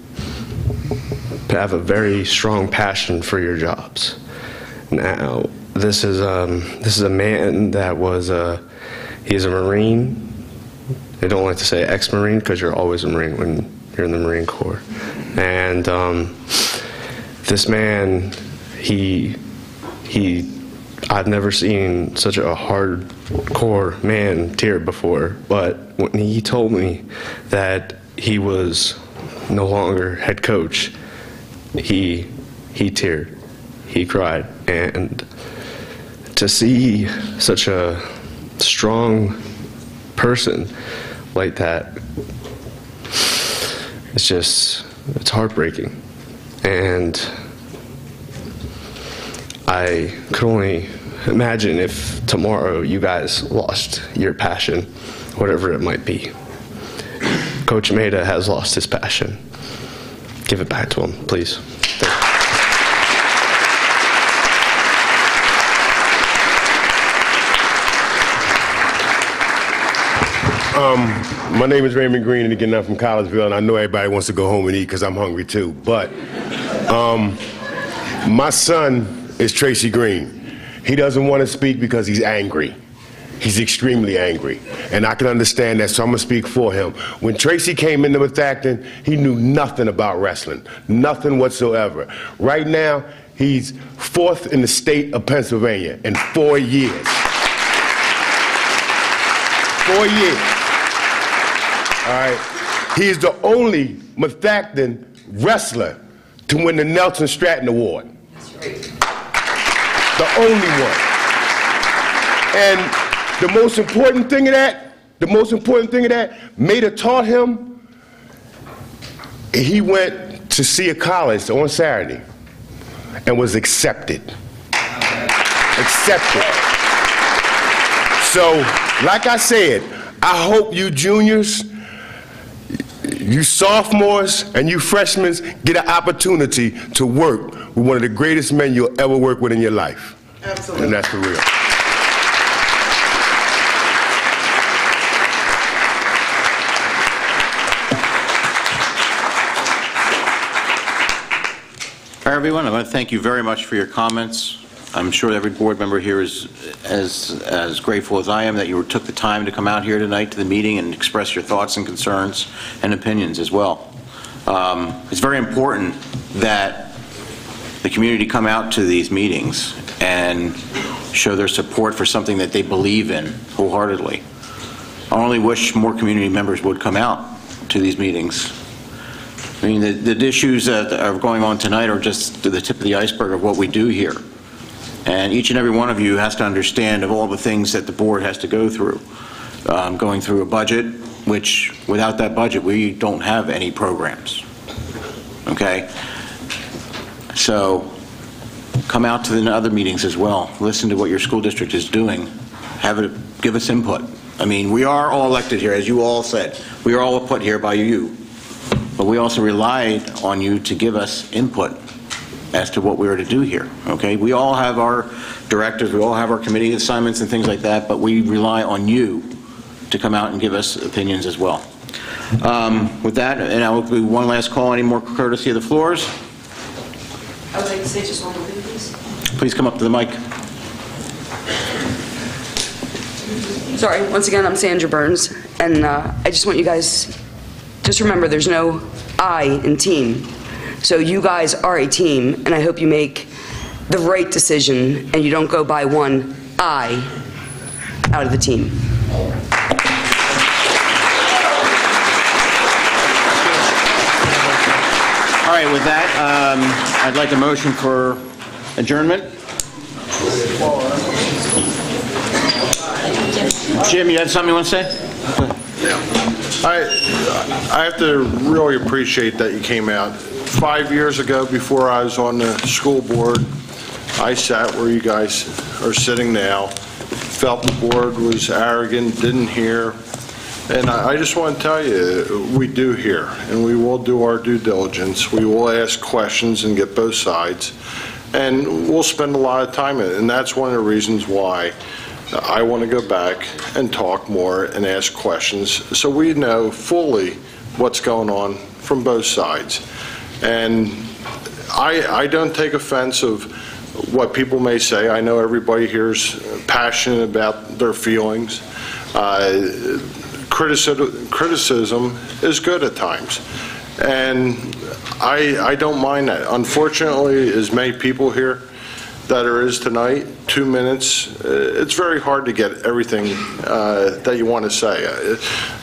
have a very strong passion for your jobs. Now, this is a man that was he's a Marine. They don't like to say ex-Marine because you're always a Marine when you're in the Marine Corps. And this man, I've never seen such a hardcore man tear before. But when he told me that he was no longer head coach, he teared, he cried, and to see such a strong person like that, it's heartbreaking. And I could only imagine if tomorrow you guys lost your passion, whatever it might be. Coach Maida has lost his passion. Give it back to him, please. My name is Raymond Green, and again, I'm from Collegeville, and I know everybody wants to go home and eat because I'm hungry too. But my son is Tracy Green. He doesn't want to speak because he's angry. He's extremely angry, and I can understand that, so I'm going to speak for him. When Tracy came into Methacton, he knew nothing about wrestling, nothing whatsoever. Right now, he's 4th in the state of Pennsylvania in 4 years. 4 years. All right. He is the only Methacton wrestler to win the Nelson Stratton Award. That's right. The only one. And the most important thing of that, Maida taught him, he went to see a college on Saturday and was accepted. Accepted. So, like I said, I hope you juniors, you sophomores, and you freshmen get an opportunity to work with one of the greatest men you'll ever work with in your life. Absolutely. And that's for real. All right, everyone, I want to thank you very much for your comments. I'm sure every board member here is as grateful as I am that you took the time to come out here tonight to the meeting and express your thoughts and concerns and opinions as well. It's very important that the community come out to these meetings and show their support for something that they believe in wholeheartedly. I only wish more community members would come out to these meetings. I mean, the issues that are going on tonight are just the tip of the iceberg of what we do here. And each and every one of you has to understand of all the things that the board has to go through. Going through a budget, which without that budget, we don't have any programs. Okay? So come out to the other meetings as well. Listen to what your school district is doing. Give us input. I mean, we are all elected here, as you all said. We are all put here by you. But we also relied on you to give us input as to what we were to do here, okay? We all have our directors, we all have our committee assignments and things like that, but we rely on you to come out and give us opinions as well. With that, and I will do one last call. Any more courtesy of the floors? I would like to say just one more thing, please. Please come up to the mic. Sorry, once again, I'm Sandra Burns, and I just want you guys, just remember there's no I in team. So you guys are a team, and I hope you make the right decision and you don't go by one I out of the team. All right, with that, I'd like a motion for adjournment. Jim, you had something you want to say? I have to really appreciate that you came out. 5 years ago, before I was on the school board, I sat where you guys are sitting now, felt the board was arrogant, didn't hear. And I just want to tell you, we do hear, and we will do our due diligence. We will ask questions and get both sides. And we'll spend a lot of time in it, and that's one of the reasons why I want to go back and talk more and ask questions so we know fully what's going on from both sides. And I don't take offense of what people may say. I know everybody here is passionate about their feelings. Criticism is good at times, and I don't mind that. Unfortunately, as many people here that there is tonight, 2 minutes, it's very hard to get everything that you want to say.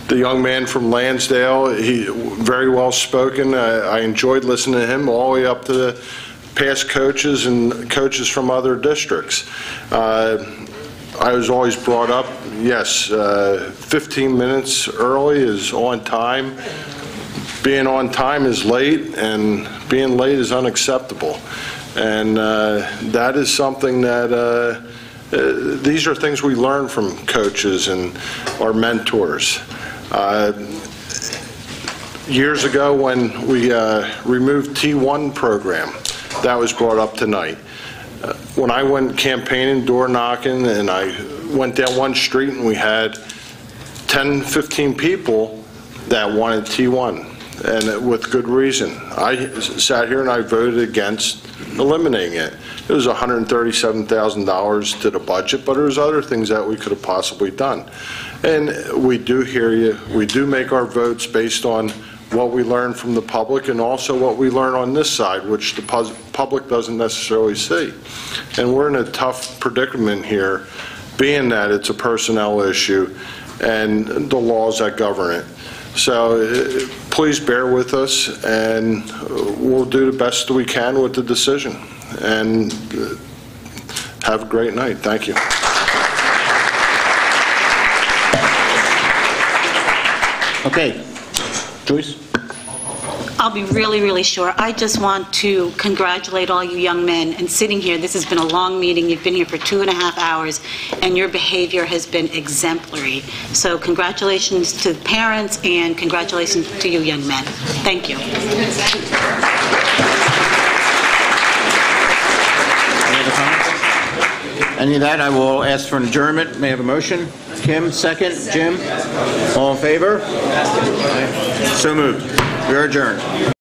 The young man from Lansdale, he very well spoken. I enjoyed listening to him all the way up to the past coaches and coaches from other districts. I was always brought up, yes, 15 minutes early is on time. Being on time is late, and being late is unacceptable. And that is something that, these are things we learn from coaches and our mentors. Years ago when we removed T1 program, that was brought up tonight. When I went campaigning, door knocking, and I went down one street and we had 10, 15 people that wanted T1, and with good reason. I sat here and I voted against eliminating it. It was $137,000 to the budget, but there was other things that we could have possibly done. And we do hear you. We do make our votes based on what we learn from the public and also what we learn on this side, which the public doesn't necessarily see. And we're in a tough predicament here, being that it's a personnel issue and the laws that govern it. So please bear with us, and we'll do the best we can with the decision. And have a great night. Thank you. Okay. Joyce? I'll be really, really short. I just want to congratulate all you young men. And sitting here, this has been a long meeting. You've been here for 2.5 hours, and your behavior has been exemplary. So congratulations to the parents, and congratulations to you young men. Thank you. Any of that, I will ask for an adjournment. May I have a motion? Kim, second. Jim? All in favor? So moved. We are adjourned.